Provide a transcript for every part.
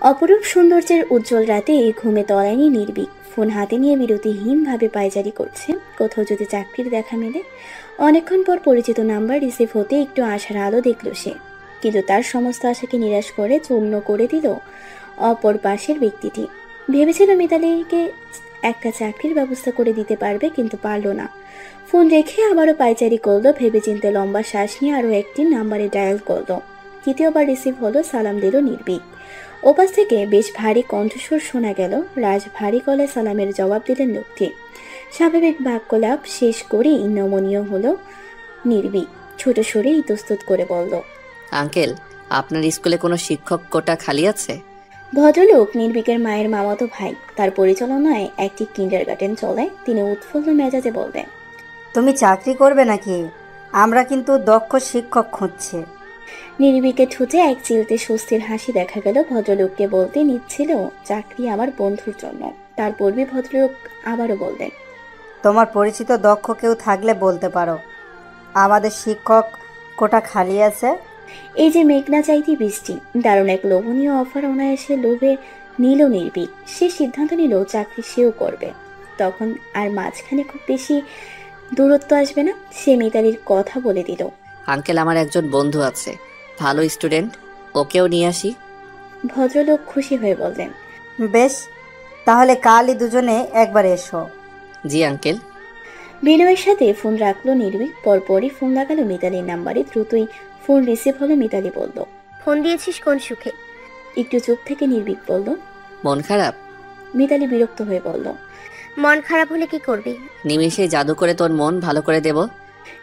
অপরূপ সৌন্দর্যের উজ্জ্বল রাতে ঘুমে তলায়নি নির্ভীক। ফোন হাতে নিয়ে বিরতিহীনভাবে পায়চারি করছে, কোথাও যদি চাকরির দেখা মেলে। অনেকক্ষণ পর পরিচিত নাম্বার রিসিভ হতে একটু আশার আলো দেখল সে, কিন্তু তার সমস্ত আশাকে নিরাশ করে চূর্ণ করে দিল অপর পাশের ব্যক্তিটি। ভেবেছিল মিতালিকে একটা চাকরির ব্যবস্থা করে দিতে পারবে, কিন্তু পারল না। ফোন রেখে আবারও পায়চারি করলো, ভেবেচিন্তে লম্বা শ্বাস নিয়ে আরও একটি নাম্বারে ডায়াল করলো। তৃতীয়বার রিসিভ হলো, সালাম দিল নির্ভীক। ওপাশ থেকে বেশ ভারী কণ্ঠস্বর শোনা গেল। রাজ ভারী গলায় সালামের জবাব দিলেন লোকটি। স্বাভাবিক বাক্যলাপ শেষ করেই নমনীয় হলো নির্ভীক। ছোট সরে ইতস্তত করে বলল, আঙ্কেল, আপনার স্কুলে কোনো শিক্ষক কোটা খালি আছে? ভদ্রলোক নির্ভীকের মায়ের মামাতো ভাই। তার পরিচালনায় একটি কিন্ডারগার্টেন চলায়। তিনি উৎফুল্ল মেজাজে বললেন, তুমি চাকরি করবে নাকি? আমরা কিন্তু দক্ষ শিক্ষক খুঁজছি। নির্ভীকের ঠোঁটে এক চিলতে স্বস্তির হাসি দেখা গেল। ভদ্রলোককে বলতে নিচ্ছিল, চাকরি আমার বন্ধুর জন্য। তার পূর্বে ভদ্রলোক আবারও বললেন, তোমার পরিচিত দক্ষ কেউ থাকলে বলতে পারো, আমাদের শিক্ষক কোটা খালি আছে। এই যে মেঘনা চাইতে বৃষ্টি, দারুণ এক লোভনীয় অফার অনায়াসে লোভে নিল নির্ভীক। সে সিদ্ধান্ত নিল চাকরি সেও করবে। তখন আর মাঝখানে খুব বেশি দূরত্ব আসবে না। সে মিতালির কথা বলে দিল, আঙ্কেল, আমার একজন বন্ধু আছে, ভালো স্টুডেন্ট, ওকেও নিয়ে আসি। ভদ্রলোক খুশি হয়ে বললেন, বেশ, তাহলে কালই দুজনে একবার এসো। জি আঙ্কেল। বিনয়ের সাথে ফোন রাখলো নির্ভীক। পরপরই ফোন লাগালো মিতালির নাম্বারে। দ্রুতই ফোন রিসিভ হলো। মিতালি বলল, ফোন দিয়েছিস কোন সুখে? একটু চুপ থেকে নির্ভীক বলল। মন খারাপ? মিতালি বিরক্ত হয়ে বলল, মন খারাপ হলে কি করবি? নিমেষে জাদু করে তোর মন ভালো করে দেব।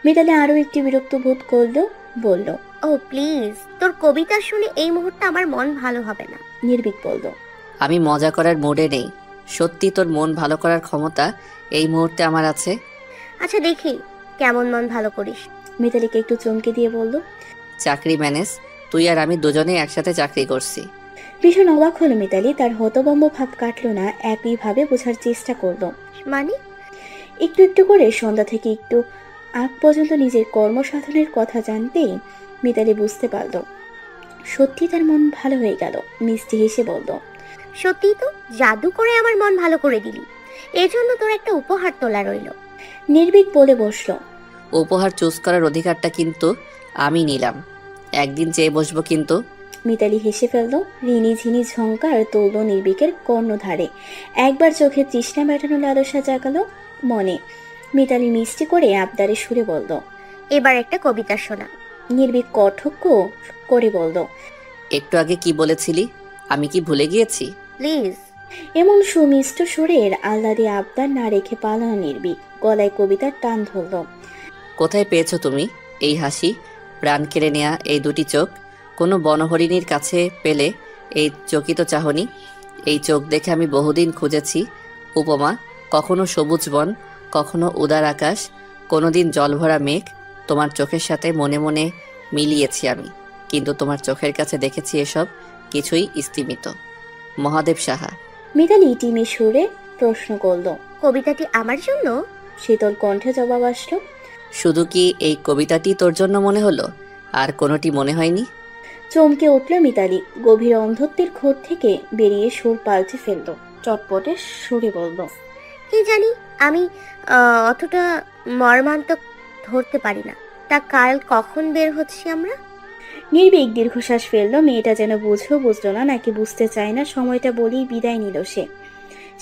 মিতালি আরো একটি বিরক্ত বোধ করলো, বলল, ও প্লিজ, তোর কবিতা শুনে এই মুহূর্তে আমার মন ভালো হবে না। নির্ভীক বলল, আমি মজা করার মুডে নেই। সত্যি তোর মন ভালো করার ক্ষমতা এই মুহূর্তে আমার আছে। আচ্ছা দেখি কেমন মন ভালো করিস। মিতালিকে একটু চমকে দিয়ে বলল, চাকরি ম্যানেজ, তুই আর আমি দুজনেই একসাথে চাকরি করছি। ভীষণ অবাক হলো মিতালি। তার হতভম্ব ভাব কাটলো না, একইভাবে বোঝার চেষ্টা করলো। মানে? একটু একটু করে সন্ধ্যা থেকে একটু আগ পর্যন্ত নিজের কর্মসাধনের কথা জানতেই মিতালি বুঝতে পারল সত্যি তার মন ভালো হয়ে গেল। মিষ্টি হেসে বলল, সত্যি তো, জাদু করে আমার মন ভালো করে দিলি। এই জন্য তোর একটা উপহার তোলা রইল। নির্ভীক বলে বসল, উপহার চুজ করার অধিকারটা কিন্তু আমি নিলাম। একদিন চেয়ে বসবো কিন্তু। মিতালি হেসে ফেলল। রিনি ঝিনি ঝঙ্কার তুলল নির্ভীকের কর্ণধারে। একবার চোখে তৃষ্ণা মেটানো লালসা জাগালো মনে। মিতালি মিষ্টি করে আবদারে সুরে বলল, এবার একটা কবিতা শোনা। নির্ভীক কঠোক্য করে বলল, একটু আগে কি বলেছিলি? আমি কি ভুলে গিয়েছি? প্লিজ। এমন সুমিষ্ট সুরের আহ্লাদে আবদার না রেখে পালানো নির্ভীক। গলায় কবিতার টান ধরল। কোথায় পেয়েছো তুমি এই হাসি, প্রাণ কেড়ে নেয়া এই দুটি চোখ? কোনো বনহরিণীর কাছে পেলে এই চকিত চাহনি? এই চোখ দেখে আমি বহুদিন খুঁজেছি উপমা। কখনো সবুজ বন, কখনো উদার আকাশ, কোনোদিন জলভরা মেঘ। তোমার চোখের সাথে মনে মনে মিলিয়েছি আমি, কিন্তু তোমার চোখের কাছে দেখেছি এসব কিছুই স্তিমিত। মহাদেব সাহা। মিতালি টিমে সুরে প্রশ্ন করল। কবিতাটি আমার জন্য? শীতল কণ্ঠে জবাব আসলো, শুধু কি এই কবিতাটি তোর জন্য মনে হলো? আর কোনোটি মনে হয়নি? চমকে উঠল মিতালি। গভীর অন্ধত্বের খোঁজ থেকে বেরিয়ে সুর পাল্টে ফেলল। চটপটে সুরে বলল, কি জানি, আমি অতটা মর্মান্তক ধরতে পারি না। তা কাল কখন বের হচ্ছি আমরা? নির্ভীক দীর্ঘশ্বাস ফেলল। মেয়েটা যেন বুঝলো না, নাকি বুঝতে চায় না। সময়টা বলেই বিদায় নিল সে।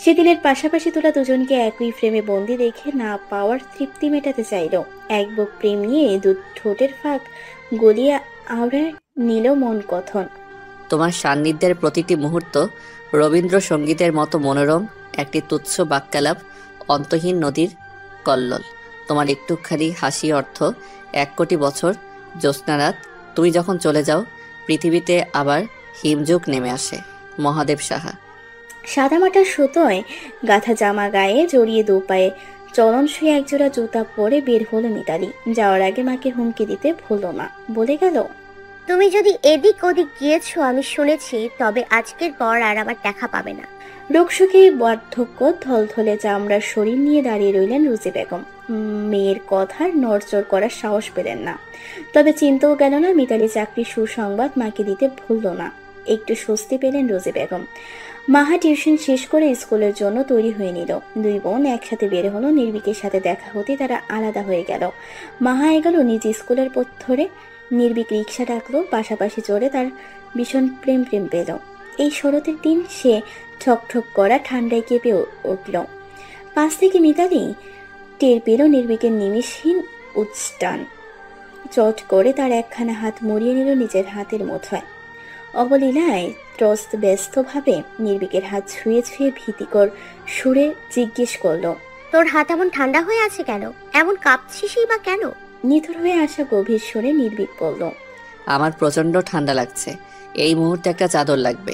সেদিনের পাশাপাশি তোলা দুজনকে একই ফ্রেমে বন্দি দেখে না পাওয়ার তৃপ্তি মেটাতে চাইল। এক বুক প্রেম নিয়ে দু ঠোঁটের ফাঁক গলিয়ে আওড়ায় নিল মন কথন। তোমার সান্নিধ্যের প্রতিটি মুহূর্ত রবীন্দ্রসঙ্গীতের মতো মনোরম, একটি তুচ্ছ বাক্যালাপ, অন্তহীন নদীর কল্লোল। তোমার একটুখানি হাসি অর্থ 1 কোটি বছর জ্যোৎস্নারাত। তুমি যখন চলে যাও, পৃথিবীতে আবার হিমযুগ নেমে আসে। মহাদেব সাহা। সাদামাটা সুতোয় গাঁথা জামা গায়ে জড়িয়ে দুপায়ে চলনসই একজোড়া জুতা পরে বের হলো মিতালি। যাওয়ার আগে মাকে হুমকি দিতে ভুলো না, বলে গেল, তুমি যদি এদিক ওদিক গিয়েছো আমি শুনেছি, তবে আজকের পর আর আমার দেখা পাবে না। লোকসুখে বার্ধক্য থলথলে চামড়ার শরীর নিয়ে দাঁড়িয়ে রইলেন রুজি বেগম। মেয়ের কথার নড়চড় করার সাহস পেলেন না। তবে চিনতেও গেল না মিতালি চাকরির সুসংবাদ মাকে দিতে ভুলল না। একটু স্বস্তি পেলেন রোজি বেগম। মাহা টিউশন শেষ করে স্কুলের জন্য তৈরি হয়ে নিল। দুই বোন একসাথে বের হলো। নির্ভীকের সাথে দেখা হতে তারা আলাদা হয়ে গেল। মাহা এগোলো নিজ স্কুলের পথ ধরে। নির্ভীক রিক্সা ডাকলো, পাশাপাশি চড়ে তার ভীষণ প্রেম পেল। এই শরতের দিন সে ঠকঠক করা ঠান্ডায় কেঁপে উঠল। পাশ থেকে মিতালি টের পেল নির্ভীকের নিমিষহীন উচ্চান। চট করে তার একখানা হাত মুড়িয়ে নিল নিজের হাতের মুঠোয়। অবলীলায় ত্রস্ত ব্যস্তভাবে নির্ভীকের হাত ছুঁয়ে ছুঁয়ে ভীতিকর সুরে জিজ্ঞেস করল, তোর হাত এমন ঠান্ডা হয়ে আছে কেন? এমন কাঁপছিসই বা কেন? নিথর হয়ে আসা গভীর সুরে নির্ভীক বলল, আমার প্রচণ্ড ঠান্ডা লাগছে, এই মুহূর্তে একটা চাদর লাগবে।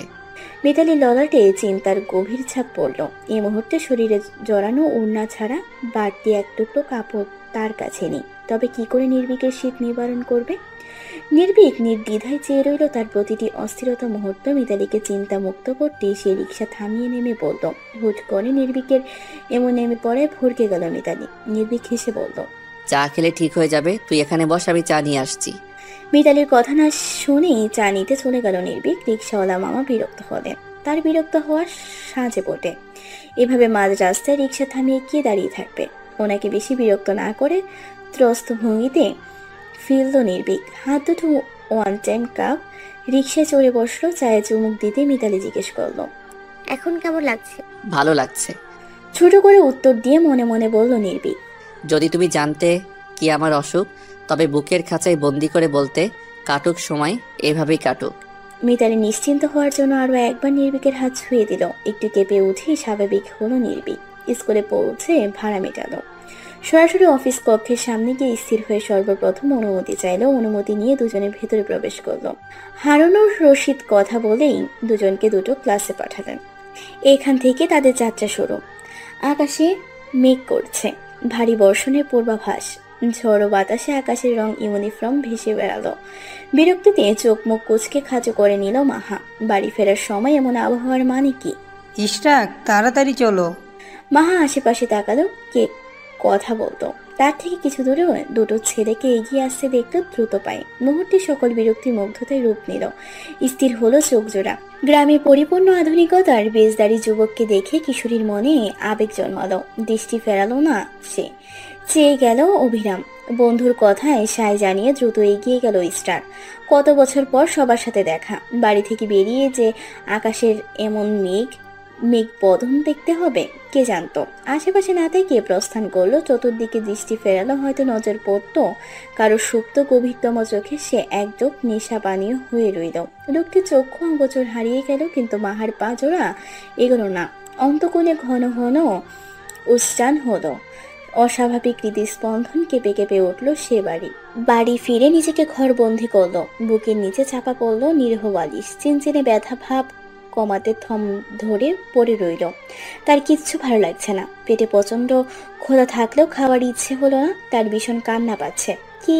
মিতালির ললাটে চিন্তার গভীর ছাপ পড়ল। এই মুহূর্তে শরীরে জড়ানো ওড়না ছাড়া বাড়তি এক টুকরো কাপড় তার কাছে নেই। তবে কি করে নির্ভীকের শীত নিবারণ করবে? নির্ভীক নির্দ্বিধায় চেয়ে রইল তার প্রতিটি অস্থিরতা মুহূর্ত মিতালিকে চিন্তা মুক্ত করতে। সে রিক্সা থামিয়ে নেমে বলল। হুট করে নির্ভীকের এমন নেমে পড়ে ভরকে গেল মিতালি। নির্ভীক হেসে বলল, চা খেলে ঠিক হয়ে যাবে, তুই এখানে বস, আমি চা নিয়ে আসছি। মিতালির কথা না শুনেই চা নিতে চলে গেল নির্ভীক। রিক্সাওয়ালা মামা বিরক্ত হলেন। তার বিরক্ত হওয়ার সাজে বটে। এভাবে মাঝ রাস্তায় রিক্সা থামিয়ে কে দাঁড়িয়ে থাকবে? ওনাকে বেশি বিরক্ত না করে ত্রস্ত ভঙ্গিতে ফিরল নির্ভীক। হাত দুটো ওয়ান টাইম কাপ। রিক্সায় চড়ে বসলো। চায়ে চুমুক দিতে মিতালি জিজ্ঞেস করলো, এখন কেমন লাগছে? ভালো লাগছে। ছোট করে উত্তর দিয়ে মনে মনে বলল নির্ভীক, যদি তুমি জানতে কি আমার অসুখ, তবে বুকের খাঁচায় বন্দি করে বলতে, কাটুক সময় এভাবেই কাটুক। মিতালি নিশ্চিন্ত হওয়ার জন্য আরো একবার নির্ভীকের হাত ছুঁয়ে দিল। একটু কেঁপে উঠেই স্বাভাবিক হলো নির্ভীক। স্কুলে পৌঁছে ভাড়া মেটালো। সরাসরি অফিস কক্ষের সামনে গিয়ে স্থির হয়ে সর্বপ্রথম অনুমতি চাইল। অনুমতি নিয়ে দুজনে ভেতরে প্রবেশ করলো। হারুনুর রশিদ কথা বলেই দুজনকে দুটো ক্লাসে পাঠালেন। এখান থেকে তাদের যাত্রা শুরু। আকাশে মেঘ করছে, ভারী বর্ষণের পূর্বাভাস। ঝড়ো বাতাসে আকাশের রং ইউনিফর্ম ভেসে বেড়ালো। বিরক্তিতে চোখ মুখ কুচকে খাঁচো করে নিল মাহা। বাড়ি ফেরার সময় এমন আবহাওয়ার মানে কি? ইশরাক, তাড়াতাড়ি চলো। মাহা আশেপাশে তাকালো, কে কথা বলতো। তার থেকে কিছু দূরে দুটো ছেলেকে এগিয়ে আসতে দেখলো দ্রুত পায়ে। মুহূর্তে সকল বিরক্তির মুগ্ধতায় রূপ নিল। স্থির হলো চোখ জোড়া। গ্রামে পরিপূর্ণ আধুনিকতার বেশদারি যুবককে দেখে কিশোরীর মনে আবেগ জন্মালো। দৃষ্টি ফেরালো না সে, চেয়ে গেল অভিরাম। বন্ধুর কথায় সায় জানিয়ে দ্রুত এগিয়ে গেল স্টার। কত বছর পর সবার সাথে দেখা। বাড়ি থেকে বেরিয়ে যে আকাশের এমন মেঘ বদন দেখতে হবে কে জানতো। আশেপাশে না থেকে প্রস্থান করলো। চতুর্দিকে দৃষ্টি ফেরালো, হয়তো নজর পড়তো কারো সুপ্ত গভীরতম চোখে। সে একদম নেশা পানীয় হয়ে রইল। লোকটির চক্ষু অগোচর হারিয়ে গেল, কিন্তু মাহার পা জোড়া এগোলো না। অন্তকোণে ঘন ঘন উচ্চান হলো। অস্বাভাবিক হৃদস্পন্দন কেঁপে কেঁপে উঠল সে। বাড়ি ফিরে নিজেকে ঘরবন্দি করলো। বুকের নিচে চাপা পড়লো নিরীহ বালিশ। চিনচিনে ব্যথা ভাব কমাতে থম ধরে পড়ে রইল। তার কিচ্ছু ভালো লাগছে না। পেটে প্রচন্ড ক্ষুধা থাকলেও খাওয়ার ইচ্ছে হলো না। তার ভীষণ কান্না পাচ্ছে। কি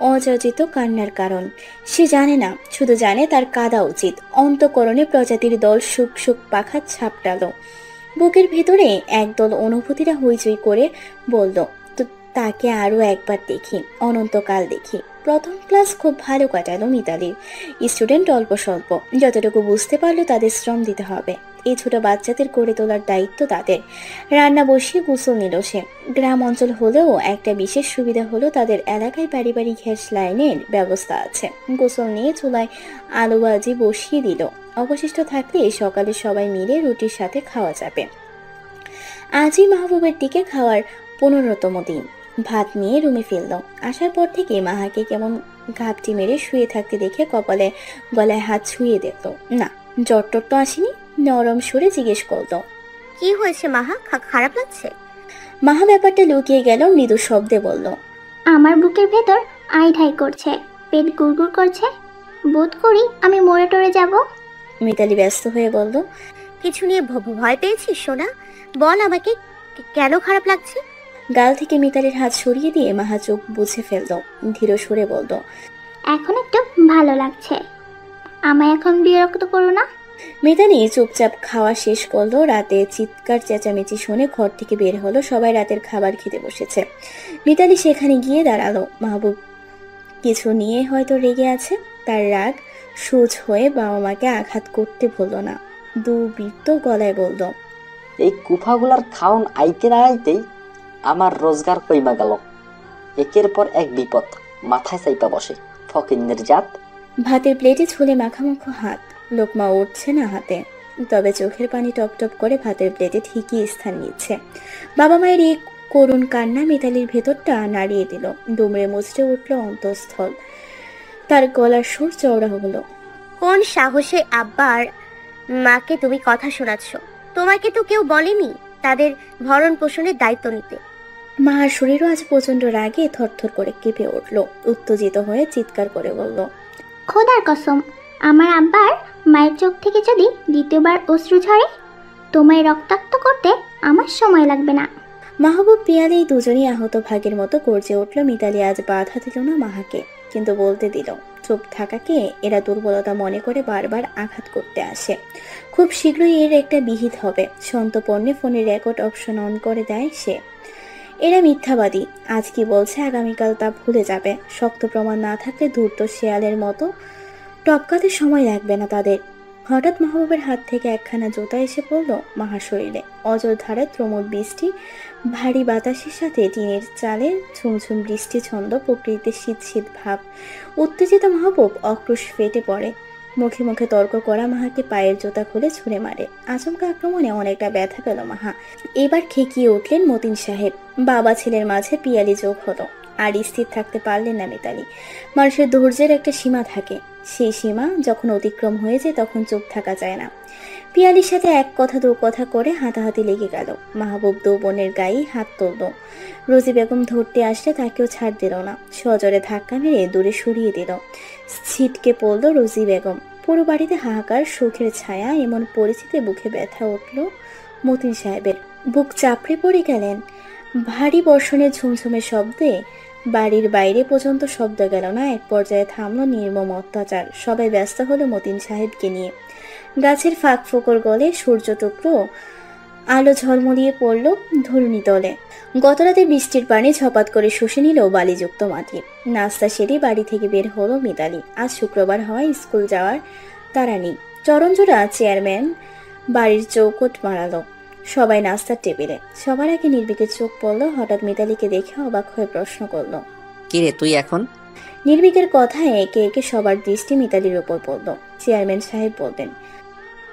অযাচিত কান্নার কারণ সে জানে না, শুধু জানে তার কাঁদা উচিত। অন্তঃকরণে প্রজাতির দল সুখ সুখ পাখা ছাপটালো। বুকের ভেতরে একদল অনুভূতিরা হইচই করে বলল, তো তাকে আরো একবার দেখি, অনন্তকাল দেখি। প্রথম ক্লাস খুব ভালো কাটালো মিতালির। স্টুডেন্ট অল্প স্বল্প, যতটুকু বুঝতে পারলো তাদের শ্রম দিতে হবে। এই ছোট বাচ্চাদের করে তোলার দায়িত্ব তাদের। রান্না বসিয়ে গোসল নিল সে। গ্রাম অঞ্চল হলেও একটা বিশেষ সুবিধা হলো তাদের এলাকায় বাড়ি বাড়ি গ্যাস লাইনের ব্যবস্থা আছে। গোসল নিয়ে চুলায় আলু ভাজি বসিয়ে দিল। অবশিষ্ট থাকলে সকালে সবাই মিলে রুটির সাথে খাওয়া যাবে। আজই মাহবুবের দিকে খাওয়ার 15তম দিন। ভাত নিয়ে রুমে ফিরল। আসার পর থেকে মাহাকে কেমন ঘাপটি মেরে শুয়ে থাকতে দেখে কপালে গলায় হাত ছুঁয়ে দেখল। না, জ্বর টর তো আসেনি। নরম সুরে জিজ্ঞেস করল, কি হয়েছে মাহা? খারাপ লাগছে? মাহা ব্যাপারটা লুকিয়ে গেল। মৃদু শব্দে বলল, আমার বুকের ভেতর আই করছে, পেট গুড়গুড় করছে, বোধ করি আমি মরে টরে যাব। মিতালি ব্যস্ত হয়ে বলল, কিছু নিয়ে ভয় পেয়েছিস সোনা? বল আমাকে, কেন খারাপ লাগছে? গাল থেকে মিতালির হাত সরিয়ে দিয়ে মাহা চোখ বুঝে ফেলল। ধীর সুরে বলল, এখন একটু ভালো লাগছে, আমায় এখন বিরক্ত করো না। মিতালি চুপচাপ খাওয়া শেষ করলো। রাতে চিৎকার চেঁচামেচি শুনে ঘর থেকে বের হলো। সবাই রাতের খাবার খেতে বসেছে। মিতালি সেখানে গিয়ে দাঁড়ালো। মাহবুব কিছু নিয়ে হয়তো রেগে আছে। তার রাগ সোজ হয়ে বাবা মাকে আঘাত করতে ভুলল না। দুর্বৃত্ত গলায় বলল, এই কুফাগুলার খাওন আইতে না আইতেই আমার রোজগার কইমা গেল। একের পর এক বিপদ মাথায় চাইপা বসে, ফকিন্নের জাত। ভাতের প্লেটে ছুলে মাখামাখো হাত, লোকমা উঠছে না হাতে, তবে চোখের পানি টপ টপ করে ভাতের প্লেটে ঠিকই স্থান নিচ্ছে। বাবা মায়ের এই করুণ কান্না মিতালির ভেতরটা নাড়িয়ে দিল। দুমড়ে মুচড়ে উঠল অন্তঃস্থল, তার গলার সুর চওড়া হলো। কোন সাহসে আব্বার মাকে তুমি কথা শোনাচ্ছ? তোমাকে তো কেউ বলেনি তাদের ভরণ পোষণের দায়িত্ব নিতে। মার শরীরও আজ প্রচন্ড রাগে থরথর করে কেঁপে উঠল। উত্তেজিত হয়ে চিৎকার করে বলল, খোদার কসম, আমার আব্বার মায়ের চোখ থেকে যদি দ্বিতীয়বার অশ্রু ঝরে, তোমায় রক্তাক্ত করতে আমার সময় লাগবে না। মাহবুব পিয়ালি দুজনই আহত ভাগের মতো গর্জে উঠল। মিতালি আজ বাধা দিল না মাহাকে, কিন্তু বলতে দিল, চুপ থাকাকে এরা দুর্বলতা মনে করে বারবার আঘাত করতে আসে। খুব শীঘ্রই এর একটা বিহিত হবে। সন্তপর্ণে ফোনে রেকর্ড অপশন অন করে দেয় সে। এরা মিথ্যাবাদী, আজ কি বলছে আগামীকাল তা ভুলে যাবে। শক্ত প্রমাণ না থাকলে ধূর্ত শেয়ালের মতো টপকাতে সময় লাগবে না তাদের। হঠাৎ মাহবুবের হাত থেকে একখানা জুতা এসে পড়ল মাহার শরীরে। অজর ধারে ত্রমুদ বৃষ্টি, ভারী বাতাসের সাথে টিনের চালে ঝুমঝুম বৃষ্টি ছন্দ, প্রকৃতিতে শীত শীত ভাব। উত্তেজিত মাহবুব অক্রোশ ফেটে পড়ে। মুখে মুখে তর্ক করা মাহাকে পায়ের জুতা খুলে ছুঁড়ে মারে। আচমকা আক্রমণে অনেকটা ব্যথা পেল মাহা। এবার খেকিয়ে উঠলেন মতিন সাহেব। বাবা ছেলের মাঝে পিয়ালি যোগ হলো। আর স্থির থাকতে পারলেন না মিতালি। মানুষের ধৈর্যের একটা সীমা থাকে, সেই সীমা যখন অতিক্রম হয়ে যায় তখন চুপ থাকা যায় না। পিয়ালির সাথে এক কথা দু কথা করে হাতাহাতি লেগে গেল। মাহবুব দু বোনের গায়ে হাত তুলল। রোজি বেগম ধরতে আসলে তাকেও ছাড় দিল না, সজোরে ধাক্কা মেরে দূরে সরিয়ে দিল। ছিটকে পড়ল রোজি বেগম। পুরো বাড়িতে হাহাকার, সুখের ছায়া। এমন পরিচিতি বুকে ব্যথা উঠল মতিন সাহেবের। বুক চাপড়ে পড়ে গেলেন। ভারী বর্ষণের ঝুমঝুমে শব্দে বাড়ির বাইরে পর্যন্ত শব্দ গেল না। এক পর্যায়ে থামলো নির্মম অত্যাচার। সবাই ব্যস্ত হলো মতিন সাহেবকে নিয়ে। গাছের ফাঁক ফোকর গলে সূর্য টুকরো আলো ঝলমলিয়ে পড়ল ধরুণী তলে। গতরাতে বৃষ্টির পানি ঝপাত করে শুষে নিল বালিযুক্ত মাটি। নাস্তা সেরে বাড়ি থেকে বের হলো মিতালি। আজ শুক্রবার হওয়ায় স্কুল যাওয়ার তারা নেই। চরণজোড়া চেয়ারম্যান বাড়ির চৌকট মারালো। সবাই নাস্তার টেবিলে। সবার আগে নির্ভীকের চোখ পড়ল। হঠাৎ মিতালিকে দেখে অবাক হয়ে প্রশ্ন করল, কিরে তুই এখন? নির্ভীকের কথায় একে একে সবার দৃষ্টি মিতালির উপর পড়ল। চেয়ারম্যান সাহেব বললেন,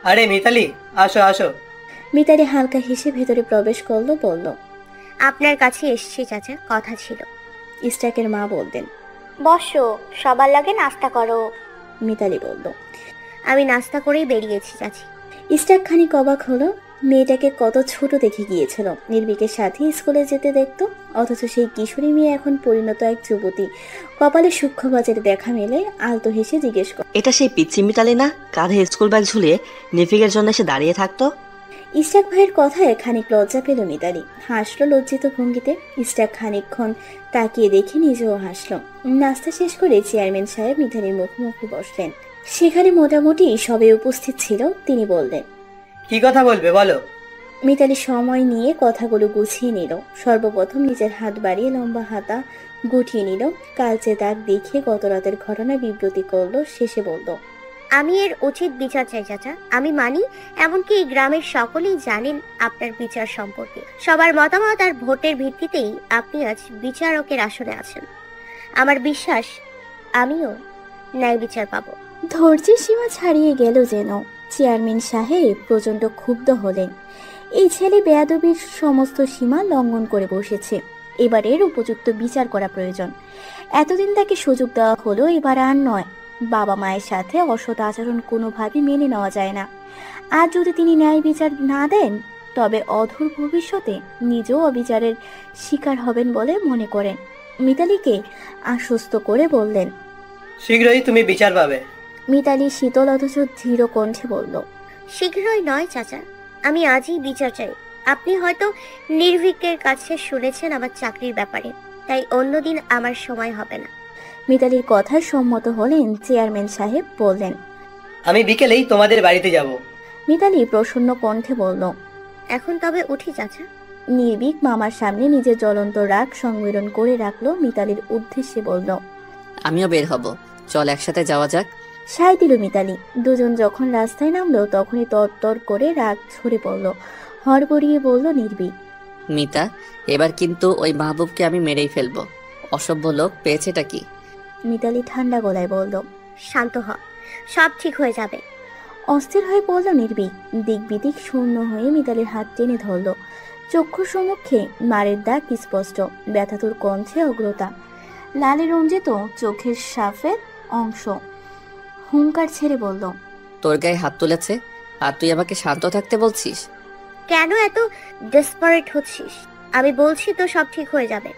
আরে মিতালি, আসো আসো। মিতালি হালকা হেসে ভেতরে প্রবেশ করলো। বলল, আপনার কাছে এসছি চাচা, কথা ছিল। ইস্টাকের মা বলতেন, বসো, সবার লাগে নাস্তা করো। মিতালি বলল, আমি নাস্তা করেই বেরিয়েছি চাচি। ইস্টাক খানিক অবাক হলো। মেয়েটাকে কত ছোট দেখে গিয়েছিল। নির্ভীকের সাথে স্কুলে যেতে দেখতো, অথচ সেই কিশোরী মেয়ে এখন পরিণত এক যুবতী। কপালে সূক্ষ্ম বাজারে দেখা মেলে। আলতো হেসে জিজ্ঞেস করে, এটা সেই পিচ্ছি মিতালি না, কাঁধে স্কুল ব্যাগ ঝুলিয়ে নিফিকের জন্য এসে দাঁড়িয়ে থাকতো? ইস্টাক ভাইয়ের কথায় খানিক লজ্জা পেল মিতালি। হাসলো লজ্জিত ভঙ্গিতে। ইস্টাক খানিকক্ষণ তাকিয়ে দেখে নিজেও হাসলো। নাস্তা শেষ করে চেয়ারম্যান সাহেব মিতালির মুখোমুখি বসলেন। সেখানে মোটামুটি সবাই উপস্থিত ছিল। তিনি বললেন, কি কথা বলবে বলো। মিতালি সময় নিয়ে কথাগুলো গুছিয়ে নিল। সর্বপ্রথম নিজের হাত বাড়িয়ে লম্বা হাতা গুটিয়ে নিল। কালচে দাগ দেখিয়ে গত রাতের ঘটনা বিবৃতি করলো। শেষে বলল, আমি এর উচিত বিচার চাই চাচা। আমি মানি, এমনকি এই গ্রামের সকলেই জানেন আপনার বিচার সম্পর্কে। সবার মতামত আর ভোটের ভিত্তিতেই আপনি আজ বিচারকের আসনে আছেন। আমার বিশ্বাস আমিও ন্যায় বিচার পাবো। ধৈর্যের সীমা ছাড়িয়ে গেল যেন। চেয়ারম্যান সাহেব প্রচণ্ড ক্ষুব্ধ হলেন। এই ছেলে বেয়াদবির সমস্ত সীমা লঙ্ঘন করে বসেছে। এবারের উপযুক্ত বিচার করা প্রয়োজন। এতদিন তাকে সুযোগ দেওয়া হলো, এবার আর নয়। বাবা মায়ের সাথে অসৎ আচরণ কোনোভাবে মেনে নেওয়া যায় না। আর যদি তিনি ন্যায় বিচার না দেন, তবে অদূর ভবিষ্যতে নিজেও অবিচারের শিকার হবেন বলে মনে করেন। মিতালিকে আশ্বস্ত করে বললেন, শীঘ্রই তুমি বিচার পাবে। মিতালি শীতল অথচ ধীর কণ্ঠে বলল, শীঘ্রই নয় চাচা, আমি আজই বিচার চাই। আপনি হয়তো নির্ভীকের কাছে শুনেছেন আমার চাকরির ব্যাপারে, তাই অন্যদিন আমার সময় হবে না। মিতালির কথায় সম্মত হলেন চেয়ারম্যান সাহেব। বললেন, আমি বিকেলেই তোমাদের বাড়িতে যাব। মিতালি প্রসন্ন কণ্ঠে বলল, এখন তবে উঠি চাচা। নির্ভীক মামার সামনে নিজের জ্বলন্ত রাগ সংবরণ করে রাখলো। মিতালির উদ্দেশ্যে বলল, আমিও বের হব, চল একসাথে যাওয়া যাক। সায় দিল মিতালি। দুজন যখন রাস্তায় নামলো তখনই তর করে রাগ ঝরে পড়ল। হড়বড়িয়ে বলল নির্ভীক, মিতা, এবার কিন্তু ওই মাহবুবকে আমি মেরেই ফেলবো। অসভ্য লোক পেয়েছেটা কি? মিতালি ঠান্ডা গলায় বলল। শান্ত হ, সব ঠিক হয়ে যাবে। অস্থির হয়ে পড়ল নির্ভীক। দিক বিদিক শূন্য হয়ে মিতালির হাত টেনে ধরল। চক্ষু সম্মুখে মারের দাগ স্পষ্ট, ব্যথাতুর কণ্ঠে অগ্রতা, লালে রঞ্জিত চোখের সাফের অংশ। হুঙ্কার ছেড়ে বলল, তোর গায়ে হাত তুলেছে আর তুই আমাকে শান্ত থাকতে বলছিস? কেন এত ডেসপারেট হচ্ছিস? আমি বলছি তো সব ঠিক হয়ে যাবে।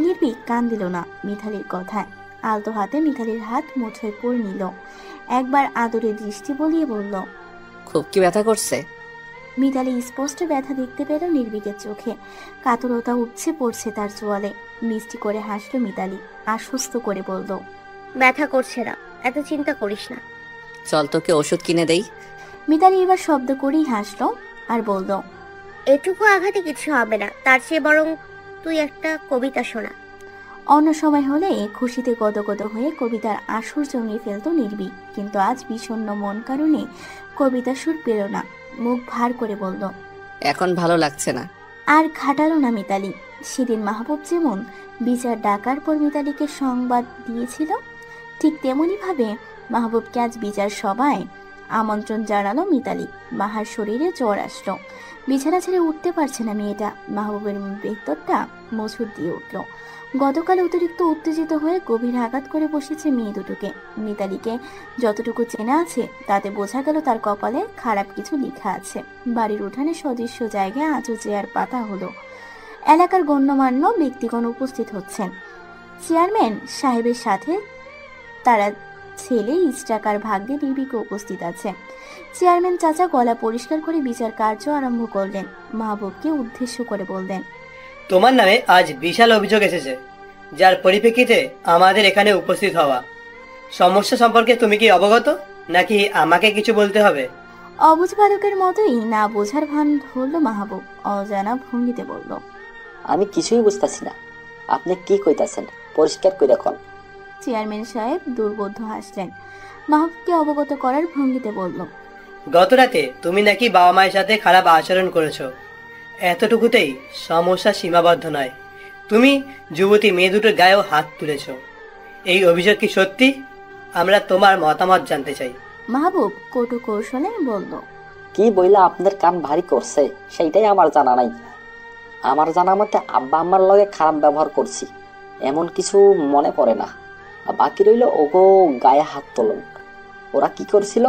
নির্ভীক কান দিল না মিতালির কথায়। আলতো হাতে মিতালির হাত মুঠোয় করে নিল। একবার আদরে দৃষ্টি বলিয়ে বলল, খুব কি ব্যথা করছে? মিতালি স্পষ্ট ব্যথা দেখতে পেল নির্ভীকের চোখে। কাতরতা উপচে পড়ছে তার চোয়ালে। মিষ্টি করে হাসল মিতালি, আশ্বস্ত করে বলল, ব্যথা করছে না, এত চিন্তা করিস না। চল তোকে ওষুধ কিনে দেই। মিতালি এবার শব্দ করেই হাসল আর বলল, এটুকু আঘাতে কিছু হবে না, তার চেয়ে বরং তুই একটা কবিতা শোনা। অন্য সময় হলে খুশিতে গদগদ হয়ে কবিতার আসর জমিয়ে ফেলত নির্ভীক, কিন্তু আজ বিষণ্ণ মন কারণে কবিতা সুর পেল না। মুখ ভার করে বলল, এখন ভালো লাগছে না। আর খাটালো না মিতালি। সেদিন মাহবুব যেমন বিচার ডাকার পর মিতালিকে সংবাদ দিয়েছিল, ঠিক তেমনি ভাবে মাহবুবকে আজ বিচার সভায় আমন্ত্রণ জানালো মিতালি। মাহার শরীরে জ্বর আসলো, বিছানা ছেড়ে উঠতে পারছে না মেয়েটা। মাহবুবের ভেতরটা মজুর দিয়ে উঠল। গতকাল অতিরিক্ত উত্তেজিত হয়ে গভীর আঘাত করে বসেছে মেয়ে দুটোকে। মিতালিকে যতটুকু চেনা আছে তাতে বোঝা গেল তার কপালে খারাপ কিছু লেখা আছে। বাড়ির উঠানে সদৃশ্য জায়গায় আজও চেয়ার পাতা হলো। এলাকার গণ্যমান্য ব্যক্তিগণ উপস্থিত হচ্ছেন। চেয়ারম্যান সাহেবের সাথে তারা ছেলে ইস্টাকার ভাগ্যে নির্ভীক উপস্থিত আছে। চেয়ারম্যান চাচা গলা পরিষ্কার করে বিচার কার্য আরম্ভ করলেন। মাহবুবকে উদ্দেশ্য করে বললেন, তোমার নামে আজ বিশাল অভিযোগ এসেছে, যার পরিপ্রেক্ষিতে আমাদের এখানে উপস্থিত হওয়া। সমস্যা সম্পর্কে তুমি কি অবগত, নাকি আমাকে কিছু বলতে হবে? অবুঝ বালকের মতোই না বোঝার ভান ধরল মাহবুব। অজানা ভঙ্গিতে বলল, আমি কিছুই বুঝতেছি না। আপনি কি কইতাছেন? পরিষ্কার করে রাখুন। চেয়ারম্যান সাহেব দুর্বোধ্য হাসলেন। মাহবুবকে অবগত করার ভঙ্গিতে বলল, গত রাতে তুমি নাকি বাবা মায়ের সাথে খারাপ আচরণ করেছো। এতটুকুতেই সমস্যা সীমাবদ্ধ নয়, তুমি যুবতী মেয়ে দুটোর গায়েও হাত তুলেছো। এই অভিযোগ কি সত্যি? আমরা তোমার মতামত জানতে চাই। মাহবুব কটু কৌশলে বলল, কি বইলা আপনার কান ভারী করছে সেইটাই আমার জানা নাই। আমার জানা মতে আব্বা আম্মার লগে খারাপ ব্যবহার করছি, এমন কিছু মনে পড়ে না। বাকি রইল ওগো গায়ে হাত তোলন। ওরা কি করছিল?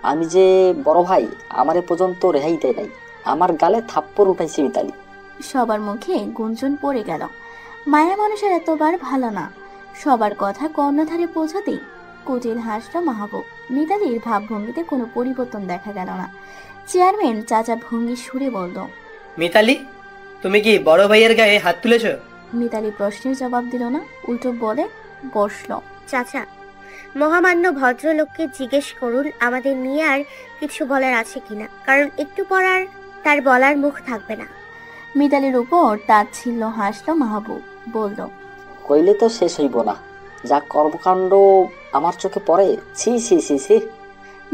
আমি যে বড় ভাই, আমারে পর্যন্ত রেহাই দেয় নাই। আমার গালে থাপ্পড় উঠাইছে মিতালি। সবার মুখে গুঞ্জন পড়ে গেল। মায়া মানুষের এতবার ভালো না। সবার কথা কর্ণধারে পৌঁছাতেই কুটিল হাসল মাহবুব। মিতালির ভাবভঙ্গিতে কোনো পরিবর্তন দেখা গেল না। চেয়ারম্যান চাচা ভঙ্গি সুরে বলল, মিতালি, তুমি কি বড় ভাইয়ের গায়ে হাত তুলেছো? মিতালি প্রশ্নের জবাব দিল না, উল্টো বলে বসল। চাচা, মহামান্য ভদ্রলোককে জিজ্ঞেস করুন আমাদের নিয়ে আর কিছু বলার আছে কিনা, কারণ একটু পর আর তার বলার মুখ থাকবে না। মিতালির উপর তাচ্ছিল্য হাসল মাহবুব। বলল, কইলে তো শেষ হইব না। যা কর্মকাণ্ড আমার চোখে পড়ে, ছি ছি ছি ছি।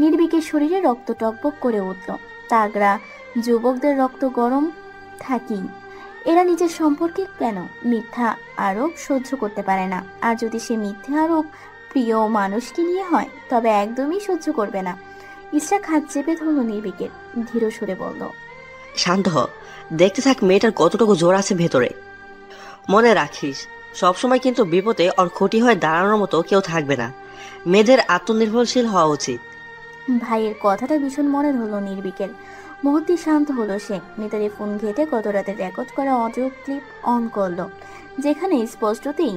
নির্ভীকের শরীরে রক্ত টকবক করে উঠল। তাগড়া যুবকদের রক্ত গরম থাকি। এরা নিজের সম্পর্কে কেন মিথ্যা আরোপ সহ্য করতে পারে না। আর যদি সে মিথ্যা আরোপ প্রিয় মানুষকে নিয়ে হয় তবে একদমই সহ্য করবে না। ইসরাক হাত চেপে ধরল নির্ভীকের, ধীর সুরে বলল, শান্ত হ, দেখতে থাক মেয়েটার কতটুকু জোর আছে ভেতরে। মনে রাখিস, সবসময় কিন্তু বিপদে ওর ক্ষতি হয়ে দাঁড়ানোর মতো কেউ থাকবে না। মেয়েদের আত্মনির্ভরশীল হওয়া উচিত। ভাইয়ের কথাটা ভীষণ মনে ধরল নির্ভীকের। মুহূর্তে শান্ত হলো সে। মিতালি ফোন ঘেটে গত রাতে রেকর্ড করা অডিও ক্লিপ অন করলো, যেখানে স্পষ্টতেই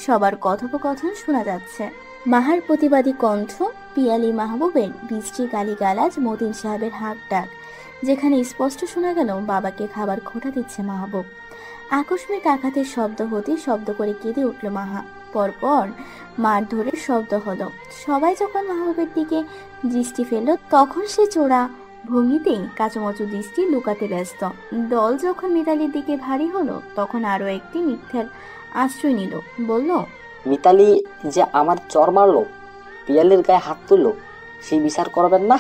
সবার কথোপকথন শোনা যাচ্ছে। মাহার প্রতিবাদী কণ্ঠ, পিয়ালি মাহবুবের বৃষ্টি গালিগালাজ, মতিন সাহেবের হাক ডাক, যেখানে স্পষ্ট শোনা গেল বাবাকে খাবার খোঁটা দিচ্ছে মাহবুব। আকস্মিক আঘাতের শব্দ হতে শব্দ করে কেঁদে উঠল মাহা। পরপর মারধরের শব্দ হলো। সবাই যখন মাহবুবের দিকে দৃষ্টি ফেলল তখন সে চোরা ভঙ্গিতেই কাচুমাচু দৃষ্টি লুকাতে ব্যস্ত। দল যখন মিতালির দিকে ভারী হলো তখন আরো একটি মিথ্যার আশ্রয় নিল। বলল, মিতালি যে আমার চর মারলো, পিয়ালির গায়ে হাত তুললো, সেই বিচার করবেন না?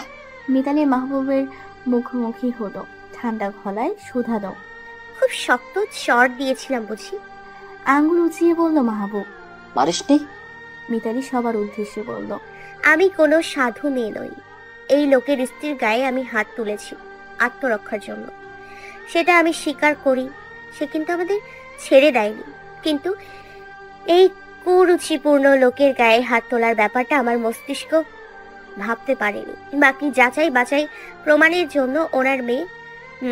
মিতালি মাহবুবের মুখোমুখি হলো, ঠান্ডা গলায় শুধালো। খুব শক্ত চড় দিয়েছিলাম বুঝি? আঙ্গুল উঁচিয়ে বলল মাহবুব। মারিসনি? মিতালি সবার উদ্দেশ্যে বলল। আমি কোনো সাধু মেয়ে নই। এই লোকের স্ত্রীর গায়ে আমি হাত তুলেছি আত্মরক্ষার জন্য, সেটা আমি স্বীকার করি। সে কিন্তু আমাদের ছেড়ে দেয়নি, কিন্তু এই কুরুচিপূর্ণ লোকের গায়ে হাত তোলার ব্যাপারটা আমার মস্তিষ্ক ভাবতে পারেনি। বাকি যাচাই বাছাই প্রমাণের জন্য ওনার মেয়ে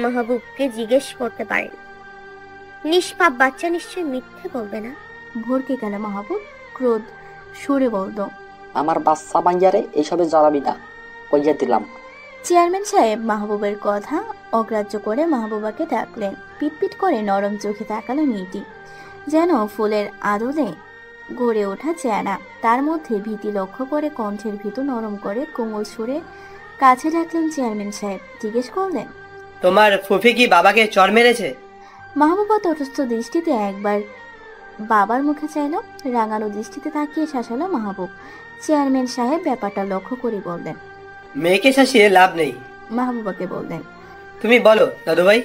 মাহবুবকে জিজ্ঞেস করতে পারেন। নিষ্পাপ বাচ্চা নিশ্চয়ই মিথ্যে বলবে না। ভরকে গেল মাহবুব, ক্রোধ সুরে বলল। আমার বাচ্চা মাইয়ারে এইসবে জড়াবি না, কইয়া দিলাম। চেয়ারম্যান সাহেব মাহবুবের কথা অগ্রাহ্য করে মাহবুবাকে ডাকলেন। পিটপিট করে নরম চোখে তাকালো মেয়েটি, যেন ফুলের আদলে গড়ে ওঠা চেহারা। তার মধ্যে ভীতি লক্ষ্য করে কণ্ঠের ভীতু নরম করে কোমল সুরে কাছে ডাকলেন চেয়ারম্যান সাহেব। জিজ্ঞেস করলেন, তোমার ফুফি কি বাবাকে চড় মেরেছে? মাহবুবা তটস্থ দৃষ্টিতে একবার বাবার মুখে চাইল, রাঙানো দৃষ্টিতে তাকিয়ে শাসালো মাহবুব। চেয়ারম্যান সাহেব ব্যাপারটা লক্ষ্য করে বললেন। মেয়েকে শাসিয়ে লাভ নেই, মাহবুবাকে বললেন। তুমি বলো দাদুভাই।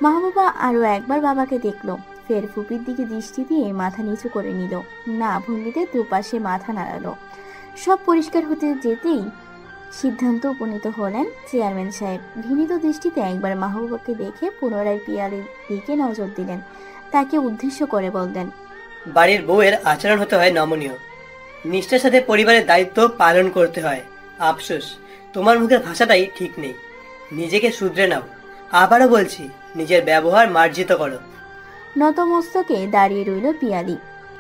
মাহবুবা আরো একবার বাবাকে দেখলো, ফের ফুপির দিকে দৃষ্টি দিয়ে মাথা নিচু করে নিল, না ভঙ্গিতে দুপাশে মাথা নাড়ালো। সব পরিষ্কার হতে যেতেই সিদ্ধান্ত উপনীত হলেন চেয়ারম্যান সাহেব। ঘৃণিত দৃষ্টিতে একবার মাহবুবাকে দেখে পুনরায় পিয়ালির দিকে নজর দিলেন, তাকে উদ্দেশ্য করে বললেন। বাড়ির বউয়ের আচরণ হতে হয় নমনীয়, নিষ্ঠার সাথে পরিবারের দায়িত্ব পালন করতে হয়। আফসোস তোমার মুখের ভাষাটাই ঠিক নেই, নিজেকে শুধরে নাও। আবারও বলছি, নিজের ব্যবহার মার্জিত করো। নতমস্তকে দাঁড়িয়ে রইল পিয়ালি।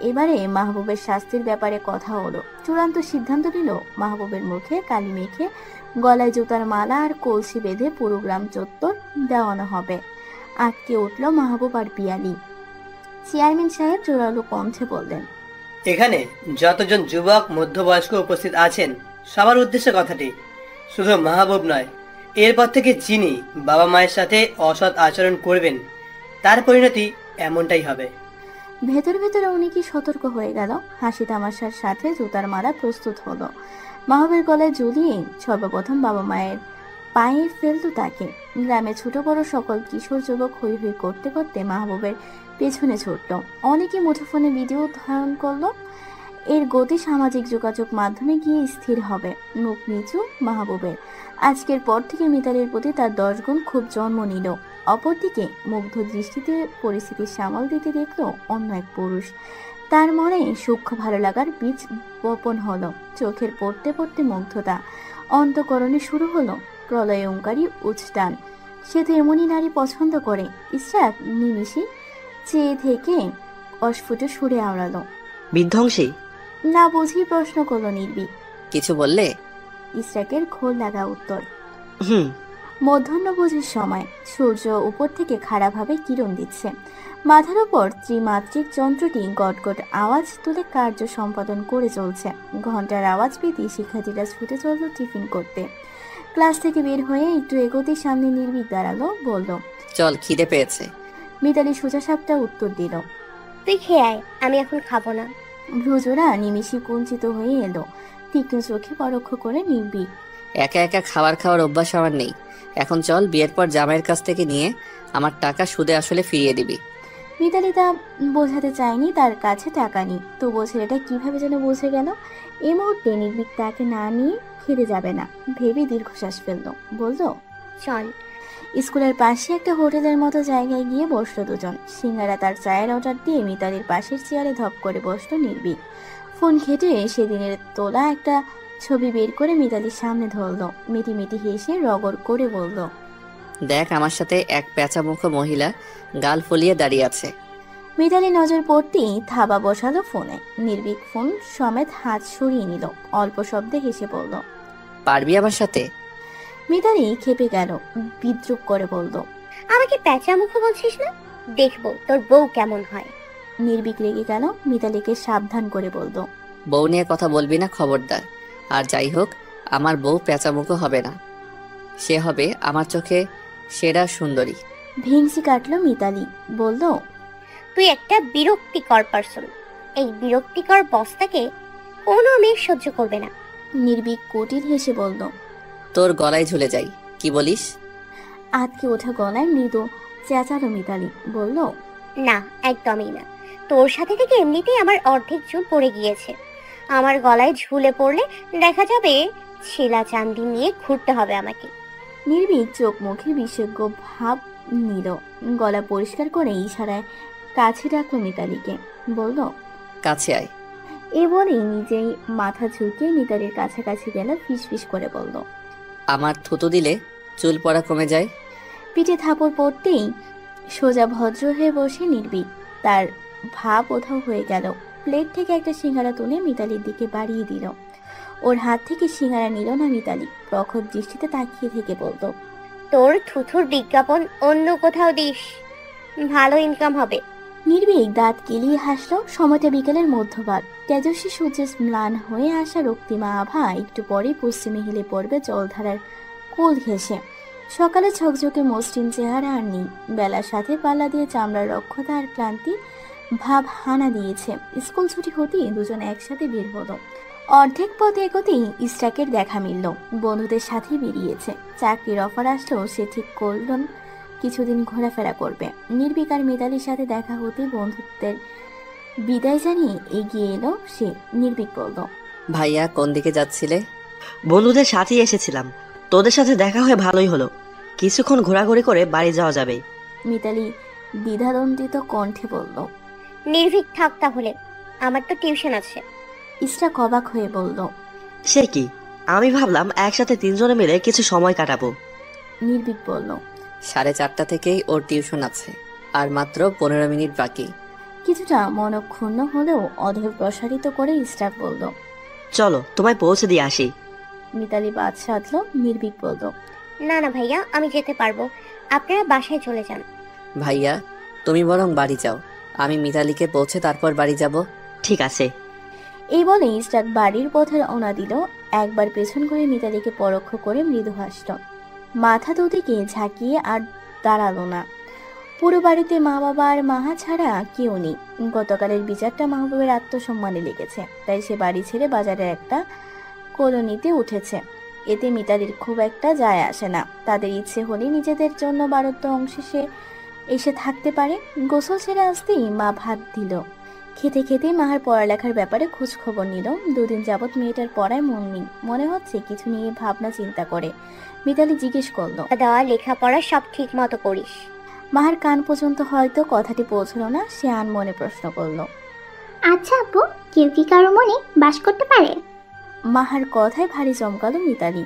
এবারে মাহবুবের শাস্তির ব্যাপারে কথা হলো। চূড়ান্ত সিদ্ধান্ত নিল মাহবুবের মুখে কালি মেখে গলায় জুতার মালা আর কলসি বেঁধে পুরো গ্রাম চত্বর দেওয়ানো হবে। আটকে উঠল মাহবুব আর পিয়ালি। চেয়ারম্যান সাহেব জোরালো কণ্ঠে বললেন, এখানে যতজন যুবক মধ্যবয়স্ক উপস্থিত আছেন সবার উদ্দেশ্যে কথাটি, শুধু মাহবুব নয়, এরপর থেকে যিনি বাবা মায়ের সাথে অসৎ আচরণ করবেন তার পরিণতি এমনটাই হবে। ভেতর ভেতরে অনেকেই সতর্ক হয়ে গেল। হাসি তামাশার সাথে জুতার মালা প্রস্তুত হলো। মাহবুবের গলায় ঝুলিয়ে সর্বপ্রথম বাবা মায়ের পায়ে ফেলতো তাকে। গ্রামে ছোট বড় সকল কিশোর যুবক হই হই করতে করতে মাহবুবের পেছনে ছুটল। অনেকে মুঠোফোনে ভিডিও ধারণ করলো। এর গতি সামাজিক যোগাযোগ মাধ্যমে গিয়ে স্থির হবে। মুখ নিচু মাহবুবের। আজকের পর থেকে মিতালির প্রতি তার 10 গুণ খুব জন্ম নিল। অপরদিকে মুগ্ধ দৃষ্টিতে পরিস্থিতি সামাল দিতে দেখল অন্য এক পুরুষ। তার মনে সূক্ষ্ম ভালো লাগার বীজ বপন হলো। চোখের পড়তে পড়তে মুগ্ধতা, অন্তঃকরণে শুরু হলো প্রলয়ঙ্কারী উচ্চান। সে তো এমনই নারী পছন্দ করে। ইশরাক নিমিষে চেয়ে থেকে অস্ফুট সুরে আওড়ালো, বিধ্বংসী? না বুঝি প্রশ্ন করলো নির্ভীক। কিছু বললে? ইশরাকের ঘোর লাগা উত্তর। হুম। মধ্যাহ্নভোজের সময় সূর্য উপর থেকে খাড়াভাবে কিরণ দিচ্ছে। মাথার উপর ত্রিমাত্রিক যন্ত্রটি গটগট আওয়াজ তুলে কার্য সম্পাদন করে চলছে। ঘন্টার আওয়াজ পেতে শিক্ষার্থীরা ছুটে চলল টিফিন করতে। ক্লাস থেকে বের হয়ে একটু এগোতে সামনে নির্ভীক দাঁড়ালো, বলল, চল, খিদে পেয়েছে। মিতালি সোজা সাপটা উত্তর দিল, তুই খেয়ে আয়, আমি এখন খাবো না। ভ্রুজোড়া নিমিষে কুঞ্চিত হয়ে এলো। তীক্ষ্ণ চোখে পরোক্ষ করে নির্ভীক, একা একা খাওয়ার অভ্যাস আমার নেই। এখন চল, বিয়ের পর জামাইয়ের কাছ থেকে নিয়ে আমার টাকা সুদে আসলে ফিরিয়ে দিবি। মিতালি তা বোঝাতে চায়নি তার কাছে টাকা নেই, তবুও ছেলেটা কিভাবে যেন বুঝে গেল। এই মুহূর্তে নির্ভীক তাকে না নিয়ে ফিরে যাবে না ভেবে দীর্ঘশ্বাস ফেলল, বলল, চল। স্কুলের পাশে একটা হোটেলের মতো জায়গায় গিয়ে বসলো দুজন। সিঙ্গারা তার চায়ের অর্ডার দিয়ে মিতালির পাশের চেয়ারে ধপ করে বসলো নির্ভীক। ফোন ঘেটে সেদিনের তোলা একটা ছবি বের করে মিতালির সামনে ধরলো। মিটি মিটি হেসে রগড় করে বলল, দেখ, আমার সাথে এক প্যাঁচামুখ মহিলা গাল ফুলিয়ে দাঁড়িয়ে আছে। মিতালি নজর পড়তেই থাবা বসালো ফোনে। নির্ভীক ফোন সমেত হাত সরিয়ে নিল। অল্প শব্দে হেসে বলল, পারবি আমার সাথে? মিতালি খেপে গেল, বিদ্রুপ করে বলল, আমাকে প্যাঁচা মুখ বলছিস না? দেখবো তোর বউ কেমন হয়। নির্ভীক রেগে গেল, মিতালিকে সাবধান করে বলল, বউ নিয়ে কথা বলবি না, খবরদার। আর যাই হোক, আমার বউ প্যাঁচামুখো হবে না, সে হবে আমার চোখে সেরা সুন্দরী। ভেংসি কাটলো মিতালি, বলল, তুই একটা বিরক্তিকর পার্সন। এই বিরক্তিকর বস্তাকে কোনো মেয়ে সহ্য করবে না। নির্ভীক কুটির হেসে বলল। তোর গলায় ঝুলে যাই, কি বলিস? আটকে ওঠা গলায় মৃদু চেঁচালো মিতালি, বলল। না, একদমই না। তোর সাথে থেকে এমনিতেই আমার অর্ধেক চুল পড়ে গিয়েছে। আমার গলায় ঝুলে পড়লে দেখা যাবে ছিলা চান্দি নিয়ে ঘুরতে হবে আমাকে। নির্ভীক চোখ মুখে বিশেষজ্ঞ ভাব নিল, গলা পরিষ্কার করে ইশারায় কাছে ডাকলো মিতালিকে, বলল। কাছে আয়। এ বলেই নিজেই মাথা ঝুঁকিয়ে মিতালির কাছাকাছি গেল, ফিসফিস করে বলল। আমার থুতু দিলে চুল পড়া কমে যায়। পিঠে থাপড় পড়তেই সোজা ভদ্র হয়ে বসে নির্ভীক, তার ভাব ওধাও হয়ে গেল। প্লেট থেকে একটা সিঙ্গারা তুলে মিতালির দিকে বাড়িয়ে দিল। ওর হাত থেকে সিঙ্গারা নিল না মিতালি, প্রখর দৃষ্টিতে তাকিয়ে থেকে বলল। তোর থুথুর বিজ্ঞাপন অন্য কোথাও দিস, ভালো ইনকাম হবে। নির্ভীক দাঁত কেলিয়ে হাসল। সময়টা বিকেলের মধ্যভাগ, তেজস্বী সূর্যের ম্লান হয়ে আসা রক্তিমা আভা একটু পরেই পশ্চিমে হেলে পড়বে জলধারার কোল ঘেঁষে। সকালে ঝকঝকে মসৃণ চেহারা আর নেই, বেলার সাথে পাল্লা দিয়ে চামড়ার রক্ষতা আর ক্লান্তি ভাব হানা দিয়েছে। স্কুল ছুটি হতেই দুজন একসাথে বের হলো। অর্ধেক পথে এগোতেই ইস্টাকের দেখা মিলল, বন্ধুদের সাথে বেরিয়েছে। চাকরির অফার আসলেও সে ঠিক করলেন কিছুদিন ঘোরাফেরা করবে। নির্ভীক আর মিতালির সাথে দেখা হতে বন্ধুত্বের বিদায় জানিয়ে এগিয়ে এলো সে। নির্ভীক বলল। ভাইয়া, কোন দিকে যাচ্ছিলে? বন্ধুদের সাথেই এসেছিলাম, তোদের সাথে দেখা হয়ে ভালোই হলো। কিছুক্ষণ ঘোরাঘুরি করে বাড়ি যাওয়া যাবে। মিতালি দ্বিধাদ্বন্দ্বিত কণ্ঠে বলল। নির্ভীক থাক তাহলে, আমার তো টিউশন আছে। ইস্টাক অবাক হয়ে বলল। সে কি? আমি ভাবলাম একসাথে তিনজনে মিলে কিছু সময় কাটাবো। নির্ভীক বলল। 4:30 থেকেই ওর টিউশন আছে, আর মাত্র 15 মিনিট বাকি। কিছুটা মনক্ষুণ্ণ হলেও অধর প্রসারিত করে ইস্টাক বলল। চলো তোমায় পৌঁছে দিয়ে আসি। মিতালি বাদ সাধল। নির্ভীক বলল। না না ভাইয়া, আমি যেতে পারবো, আপনারা বাসায় চলে যান। ভাইয়া, তুমি বরং বাড়ি যাও, আমি মিতালিকে পৌঁছে তারপর বাড়ি যাব। ঠিক আছে। এই বলে ইস্টাক বাড়ির পথে রওনা দিল। একবার পেছন করে মিতালিকে পরোক্ষ করে মৃদু হাসল, মাথা দুদিকে ঝাঁকিয়ে আর দাঁড়ালো না। পুরো বাড়িতে মা বাবা আর মাহা ছাড়া কেউ নেই। গতকালের বিচারটা মাহবুবের আত্মসম্মানে লেগেছে, তাই সে বাড়ি ছেড়ে বাজারের একটা কলোনিতে উঠেছে। এতে মিতালির খুব একটা যায় আসে না। তাদের ইচ্ছে হলে নিজেদের জন্য বারত্ব অংশে সে এসে থাকতে পারে। গোসল ছেড়ে আসতেই মা ভাত দিল। খেতে খেতে মাহার পড়ালেখার ব্যাপারে খোঁজ খবর নিল। দুদিন যাবৎ মেয়েটার পড়ায় মন নেই, মনে হচ্ছে কিছু নিয়ে ভাবনা চিন্তা করে। মিতালি জিজ্ঞেস করলো। দেওয়া লেখাপড়া সব ঠিক মতো করিস? মাহার কান পর্যন্ত হয়তো কথাটি পৌঁছলো না, সে আনমনে প্রশ্ন করলো। আচ্ছা আপু, কেউ কি কারো মনে বাস করতে পারে? মাহার কথায় ভারী চমকালো মিতালি।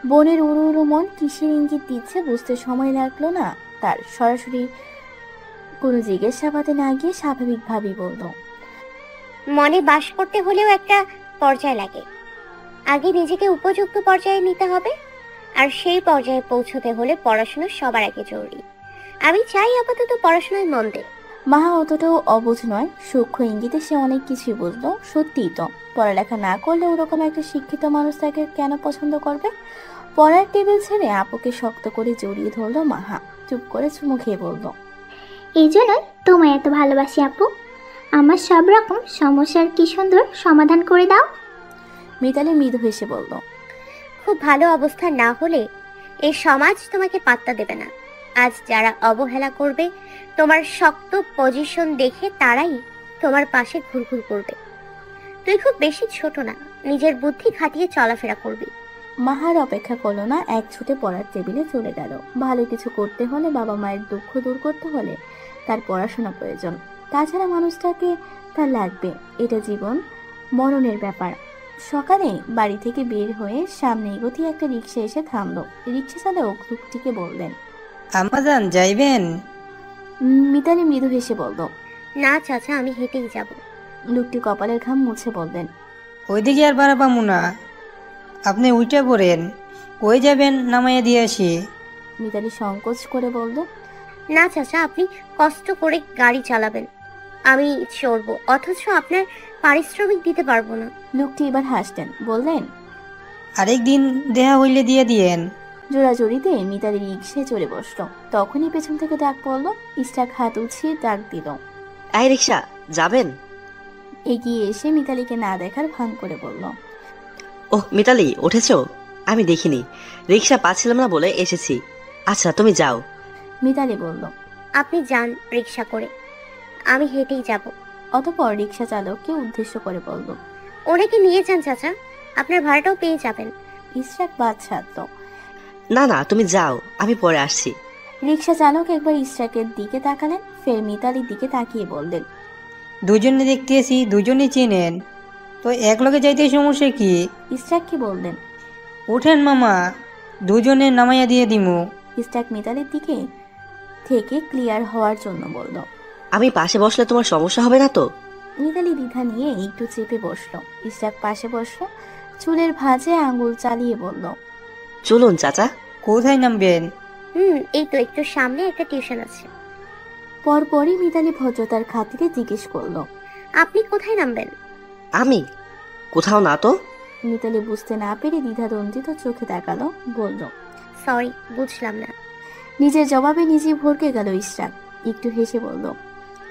বোনের উড়ু উড়ু মন কিসের ইঙ্গিত দিচ্ছে বুঝতে সময় লাগলো না তার। সরাসরি কোনো জিজ্ঞাসাবাদে না গিয়ে স্বাভাবিকভাবেই বলল। মনে বাস করতে হলেও একটা পর্যায় লাগে, আগে নিজেকে উপযুক্ত পর্যায়ে নিতে হবে, আর সেই পর্যায়ে পৌঁছতে হলে পড়াশোনা সবার আগে জরুরি। আমি চাই আপাতত পড়াশোনায় মন দে। মাহা অতটাও অবুঝ নয়, সূক্ষ্ম ইঙ্গিতে সে অনেক কিছুই বুঝলো। সত্যিই তো, পড়ালেখা না করলে ওরকম একটা শিক্ষিত মানুষ তাকে কেন পছন্দ করবে? পড়ার টেবিল ছেড়ে আপুকে শক্ত করে জড়িয়ে ধরলো মাহা। চুপ করে চুমু খেয়ে বলল। এই জন্যই তোমায় এত ভালোবাসি আপু, আমার সব রকম সমস্যার কি সুন্দর সমাধান করে দাও। মিতালি মৃদু হেসে বলল। খুব ভালো অবস্থা না হলে এই সমাজ তোমাকে পাত্তা দেবে না। আজ যারা অবহেলা করবে তোমার শক্ত পজিশন দেখে, তারাই তোমার পাশে ঘুরঘুর করবে। তুই খুব বেশি ছোট না, নিজের বুদ্ধি খাটিয়ে চলাফেরা করবি। মাহার অপেক্ষা করলো না, এক ছুটে পড়ার টেবিলে চলে গেল। ভালো কিছু করতে হলে, বাবা মায়ের দুঃখ দূর করতে হলে তার পড়াশোনা প্রয়োজন। তাছাড়া মানুষটাকে তার লাগবে, এটা জীবন মরণের ব্যাপার। সকালে বাড়ি থেকে বের হয়ে সামনে এগোতে একটা রিক্সা এসে থামলো। রিক্সা চালক লোকটিকে বললেন। আমাজান যাইবেন? মিতালি মৃদু হেসে বলল। না চাচা, আমি হেঁটেই যাব। লোকটি কপালের ঘাম মুছে বললেন। ওইদিকে আর বাড়াবামু না, আপনি উঠে পড়েন, কই যাবেন নামাইয়া দিয়ে আসি। মিতালি সংকোচ করে বলল। না চাচা, আপনি কষ্ট করে গাড়ি চালাবেন, আমি চড়বো, অথচ আপনার পারিশ্রমিক দিতে পারবো না। লোকটি এবার হাসতেন, বললেন। আরেকদিন দেহা হইলে দিয়ে দিয়েন। জোড়াজুড়িতে মিতালি রিক্সায় চড়ে বসলো। তখনই পেছন থেকে ডাক পড়লো। ইস্টাক হাত উঠিয়ে ডাক দিল। এই রিক্সা, যাবেন? এগিয়ে এসে মিতালিকে না দেখার ভান করে বলল। ওহ মিতালি, উঠেছো? আমি দেখিনি, রিক্সা পাচ্ছিলাম না বলে এসেছি। আচ্ছা তুমি যাও। মিতালি বলল। আপনি যান রিক্সা করে, আমি হেঁটেই যাব। অতঃপর রিক্সা চালককে উদ্দেশ্য করে বলল। ওনাকে নিয়ে যান চাচা, আপনার ভাড়াটাও পেয়ে যাবেন। ইশরাক বাদ ছাড়ল। না না, তুমি যাও, আমি পরে আসছি। রিক্সা চালক একবার ইশরাকের দিকে তাকালেন, ফের মিতালির দিকে তাকিয়ে বললেন। দুজনে দেখতেছি দুজনে চেনেন, তো একলগে যাইতে সমস্যা কি? ইশরাককে বললেন। উঠেন মামা, দুজনে নামাইয়া দিয়ে দিমু। ইশরাক মিতালির দিকে থেকে ক্লিয়ার হওয়ার জন্য বলল। আমি পাশে বসলে তোমার সমস্যা হবে না তো? মিতালি দ্বিধা নিয়ে একটু চেপে বসলো। ইশরাক পাশে বসলো, চুলের ভাঁজে আঙুল চালিয়ে বলল। চলুন চাচা। কোথায় নামবেন? এই তো একটু সামনে একটা টিউশন আছে। পরপরই মিতালি ভদ্রতার খাতিরে জিজ্ঞেস করলো। আপনি কোথায় নামবেন? আমি কোথাও না তো। মিতালি বুঝতে না পেরে দ্বিধাদ্বন্দ্বিত চোখে তাকালো, বলল। সরি, বুঝলাম না। নিজের জবাবে নিজে ভরকে গেল ইশরাক, একটু হেসে বলল।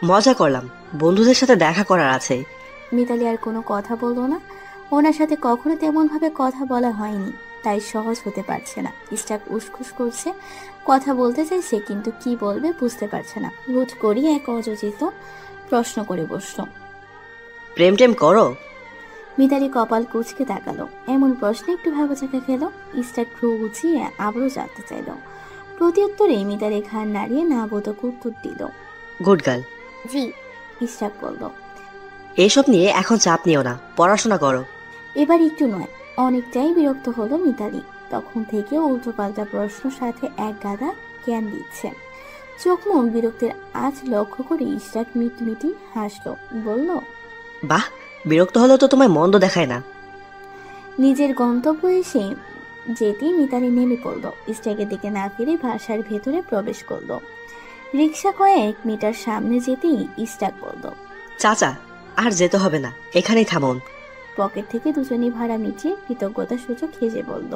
মজা করলাম, বন্ধুদের সাথে দেখা করার আছে। মিতালি আর কোনো কথা বললো না। ওনার সাথে কখনো তেমন ভাবে কথা বলা হয়নি, তাই সহজ হতে পারছে না। ইশরাক উসখুস করছে, কথা বলতে চাইছে কিন্তু কি বলবে বুঝতে পারছে না। হুট করি এক অযোচিত প্রশ্ন করে বসলো। প্রেম টেম করো? মিতালি কপাল কুঁচকে তাকালো। এমন প্রশ্নে একটু ভাবচাকা খেলো। ইশরাক ভ্রু গুছিয়ে আবারও জানতে চাইল। প্রত্যুত্তরে মিতালি ঘাড় নাড়িয়ে না বোধক উত্তর দিল। Good girl. জি। ইশরাক বলল। এসব নিয়ে এখন চাপ নিও না, পড়াশোনা করো। এবার একটু নয়, অনেকটাই বিরক্ত হলো মিতালি। তখন থেকে উল্টোপাল্টা প্রশ্ন সাথে এক গাদা জ্ঞান দিচ্ছে। চোখ মুখ বিরক্তির আজ লক্ষ্য করে ইশরাক মিটমিটি হাসলো, বলল। বাহ, বিরক্ত হলেও তো তোমায় মন্দ দেখায় না। নিজের গন্তব্য এসে যেতেই মিতালি নেমে পড়ল। ইশরাকের দিকে না ফিরে বাসার ভেতরে প্রবেশ করলো। রিক্সা কয়েক মিটার সামনে যেতেই ইশরাক বলল। চাচা, আর যেতে হবে না, এখানেই থামুন। পকেট থেকে দুজনই ভাড়া মিটিয়ে কৃতজ্ঞতা সূচক হেসে বলল।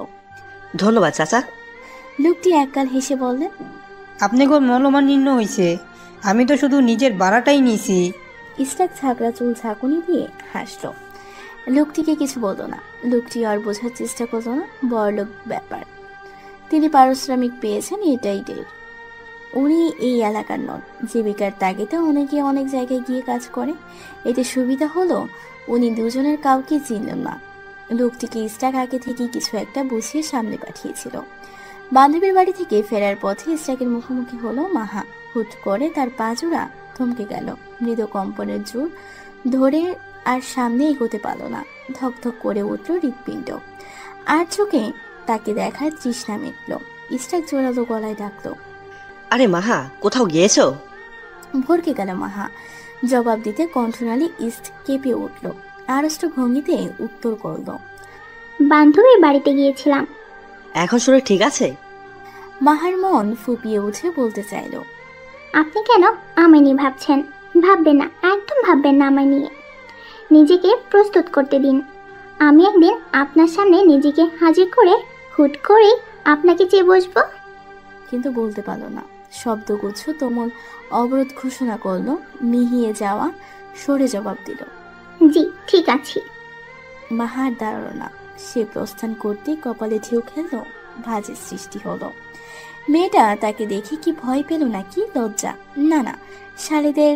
ধন্যবাদ চাচা। লোকটি একগাল হেসে বললেন। আপনাকে মূল্যমান্য হয়েছে, আমি তো শুধু নিজের ভাড়াটাই নিছি। ইশরাক ঝাঁকড়া চুল ঝাঁকুনি দিয়ে হাসলো। লোকটিকে কিছু বলল না। লোকটি আর বোঝার চেষ্টা করলো না, বড়লোক ব্যাপার। তিনি পারিশ্রমিক পেয়েছেন, এটাই টের। উনি এই এলাকার নন। জীবিকার তাগিদে অনেকে অনেক জায়গায় গিয়ে কাজ করে। এতে সুবিধা হলো উনি দুজনের কাউকে চিনলেন না। লোকটিকে ইশরাক আগে থেকেই কিছু একটা বুঝিয়ে সামনে পাঠিয়েছিল। বান্ধবীর বাড়ি থেকে ফেরার পথে ইশরাকের মুখোমুখি হলো মাহা। হুট করে তার পাজোড়া থমকে গেল। মৃদু কম্পনের জোর ধরে আর সামনে এগোতে পারল না। ধকধক করে উঠল হৃৎপিণ্ড। আর চোখে তাকে দেখার তৃষ্ণা মিটল। ইশরাক জোরালো গলায় ডাকলো। আরে মাহা, কোথাও গিয়েছো? ভরকে গেল মাহা। জবাব দিতে কণ্ঠনালী ইস্ট কেঁপে উঠল। আড়ষ্ট ভঙ্গিতে উত্তর করল। বান্ধবীর বাড়িতে গিয়েছিলাম। এখন শরীর ঠিক আছে? মাহার মন ফুপিয়ে উঠে বলতে চাইল। আপনি কেন আমায় নিয়ে ভাবছেন? ভাববেন না, একদম ভাববেন না আমায় নিয়ে। নিজেকে প্রস্তুত করতে দিন। আমি একদিন আপনার সামনে নিজেকে হাজির করে হুট করে আপনাকে চেয়ে বসবো। কিন্তু বলতে পারল না। শব্দগুচ্ছ তোমল অবরোধ ঘোষণা করলো। মিহিয়ে যাওয়া সরে জবাব দিল। জি ঠিক আছে। মাহার দাঁড়ালো না। সে প্রস্থান করতেই কপালে ঢেউ খেলল, ভাঁজের সৃষ্টি হলো। মেয়েটা তাকে দেখে কি ভয় পেল নাকি লজ্জা? না না, শালীদের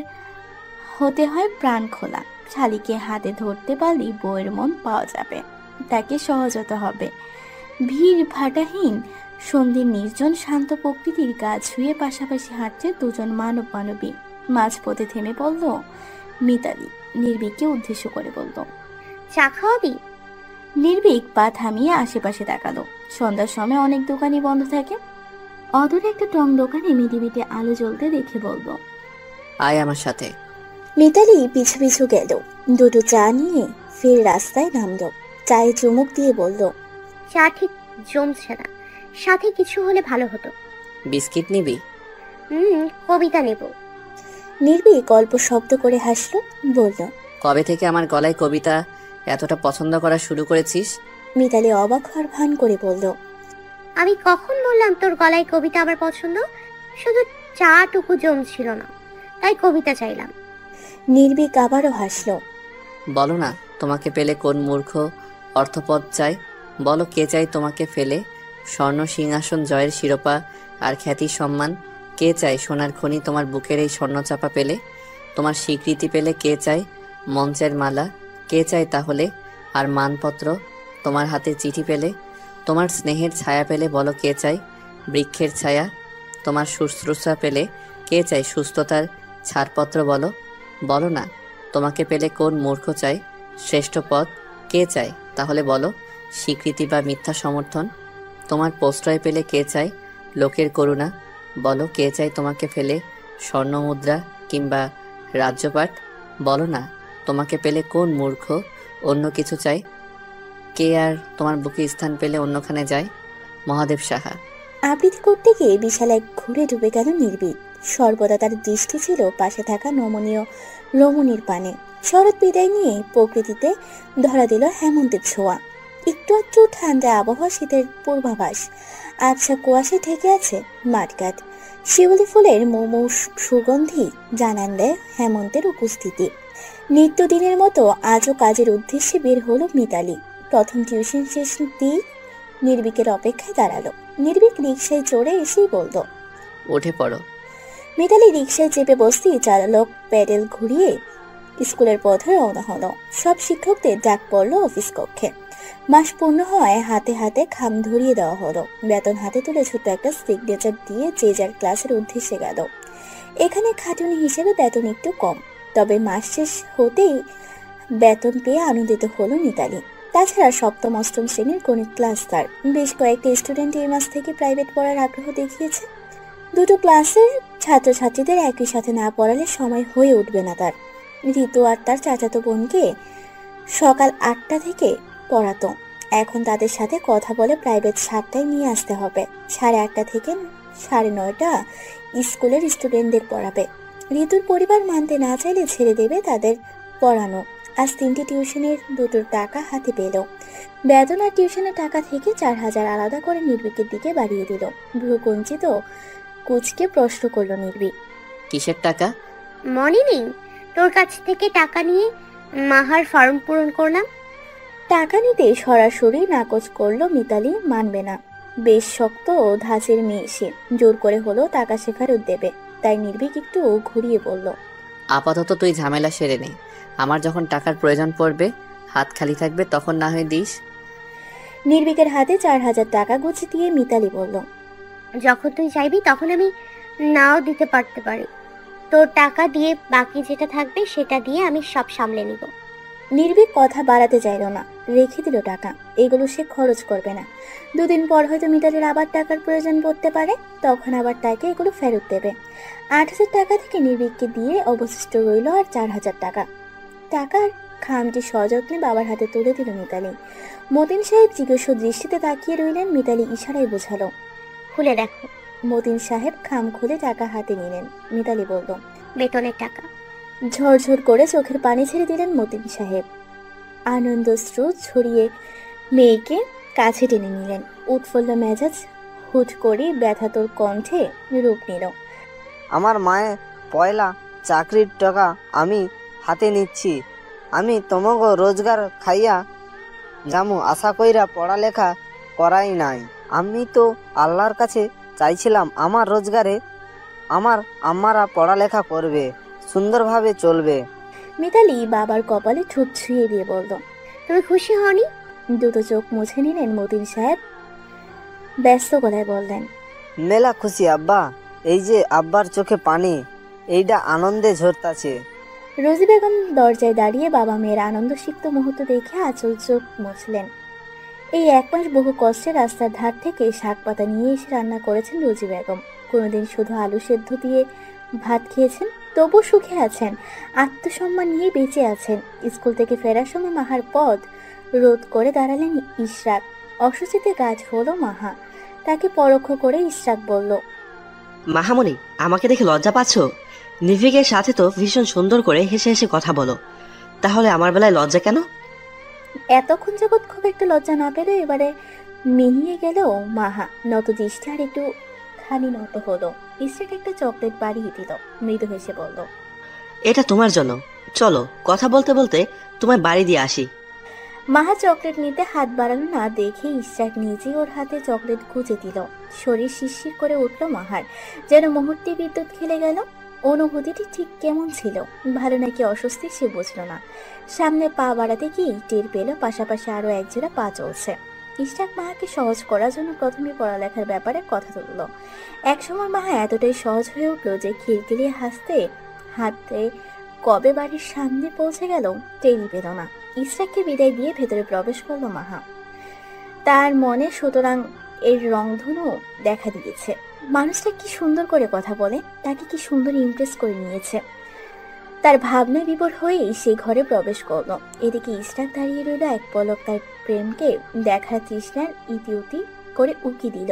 হতে হয় প্রাণ খোলা। শালীকে হাতে ধরতে পারলেই বউয়ের মন পাওয়া যাবে। তাকে সহজ হতে হবে। ভিড় ভাটাহীন সন্ধ্যের নির্জন শান্ত প্রকৃতির গা ছুঁয়ে পাশাপাশি হাঁটছে দুজন মানব মানবী। মাঝপথে থেমে পড়ল মিতালি। নির্ভীককে উদ্দেশ্য করে বলল। চা খাওয়াবি? নির্ভীক পা থামিয়ে আশেপাশে তাকালো। সন্ধ্যার সময় অনেক দোকানই বন্ধ থাকে। অদূরে একটা টং দোকানে মিটিমিটি আলো জ্বলতে দেখে বলল। আয় আমার সাথে। মিতালি পিছু পিছু গেল। দুটো চা নিয়ে ফের রাস্তায় নামলো। চায়ে চুমুক দিয়ে বলল। চা ঠিক জমছে না, সাথে কিছু হলে ভালো হতো। বিস্কিট নিবি? কবিতা নেব। নির্ভীক অল্প শব্দ করে হাসলো, বলল। কবে থেকে আমার গলায় কবিতা এতটা পছন্দ করা শুরু করেছিস? মিতালি অবাক হওয়ার ভান করে বলল। আমি কখন বললাম তোর গলায় কবিতা আমার পছন্দ? শুধু চাটুকু জমছিল না, তাই কবিতা চাইলাম। নির্ভীক আবারও হাসলো। বলো না, তোমাকে পেলে কোন মূর্খ অর্থপদ চাই? বলো কে চাই তোমাকে ফেলে স্বর্ণ সিংহাসন জয়ের শিরোপা আর খ্যাতির সম্মান? কে চাই সোনার খনি তোমার বুকের এই স্বর্ণচাপা পেলে? তোমার স্বীকৃতি পেলে কে চাই মঞ্চের মালা? কে চাই তাহলে আর মানপত্র তোমার হাতে চিঠি পেলে? তোমার স্নেহের ছায়া পেলে বলো কে চাই বৃক্ষের ছায়া? তোমার শুশ্রূষা পেলে কে চাই সুস্থতার ছাড়পত্র? বলো বলো না, তোমাকে পেলে কোন মূর্খ চাই শ্রেষ্ঠ পদ? কে চাই তাহলে বলো স্বীকৃতি বা মিথ্যা সমর্থন? তোমার প্রশ্রয় পেলে কে চাই লোকের করুণা? বলো কে চাই তোমাকে ফেলে স্বর্ণমুদ্রা কিংবা রাজ্যপাট? বলো না, তোমাকে পেলে কোন মূর্খ অন্য কিছু চাই? কে আর তোমার বুকে স্থান পেলে অন্যখানে যায়? মহাদেব সাহা। আবৃত্তি করতে গিয়ে বিশাল এক ঘুরে ডুবে গেল নির্ভীক। সর্বদা তার দৃষ্টি ছিল পাশে থাকা নমনীয় রমণীর পানে। শরৎ বিদায় নিয়ে প্রকৃতিতে ধরা দিল হেমন্তের ছোঁয়া। একটু একটু ঠান্ডা আবহাওয়া, শীতের পূর্বাভাস। আবছা কুয়াশে ঢেকে আছে মাঠঘাট। শিউলি ফুলের মৌ সুগন্ধি জানান দেয় হেমন্তের উপস্থিতি। নিত্যদিনের মতো আজও কাজের উদ্দেশ্যে বের হলো মিতালি। প্রথম টিউশন শেষ দিয়ে নির্ভীকের অপেক্ষায় দাঁড়ালো। নির্ভীক রিকশায় চড়ে এসেই বলল, উঠে পড়ো। মিতালি রিকশায় চেপে বসতেই চালক প্যাডেল ঘুরিয়ে স্কুলের পথে রওনা হলো। সব শিক্ষকদের ডাক পড়লো অফিস কক্ষে। মাস পূর্ণ হওয়ায় হাতে হাতে খাম ধরিয়ে দেওয়া হলো। বেতন হাতে তুলে ছোট একটা সিগনেচার দিয়ে যে যার ক্লাসের উদ্দেশ্যে গেল। এখানে খাটুনি হিসেবে বেতন একটু কম, তবে মাস শেষ হতেই বেতন পেয়ে আনন্দিত হলো মিতালি। তাছাড়া সপ্তম অষ্টম শ্রেণীর গণিত ক্লাস তার। বেশ কয়েকটি স্টুডেন্ট এই মাস থেকে প্রাইভেট পড়ার আগ্রহ দেখিয়েছে। দুটো ক্লাসের ছাত্রছাত্রীদের একই সাথে না পড়ালে সময় হয়ে উঠবে না তার। ঋতু আর তার চাচাতো বোনকে সকাল 8টা থেকে পড়াতো। এখন তাদের সাথে কথা বলে প্রাইভেট 7টায় নিয়ে আসতে হবে। 8:30 থেকে 9:30 স্কুলের স্টুডেন্টদের পড়াবে। ঋতুর পরিবার মানতে না চাইলে ছেড়ে দেবে তাদের পড়ানো। আজ 3টে টিউশনের দুটোর টাকা হাতে পেল। বেতন আর টিউশনের টাকা থেকে 4,000 আলাদা করে নির্ভীকের দিকে বাড়িয়ে দিল। ভ্রুকুঞ্চিত কুচকে প্রশ্ন করলো নির্ভীক, কিসের টাকা? মনে নেই তোর কাছ থেকে টাকা নিয়ে মাহার ফর্ম পূরণ করলাম। টাকা নিতে সরাসরি নাকচ করলো মিতালি। মানবে না, বেশ শক্ত ধাঁচের মেয়ে সে। জোর করে হলো টাকা সে ফেরত দেবে। তাই নির্ভীক একটু ঘুরিয়ে বলল, আপাতত তুই ঝামেলা সেরে নে, আমার যখন টাকার প্রয়োজন পড়বে হাত খালি থাকবে তখন না হয় দিস। নির্ভীকের হাতে 4,000 টাকা গুছিয়ে দিয়ে মিতালি বলল, যখন তুই চাইবি তখন আমি নাও দিতে পারতে পারি। তোর টাকা দিয়ে বাকি যেটা থাকবে সেটা দিয়ে আমি সব সামলে নিব। নির্ভীক কথা বাড়াতে চাইল না, রেখে দিল টাকা। এগুলো সে খরচ করবে না। 2 দিন পর হয়তো মিতালির আবার টাকার প্রয়োজন পড়তে পারে, তখন আবার তাকে এগুলো ফেরত দেবে। 8,000 টাকা থেকে নির্ভীককে দিয়ে অবশিষ্ট রইল আর 4,000 টাকা। টাকার খামটি সযত্নে বাবার হাতে তুলে দিল মিতালি। মতিন সাহেব জিজ্ঞাসা দৃষ্টিতে তাকিয়ে রইলেন। মিতালি ইশারায় বোঝালো, খুলে দেখো। মতিন সাহেব খাম খুলে টাকা হাতে নিলেন। মিতালি বলল, বেতনের টাকা। ঝরঝর করে চোখের পানি ছেড়ে দিলেন মতিন সাহেব। আনন্দশ্রু ছড়িয়ে মেয়েকে কাছে টেনে নিলেন। উৎফুল্ল মেজাজ হুট করে ব্যথাতর কণ্ঠে রূপ নিল, আমার মায়ের পয়লা চাকরির টাকা আমি হাতে নিচ্ছি। আমি তোমাকে রোজগার খাইয়া যামু আশা কইরা পড়ালেখা করাই নাই। আমি তো আল্লাহর কাছে চাইছিলাম আমার রোজগারে আমার আম্মারা পড়ালেখা করবে, সুন্দরভাবে চলবে। মিতালি বাবার কপালে ঠোঁট ছুঁয়ে দিয়ে বলল, তুমি খুশি হওনি? দুটো চোখ মুছে নিলেন মতিন সাহেব। ব্যস্ত গলায় বললেন, মেলা খুশি আব্বা। এই যে আব্বার চোখে পানি, এইটা আনন্দে ঝরতাছে। রোজি বেগম দরজায় দাঁড়িয়ে বাবা মেয়ের আনন্দ সিক্ত মুহূর্ত দেখে আঁচল চোখ মুছলেন। এই 1 মাস বহু কষ্টে রাস্তার ধার থেকে শাক পাতা নিয়ে এসে রান্না করেছেন রোজি বেগম। কোনোদিন শুধু আলু সেদ্ধ দিয়ে ভাত খেয়েছেন, তবু সুখে আছেন, আত্মসম্মান নিয়ে বেঁচে আছেন। স্কুল থেকে ফেরার সময় মাহার পথ রোধ করে দাঁড়ালেন ইশরাক। অসুচিতে কাজ হলো মাহা। তাকে পরোক্ষ করে ইশরাক বলল, মাহামণি, আমাকে দেখে লজ্জা পাচ্ছ? নির্ভীকের সাথে তো ভীষণ সুন্দর করে হেসে হেসে কথা বলো, তাহলে আমার বেলায় লজ্জা কেন? এতক্ষণ জগৎ খুব একটা লজ্জা না পেলে এবারে মিহিয়ে গেল মাহা। নত দৃষ্টি আর একটু খানি নত হলো। ইশরাক একটা চকলেট বাড়িয়ে দিল। মৃদু হেসে বলল, এটা তোমার জন্য। চলো কথা বলতে বলতে তোমায় বাড়ি দিয়ে আসি। মাহা চকলেট নিতে হাত বাড়ালো না দেখে ইশরাক নিজেই ওর হাতে চকলেট গুঁজে দিল। শরীর শিরশির করে উঠল মাহার, যেন মুহূর্তে বিদ্যুৎ খেলে গেল। অনুভূতিটি ঠিক কেমন ছিল, ভালো নাকি অস্বস্তি সে বুঝল না। সামনে পা বাড়াতে গিয়ে টের পেল পাশাপাশি আরো একজোড়া পা চলছে। ইশরাক মাহাকে সহজ করার জন্য প্রথমে পড়ালেখার ব্যাপারে কথা তুলল। একসময় মাহা এতটাই সহজ হয়ে উঠল যে খিলখিলিয়ে হাতে কবে বাড়ির সামনে পৌঁছে গেল টেরই পেল না। ইশরাককে বিদায় দিয়ে ভেতরে প্রবেশ করলো মাহা। তার মনে সুতরাং এর রংধনু দেখা দিয়েছে। মানুষটা কি সুন্দর করে কথা বলে, তাকে কি সুন্দর ইমপ্রেস করে নিয়েছে। তার ভাবনায় বিভোর হয়েই সে ঘরে প্রবেশ করলো। এদিকে ইশরাক দাঁড়িয়ে রইল এক পলক তার প্রেমকে দেখার তৃষ্ণার ইতিউতি করে উকি দিল।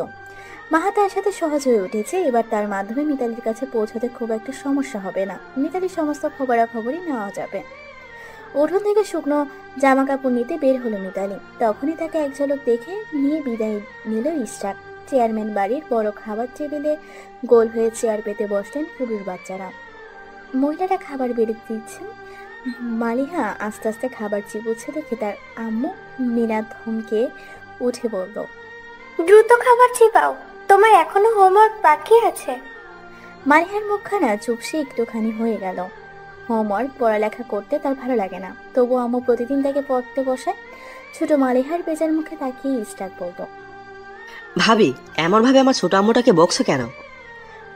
মাহা তার সাথে সহজ হয়ে উঠেছে। এবার তার মাধ্যমে মিতালির কাছে পৌঁছাতে খুব একটা সমস্যা হবে না। মিতালির সমস্ত খবরাখবরই নেওয়া যাবে। উঠোন থেকে শুকনো জামা কাপড় নিতে বের হলো মিতালি। তখনই তাকে এক ঝলক দেখে নিয়ে বিদায় নিল ইশরাক। চেয়ারম্যান বাড়ির বড় খাবার টেবিলে গোল হয়ে চেয়ার পেতে বসলেন ফুরুর বাচ্চারা। মহিলারা খাবার বেড়ে দিচ্ছেন। মালিহা আস্তে আস্তে খাবার চিবুচ্ছে দেখে তার আম্মু মিনা ধমকে উঠে বলল, দ্রুত খাবার চিবাও, তোমার এখনো হোমওয়ার্ক বাকি আছে। মালিহার মুখখানা চুপসে একটুখানি হয়ে গেল। হোমওয়ার্ক পড়ালেখা করতে তার ভালো লাগে না, তবু আম্মু প্রতিদিন তাকে পড়তে বসায়। ছোট মালিহার বেজার মুখে তাকিয়ে ইশরাক বলল, ভাবি এমন ভাবে আমার ছোট আম্মুটাকে বকছো কেন?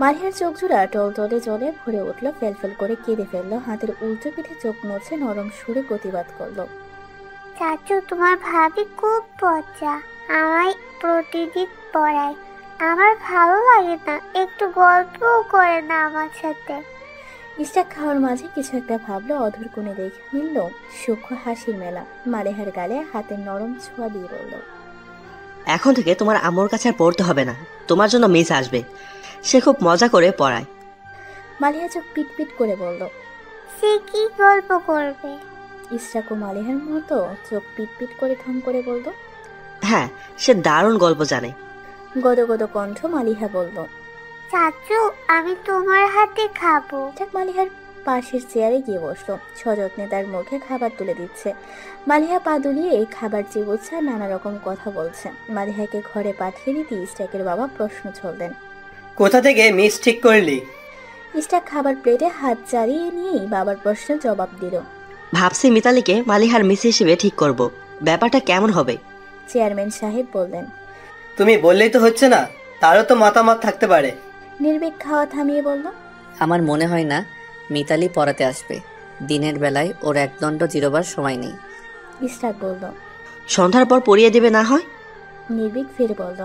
মালিহার চোখ জোড়া টলটলে জলে ভরে উঠল। ফেলফেল করে কেঁদে ফেললো। হাতের উল্টো পিঠে চোখ মুছে নরম সুরে প্রতিবাদ করলো, চাচু তোমার ভাবি খুব পচা, আমায় প্রতিদিন পড়ায়, আমার ভালো লাগে না, একটু গল্পও করে না আমার সাথে। ইশরাক খাওয়ার মাঝে কিছু একটা ভাবলো। অধর কোণে দেখে মিলল সূক্ষ্ম হাসির মেলা। মালিহার গালে হাতের নরম ছোঁয়া দিয়ে বলল, এখন থেকে তোমার আম্মুর কাছে আর পড়তে হবে না, তোমার জন্য মিস আসবে, সে খুব মজা করে পড়ায়। মালিহা চোখ পিটপিট করে বলল, সে কি গল্প করবে? ইশরাক ও মালিহার মতো চোখ পিটপিট করে ঠং করে বলল, হ্যাঁ সে দারুণ গল্প জানে। গদগদ কণ্ঠ মালিহা বলল, চাচু আমি তোমার হাতে খাবো। ইশরাক মালিহার পাশের চেয়ারে গিয়ে বসলো। সযত্নে তার মুখে খাবার তুলে দিচ্ছে। মালিহা পা দুলিয়ে এই খাবার চিবুচ্ছে আর নানা রকম কথা বলছে। মালিহাকে ঘরে পাঠিয়ে দিতে ইশরাকের বাবা প্রশ্ন ছড়লেন, কোথা থেকে মিস ঠিক করলি? ইশরাক খাবার প্লেটে হাত চালিয়ে নিয়েই বাবার প্রশ্নের জবাব দিল, ভাবছি মিতালিকে মালিহার মিস হিসেবে ঠিক করব, ব্যাপারটা কেমন হবে? চেয়ারম্যান সাহেব বললেন, তুমি বললেই তো হচ্ছে না, তারও তো মতামত থাকতে পারে। নির্ভীক খাওয়া থামিয়ে বলল, আমার মনে হয় না মিতালি পড়াতে আসবে। দিনের বেলায় ওর একদণ্ড জিরোবার সময় নেই। ইশরাক বলল, সন্ধ্যার পর পড়িয়ে দেবে না হয়? নির্ভীক ফের বলল,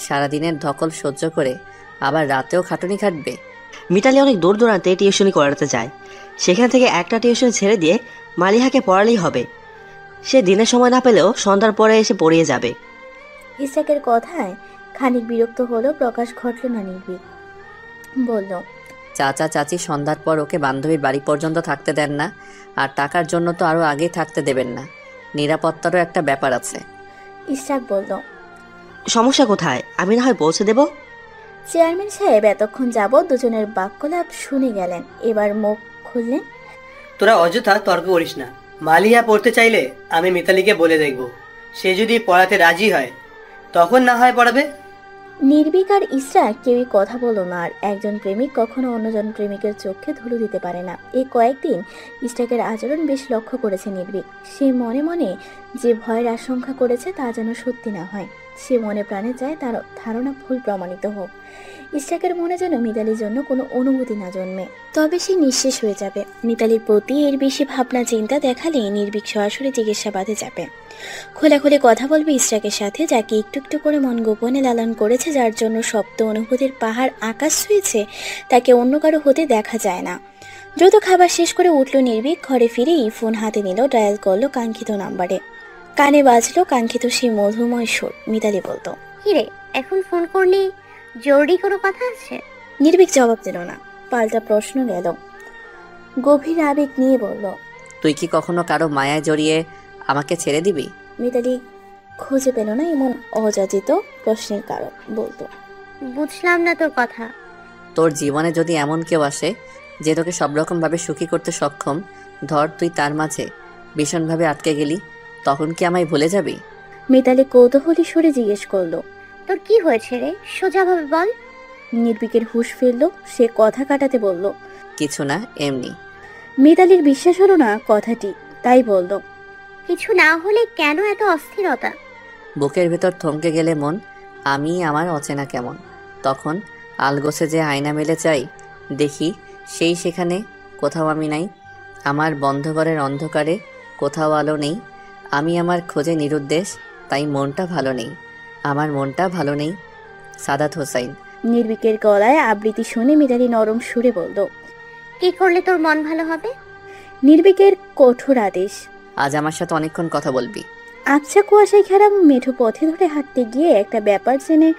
সারাদিনের ধকল সহ্য করে আবার রাতেও খাটুনি খাটবে? মিতালি অনেক দূর দূরান্তে টিউশনি করাতে যায়, সেখান থেকে একটা টিউশন ছেড়ে দিয়ে মালিহাকে পড়ালেই হবে। সে দিনের সময় না পেলেও সন্ধ্যার পরে এসে পড়িয়ে যাবে। ইশরাকের কথায় খানিক বিরক্ত হলো। প্রকাশ ঘটল না। নির্ভীক বলল, চাচা চাচি সন্ধ্যার পর ওকে বান্ধবীর বাড়ি পর্যন্ত থাকতে দেন না, আর টাকার জন্য তো আরো আগেই থাকতে দেবেন না। নিরাপত্তারও একটা ব্যাপার আছে। ইশরাক বলল, সমস্যা কোথায়, আমি না হয় পৌঁছে দেব। চেয়ারম্যান সাহেব এতক্ষণ যাবৎ দুজনের বাক্যলাপ শুনে গেলেন। এবার মুখ খুললেন, তোরা অযথা তর্ক করিস না। মালিহা পড়তে চাইলে আমি মিতালিকে বলে দেখব, সে যদি পড়াতে রাজি হয় তখন না হয় পড়াবে। নির্ভীক আর ইশরাক কেউই কথা বলল না। আর একজন প্রেমিক কখনো অন্যজন প্রেমিকের চোখে ধুলো দিতে পারে না। এই কয়েকদিন ইশরাকের আচরণ বেশ লক্ষ্য করেছে নির্ভীক। সে মনে মনে যে ভয়ের আশঙ্কা করেছে তা যেন সত্যি না হয়। সে মনে প্রাণে চায় তার ধারণা ভুল প্রমাণিত হোক। ইশরাকের মনে যেন মিতালির জন্য কোনো অনুভূতি না জন্মে, তবে সে নিঃশেষ হয়ে যাবে। মিতালির প্রতি এর বেশি ভাবনা চিন্তা দেখালে নির্ভীক সরাসরি জিজ্ঞাসাবাদে যাবে। খোলাখুলি কথা বলবে ইশরাকের সাথে, যাকে একটু একটু করে মন গোপনে লালন করেছে, যার জন্য শব্দ অনুভূতির পাহাড় আকাশ ছুঁয়েছে, তাকে অন্য কারো হতে দেখা যায় না। দ্রুত খাবার শেষ করে উঠল নির্ভীক। ঘরে ফিরেই ফোন হাতে নিল, ডায়াল করলো কাঙ্ক্ষিত নাম্বারে। কানে বাজলো কাঙ্ক্ষিত সেই মধুময় সুর। মিতালি বলতো, কিরে এখন ফোন করলি, জরুরি কোনো কথা আছে? নির্ভীক জবাব দিল না, পাল্টা প্রশ্ন গেল। গভীর আবেগ নিয়ে বলল, তুই কি কখনো কারো মায়ায় জড়িয়ে আমাকে ছেড়ে দিবি? মিতালি খুঁজে পেল না এমন অযাচিত প্রশ্নের কারণ। বলতো, বুঝলাম না তোর কথা। তোর জীবনে যদি এমন কেউ আসে যে তোকে সব রকম ভাবে সুখী করতে সক্ষম, ধর তুই তার মাঝে ভীষণভাবে আটকে গেলি, তখন কি আমায় ভুলে যাবি? মিতালি কৌতূহলী সুরে জিজ্ঞেস করলো। তোর কি হয়েছে রে, সোজাভাবে বল। নির্ভীকের হুঁশ ফিরল, সে কথা কাটাতে বলল। কিছু না, এমনি। মিতালির বিশ্বাস হলো না কথাটি, তাই বলল। কিছু না হলে কেন এত অস্থিরতা? বুকের ভেতর থমকে গেলে মন, আমি আমার অচেনা কেমন। তখন আলগোছে যে আয়না মেলে চাই, দেখি সেই সেখানে কোথাও আমি নাই। আমার বন্ধ ঘরের অন্ধকারে কোথাও আলো নেই। আমি আমার খোঁজে নিরুদ্দেশ, তাই মনটা ভালো নেই। আমার মনটা ভালো নেই। সাদাত হোসাইন। নির্ভীকের গলায় আবৃত্তি শুনে মিতালি নরম সুরে বলল। কি করলে তোর মন ভালো হবে? নির্ভীকের কঠোর আদেশ। আজ আমার সাথে অনেকক্ষণ কথা বলবি। আবছা কুয়াশায় ঘেরা মেঠো পথে ধরে হাঁটতে গিয়ে একটা ব্যাপার জেনে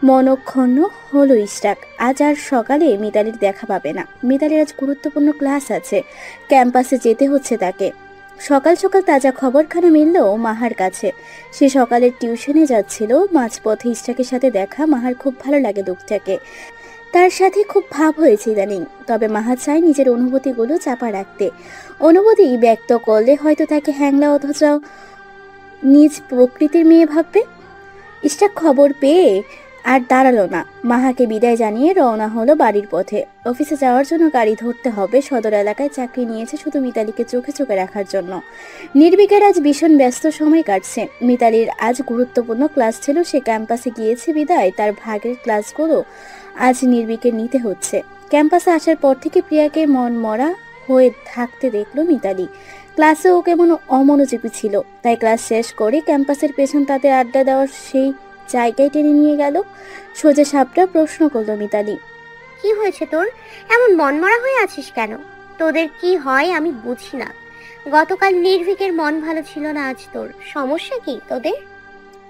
মনক্ষুণ্ণ হলো ইশরাক। আজ আর সকালে মিতালির দেখা পাবে না। মিতালির আজ গুরুত্বপূর্ণ ক্লাস আছে, ক্যাম্পাসে যেতে হচ্ছে তাকে। সকাল সকাল তাজা খবরখানা মিলল মাহার কাছে। সে সকালের টিউশনে যাচ্ছিল, মাঝপথে ইশরাকের সাথে দেখা। মাহার খুব ভালো লাগে লোকটাকে, তার সাথে খুব ভাব হয়েছে ইদানিং। তবে মাহা চায় নিজের অনুভূতিগুলো চাপা রাখতে। অনুভূতি ব্যক্ত করলে হয়তো তাকে হ্যাংলা অথচ নিজ প্রকৃতির মেয়ে ভাববে। ইশরাক খবর পেয়ে আর দাঁড়ালো না, মাহাকে বিদায় জানিয়ে রওনা হলো বাড়ির পথে। অফিসে যাওয়ার জন্য গাড়ি ধরতে হবে। সদর এলাকায় চাকরি নিয়েছে শুধু মিতালিকে চোখে চোখে রাখার জন্য। নির্ভীকের আজ ভীষণ ব্যস্ত সময় কাটছে। মিতালির আজ গুরুত্বপূর্ণ ক্লাস ছিল, সে ক্যাম্পাসে গিয়েছে বিদায় তার ভাগের ক্লাসগুলো আজ নির্ভীকের নিতে হচ্ছে। ক্যাম্পাসে আসার পর থেকে প্রিয়াকে মন মরা হয়ে থাকতে দেখলো মিতালি। ক্লাসে ও কেমন অমনোযোগী ছিল, তাই ক্লাস শেষ করে ক্যাম্পাসের পেছন তাদের আড্ডা দেওয়ার সেই জায়গায় টেনে নিয়ে গেল। সোজা সাপটা প্রশ্ন করলো মিতালি। কি হয়েছে তোর, এমন মনমরা হয়ে আছিস কেন? তোদের কি হয় আমি বুঝি না। গতকাল নির্ভীকের মন ভালো ছিল না, আজ তোর সমস্যা কি তোদের?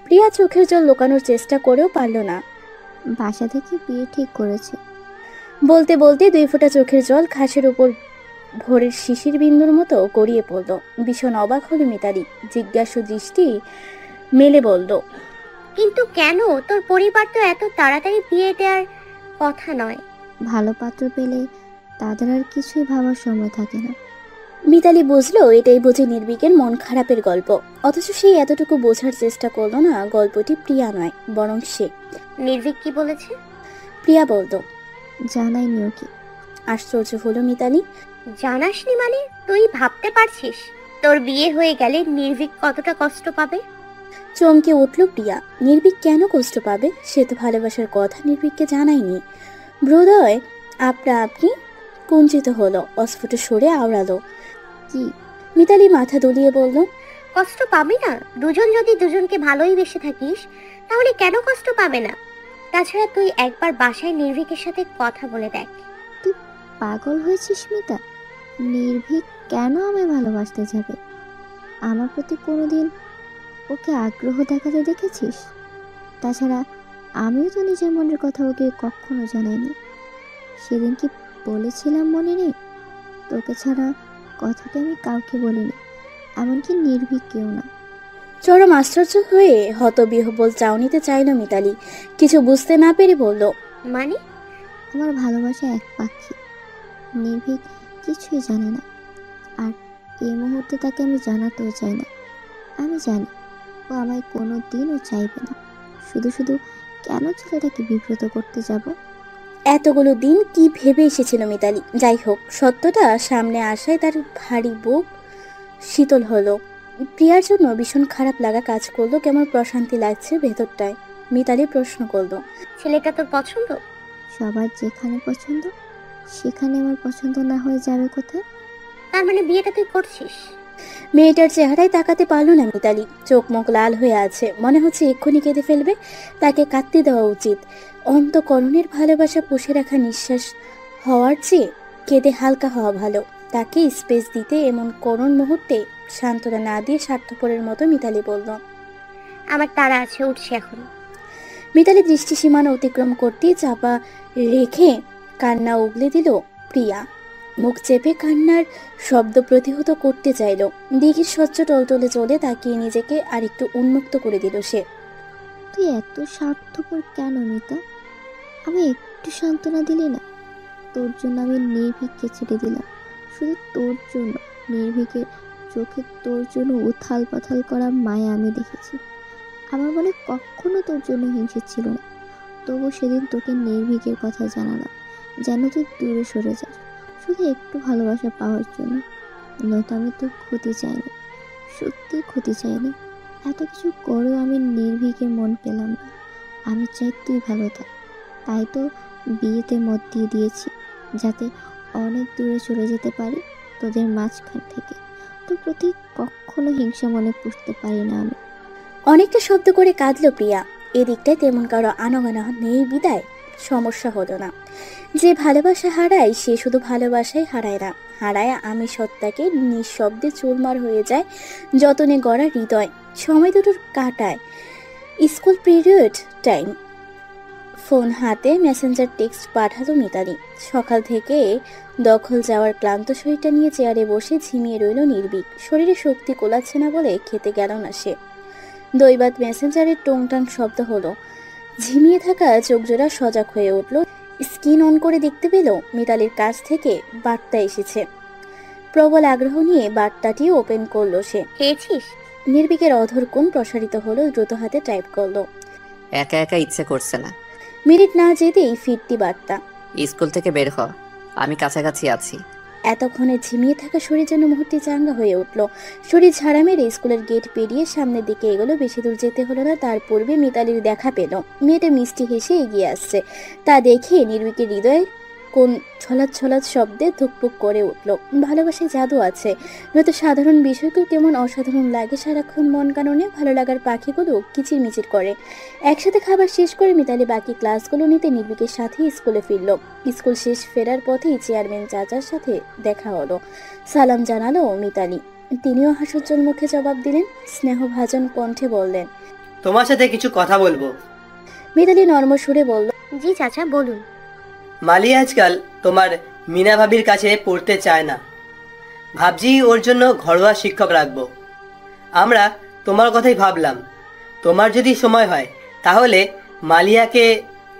প্রিয়া চোখের জল লুকানোর চেষ্টা করেও পারল না। বাসা থেকে বিয়ে ঠিক করেছে। বলতে বলতে 2 ফোঁটা চোখের জল খাসের উপর ভোরের শিশির বিন্দুর মতো গড়িয়ে পড়ল। ভীষণ অবাক হলো মিতালি, জিজ্ঞাসু দৃষ্টি মেলে বলল। কিন্তু কেন? তোর পরিবার তো এত তাড়াতাড়ি বিয়ে দেওয়ার কথা নয়। ভালো পাত্র পেলে তাদের আর কিছুই ভাবার সময় থাকে না। মিতালি বুঝলো এটাই বুঝি নির্ভীকের মন খারাপের গল্প, অথচ সে এতটুকু বোঝার চেষ্টা করলো না গল্পটি প্রিয়া নয় বরং সে। নির্ভীক কি বলেছে? প্রিয়া বলল। জানাইনি ওকে। আশ্চর্য হলো মিতালি। জানাসনি মানে? তুই ভাবতে পারছিস তোর বিয়ে হয়ে গেলে নির্ভীক কতটা কষ্ট পাবে? চমকে উঠল প্রিয়া। নির্ভীক কেন কষ্ট পাবে? সে তো ভালোবাসার কথা নির্ভীককে জানায়নি। হৃদয় আপনা আপনি কুঞ্চিত হলো, অস্ফুট সরে আওড়ালো। কি? মিতালি মাথা দুলিয়ে বলল। কষ্ট পাবে না? দুজন যদি দুজনকে ভালোই বেসে থাকিস তাহলে কেন কষ্ট পাবে না? তাছাড়া তুই একবার বাসায় নির্ভীকের সাথে কথা বলে দেখ। তুই পাগল হয়েছিস মিতা? নির্ভীক কেন আমায় ভালোবাসতে যাবে? আমার প্রতি কোনোদিন ওকে আগ্রহ দেখাতে দেখেছিস? তাছাড়া আমিও তো নিজের মনের কথা ওকে কখনো জানাইনি। সেদিন কি বলেছিলাম মনে নেই? তোকে ছাড়া কথাটা আমি কাউকে বলিনি, এমনকি নির্ভীককেও না। চরম আশ্চর্য হয়ে হতবিহ্বল চাউনিতে চাইল মিতালি। কিছু বুঝতে না পেরে বলল। মানে? আমার ভালোবাসা এক পাখি, নির্ভীক কিছুই জানে না, আর এই মুহূর্তে তাকে আমি জানাতেও চাই না। আমি জানি ও আমায় কোনো দিনও চাইবে না। শুধু শুধু কেন ছেলেটাকে বিব্রত করতে যাব? এতগুলো দিন কি ভেবে এসেছিল মিতালি? যাই হোক, সত্যটা সামনে আসায় তার ভারী বুক শীতল হলো। প্রিয়ার জন্য ভীষণ খারাপ লাগা কাজ করলো, কেমন প্রশান্তি লাগছে ভেতরটায়। মিতালি প্রশ্ন করলো। ছেলেটা তোর পছন্দ? সবার যেখানে পছন্দ সেখানে আমার পছন্দ না হয়ে যাবে কোথায়? তার মানে বিয়েটা তুই করছিস? মেয়েটার চেহারায় তাকাতে পারলো না মিতালি। চোখ মুখ লাল হয়ে আছে, মনে হচ্ছে এক্ষুনি কেঁদে ফেলবে। তাকে কাঁদতে দেওয়া উচিত। অন্তকরণের ভালোবাসা পুষে রাখা নিঃশ্বাস হওয়ার চেয়ে কেঁদে হালকা হওয়া ভালো। তাকে স্পেস দিতে এমন করুণ মুহূর্তে সান্ত্বনা না দিয়ে স্বার্থপরের মতো মিতালি বলল। আমার তাড়া আছে, উঠছি এখন। মিতালি দৃষ্টি সীমানা অতিক্রম করতে চাপা রেখে কান্না উগলে দিল প্রিয়া। মুখ চেপে কান্নার শব্দ প্রতিহত করতে চাইল। দিঘির স্বচ্ছ টলটলে চলে তাকিয়ে নিজেকে আরেকটু উন্মুক্ত করে দিল সে। তুই এত স্বার্থপর কেন মিতা? আমি একটু সান্ত্বনা দিলি না? তোর জন্য আমি নির্ভীককে ছেড়ে দিলাম, শুধু তোর জন্য। নির্ভীকের চোখে তোর জন্য উথাল পাথাল করা মায়া আমি দেখেছি। আমার মনে কখনো তোর জন্য হিংসে ছিল না, তবু সেদিন তোকে নির্ভীকের কথা জানালাম যেন তুই দূরে সরে যাস, শুধু একটু ভালোবাসা পাওয়ার জন্য। নয়তো আমি তোর ক্ষতি চাইনি, সত্যি ক্ষতি চাইনি। এত কিছু করেও আমি নির্ভীকের মন পেলাম না। আমি চাই তুই ভালো থাক, তাই তো বিয়েতে মত দিয়ে দিয়েছি, যাতে অনেক দূরে চলে যেতে পারি তোদের মাঝখান থেকে। তোর প্রতি কখনো হিংসা মনে পুষতে পারি না আমি। অনেকটা শব্দ করে কাঁদলো প্রিয়া। এদিকটায় তেমন কারো আনাগোনা নেই বিদায় সমস্যা হলো না। যে ভালোবাসা হারায় সে শুধু ভালোবাসাই হারায় না, হারায় আমি সত্তাকে। নিঃশব্দে চুরমার হয়ে যায় যতনে গড়া হৃদয়। সময় দুটোর কাটায় স্কুল পিরিয়ড টাইম। ফোন হাতে মেসেঞ্জার টেক্সট পাঠালো মিতালি। সকাল থেকে দখল যাওয়ার ক্লান্ত শরীরটা নিয়ে চেয়ারে বসে ঝিমিয়ে রইল নির্ভীক। শরীরে শক্তি কোলাচ্ছে না বলে খেতে গেল না সে। দৈবাত মেসেঞ্জারের টংটাং শব্দ হলো। ঝিমিয়ে থাকা চোখজোড়া সজাগ হয়ে উঠল। স্ক্রিন অন করে দেখতে পেল মিতালির কাছ থেকে বার্তা এসেছে। প্রবল আগ্রহ নিয়ে বার্তাটি ওপেন করলো সে। খেয়েছিস? নির্ভীকের অধর কোণ প্রসারিত হলো, দ্রুত হাতে টাইপ করলো। একা একা ইচ্ছে করছে না। মিনিট না যেতেই ফিরতি বার্তা। স্কুল থেকে বের হ, আমি কাছাকাছি আছি। এতক্ষণে ঝিমিয়ে থাকা শরীর যেন মুহূর্তে চাঙ্গা হয়ে উঠল। শরীর ঝাড়া মেরে স্কুলের গেট পেরিয়ে সামনের দিকে এগোলো। বেশি দূর যেতে হলো না, তার পূর্বে মিতালির দেখা পেল। মেয়েটা মিষ্টি হেসে এগিয়ে আসছে। তা দেখে নির্ভীকের হৃদয়ে কোন ছলাৎ ছলাৎ শব্দে ধুকপুক করে উঠল। ভালোবাসায় জাদু আছে, নয়তো সাধারণ বিষয়কেও কেমন অসাধারণ লাগে। সারাক্ষণ মন কাননে ভালো লাগার পাখিগুলো কিচিরমিচির করে। একসাথে খাবার শেষ করে মিতালি বাকি ক্লাসগুলো নিতে নির্ভীকের সাথে স্কুলে ফিরল। স্কুল শেষ ফেরার পথেই চেয়ারম্যান চাচার সাথে দেখা হলো। সালাম জানালো মিতালি। তিনিও হাস্যোজ্জ্বল মুখে জবাব দিলেন, স্নেহভাজন কণ্ঠে বললেন, তোমার সাথে কিছু কথা বলবো। মিতালি নর্ম সুরে বলল, জি চাচা বলুন। মালি আজকাল তোমার মিনা ভাবির কাছে পড়তে চায় না। ভাবছি ওর জন্য ঘরোয়া শিক্ষক রাখবো। আমরা তোমার কথাই ভাবলাম, তোমার যদি সময় হয় তাহলে মালিয়াকে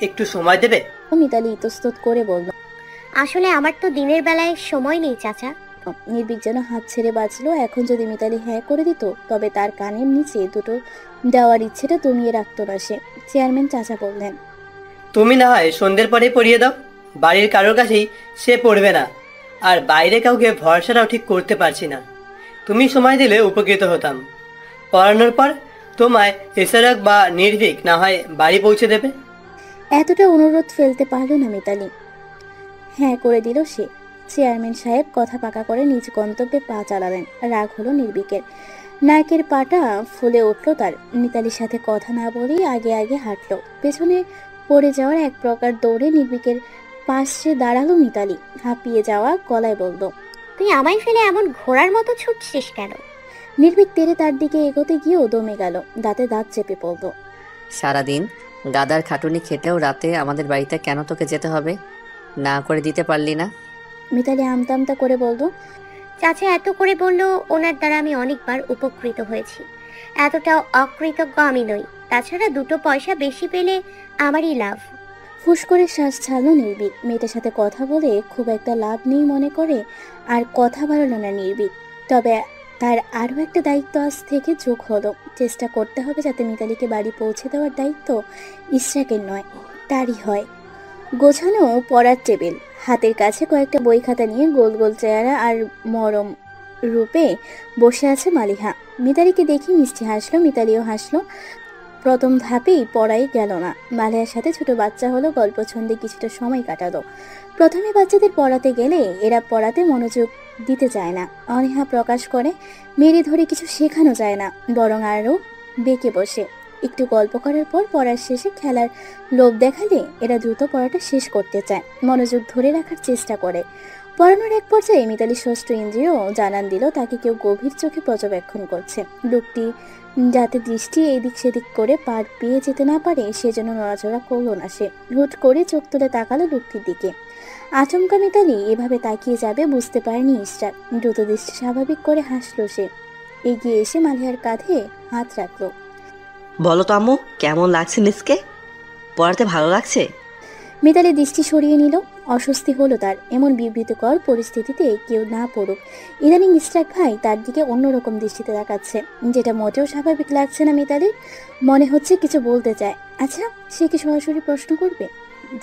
একটু সময় দেবে। মিতালি ইতস্তত করে বলল, আসলে আমার তো দিনের বেলায় সময় নেই চাচা। নির্ভীক যেন হাত ছেড়ে বাঁচলো। এখন যদি মিতালি হ্যাঁ করে দিত তবে তার কানের নিচে দুটো দেওয়ার ইচ্ছেটা দমিয়ে রাখতো না সে। চেয়ারম্যান চাচা বললেন, তুমি না হয় সন্ধ্যের পরে পড়িয়ে দাও, বাড়ির কারোর কাছেই সে পড়বে না। আর বাইরে কাউকে ভরসাটাও ঠিক করতে পারছি না। তুমি সময় দিলে উপকৃত হতাম। পড়ানোর পর তোমায় এসরাক বা নির্ভীক না হয় বাড়ি পৌঁছে দেবে। এতটা অনুরোধ ফেলতে পারল না মিতালি। হ্যাঁ করে দিল সে। চেয়ারম্যান সাহেব কথা পাকা করে নিজ গন্তব্যে পা চালালেন। রাগ হলো নির্ভীকের। নায়কের পাটা ফুলে উঠল তার। মিতালির সাথে কথা না বলেই আগে আগে হাঁটলো। পেছনে পড়ে যাওয়ার এক প্রকার দৌড়ে নির্ভীকের পাশে দাঁড়ালো মিতালি। হাঁপিয়ে যাওয়া গলায় বলল, তুই আমায় ফেলে এমন ঘোড়ার মতো ছুটছিস কেন? নির্ভীক তেরে তার দিকে এগোতে গিয়েও দমে গেল। দাঁতে দাঁত চেপে পড়ল। সারাদিন গাদার খাটুনি খেটেও রাতে আমাদের বাড়িতে কেন তোকে যেতে হবে? না করে দিতে পারলি না? মিতালি আমতা আমতা করে বলল, চাচা এত করে বললো, ওনার দ্বারা আমি অনেকবার উপকৃত হয়েছি। এতটাও অকৃতজ্ঞ আমি নই। তাছাড়া দুটো পয়সা বেশি পেলে আমারই লাভ। ফুস করে শ্বাস ছাড়লো নির্ভীক। মেয়েটার সাথে কথা বলে খুব একটা লাভ নেই মনে করে আর কথা বাড়ালো না নির্ভীক। তবে তার আরও একটা দায়িত্ব আজ থেকে যোগ হলো। চেষ্টা করতে হবে যাতে মিতালিকে বাড়ি পৌঁছে দেওয়ার দায়িত্ব ইশরাকের নয়, তারই হয়। গোছানো পড়ার টেবিল, হাতের কাছে কয়েকটা বই খাতা নিয়ে গোল গোল চেহারা আর মরম রূপে বসে আছে মালিহা। মিতালিকে দেখি মিষ্টি হাসলো, মিতালিও হাসলো। প্রথম ধাপেই পড়াই গেল না। মালিহার সাথে ছোট বাচ্চা হলো, গল্প ছন্দে কিছুটা সময় কাটালো। প্রথমে বাচ্চাদের পড়াতে গেলে এরা পড়াতে মনোযোগ দিতে চায় না, অনীহা প্রকাশ করে। মেরে ধরে কিছু শেখানো যায় না, বরং আরও বেঁকে বসে। একটু গল্প করার পর পড়ার শেষে খেলার লোভ দেখালে এরা দ্রুত পড়াটা শেষ করতে চায়, মনোযোগ ধরে রাখার চেষ্টা করে। পড়ানোর এক পর্যায়ে মিতালি ষষ্ঠ ইন্দ্রিয় জানান দিল তাকে কেউ গভীর চোখে পর্যবেক্ষণ করছে। লোকটি যাতে দৃষ্টি এদিক সেদিক করে পার পেয়ে যেতে না পারে সেজন্য নড়াচড়া করলো না সে। হুট করে চোখ তুলে তাকালো লোকটির দিকে। আচমকা মিতালি এভাবে তাকিয়ে যাবে বুঝতে পারেনি ইশরাক। দ্রুত দৃষ্টি স্বাভাবিক করে হাসলো সে। এগিয়ে এসে মালিহার কাঁধে হাত রাখলো। বলো তো আম্মু, কেমন লাগছে নিজকে? পড়াতে ভালো লাগছে? মিতালি দৃষ্টি সরিয়ে নিল। অস্বস্তি হলো তার। এমন বিব্রতকর পরিস্থিতিতে কেউ না পড়ুক। ইদানিং ইশরাক ভাই তার দিকে অন্যরকম দৃষ্টিতে তাকাচ্ছে, যেটা মোটেও স্বাভাবিক লাগছে না মিতালির। মনে হচ্ছে কিছু বলতে চায়। আচ্ছা, সে কি সরাসরি প্রশ্ন করবে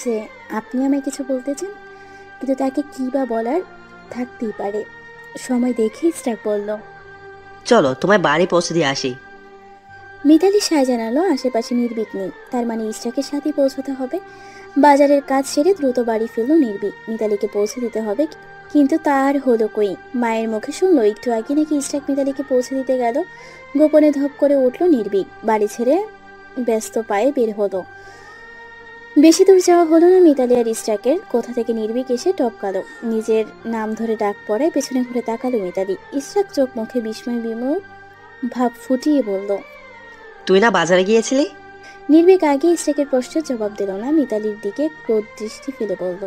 যে আপনি আমায় কিছু বলতে চান? কিন্তু তাকে কি বা বলার থাকতেই পারে। সময় দেখে ইশরাক বলল, চলো তোমায় বাড়ি পৌঁছে দিয়ে আসি। মিতালি সায় জানালো আশেপাশে নির্ভীক নেই, তার মানে ইশরাকের সাথেই পৌঁছতে হবে। বাজারের কাজ সেরে দ্রুত বাড়ি ফিরল নির্ভীক। মিতালিকে পৌঁছে দিতে হবে, কিন্তু তার হলো কই। মায়ের মুখে শুনলো একটু আগে নাকি ইশরাক মিতালিকে পৌঁছে দিতে গেল। গোপনে ধপ করে উঠল নির্ভীক, বাড়ি ছেড়ে ব্যস্ত পায়ে বের হলো। বেশি দূর যাওয়া হলো না মিতালি আর ইশরাকের। কোথা থেকে নির্ভীক এসে টপকালো, নিজের নাম ধরে ডাক পড়ায় পেছনে ঘুরে তাকালো মিতালি। ইশরাক চোখ মুখে বিস্ময় বিমূঢ় ভাব ফুটিয়ে বলল, তুই না বাজারে গিয়েছিলি? নির্ভীক আগে ইশরাকের প্রশ্নের জবাব দিল না, মিতালির দিকে ক্রোধ দৃষ্টি ফেলে বলল,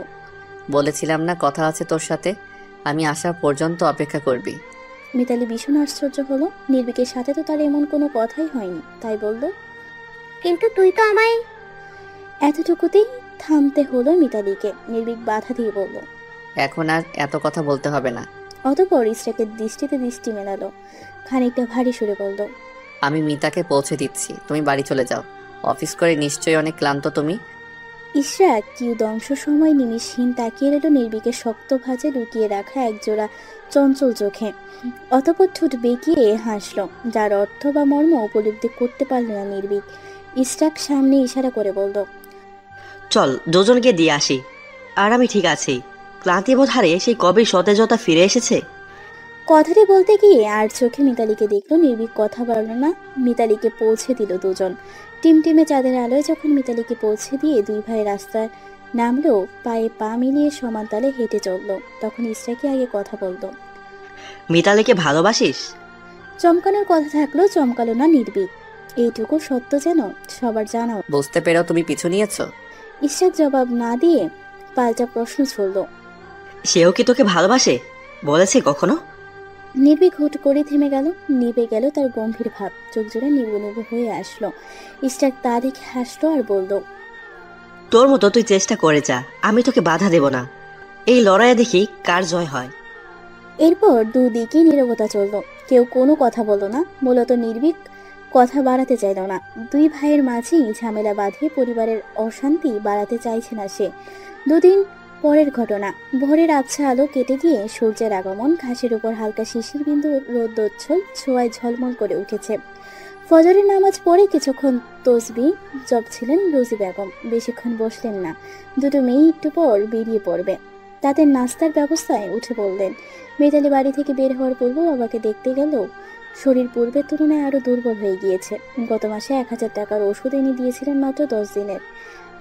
বলেছিলাম না কথা আছে তোর সাথে, আমি আসা পর্যন্ত অপেক্ষা করবি। মিতালি ভীষণ আশ্চর্য হলো। নির্ভীকের সাথে তো তার এমন কোনো কথাই হয়নি, তাই বলল, কিন্তু তুই তো আমায়। এতটুকুতেই থামতে হলো মিতালিকে। নির্ভীক বাধা দিয়ে বলল, এখন আর এত কথা বলতে হবে না। অতঃপর ইশরাকের দৃষ্টিতে দৃষ্টি মেলালো, খানিকটা ভারী সুরে বলল, আমি মিতাকে পৌঁছে দিচ্ছি, তুমি বাড়ি চলে যাও। অফিস করে নিশ্চয়ই অনেক ক্লান্ত তুমি। ইশরাক কিউ দংশ সময় নিমিষহীন তাকিয়ে রইল নির্ভীকের শক্ত ভাঁজে লুকিয়ে রাখা একজোড়া চঞ্চল চোখে। অতঃপর ঠোঁট বেঁকিয়ে হাসল, যার অর্থ বা মর্ম উপলব্ধি করতে পারল না নির্ভীক। ইশরাক সামনে ইশারা করে বলল, চল দুজনকে দিয়ে আসি। আর আমি ঠিক আছি, ক্লান্তিবোধ হারিয়ে সেই কবে সতেজতা ফিরে এসেছে। কথাটি বলতে গিয়ে আর চোখে মিতালিকে দেখলো নির্ভীক, কথা বলল না। মিতালিকে পৌঁছে দিল দুজন। টিমটিমে চাঁদের আলোয় যখন মিতালিকে পৌঁছে দিয়ে দুই ভাই রাস্তায় নামলো, পায়ে পা মিলিয়ে সমান তালে হেঁটে চললো, তখন ইশরাকই আগে কথা বলল, মিতালিকে ভালোবাসিস? চমকানোর কথা থাকলো, চমকালো না নির্ভীক। এইটুকু সত্য যেন সবার জানা। বুঝতে পেরেও তুমি পিছু নিয়েছো? ইশরাক জবাব না দিয়ে পাল্টা প্রশ্ন ছুড়ল, সেও কি তোকে ভালোবাসে? বলেছে কখনো? নির্ভীক হুট করে থেমে গেল, নিভে গেল তার গম্ভীর ভাব, চোখ জোড়া নিবু নিবু হয়ে আসলো। ইশরাক তা দেখে হাসলো আর বলল, তোর মতো তুই চেষ্টা করে যা, আমি তোকে বাধা দেব না। এই লড়াইয়ে দেখি কার জয় হয়। এরপর দুদিকে নীরবতা চলল, কেউ কোনো কথা বলল না। মূলত নির্ভীক কথা বাড়াতে চাইল না। দুই ভাইয়ের মাঝেই ঝামেলা বাঁধিয়ে পরিবারের অশান্তি বাড়াতে চাইছে না সে। দুদিন পরের ঘটনা। ভোরের আবছা আলো কেটে গিয়ে সূর্যের আগমন। ঘাসের উপর হালকা শিশির বিন্দু রৌদ্রোজ্জ্বল ছোঁয়ায় ঝলমল করে উঠেছে। ফজরের নামাজ পড়ে কিছুক্ষণ তসবিহ জপছিলেন রোজি বেগম। বেশিক্ষণ বসলেন না, দুটো মেয়ে একটু পর বেরিয়ে পড়বে। তাদের নাস্তার ব্যবস্থায় উঠে পড়লেন। মিতালি বাড়ি থেকে বের হওয়ার পূর্ব বাবাকে দেখতে গেলেও শরীর পূর্বের তুলনায় আরো দুর্বল হয়ে গিয়েছে। গত মাসে 1000 টাকার ওষুধ এনে দিয়েছিলেন মাত্র 10 দিনের।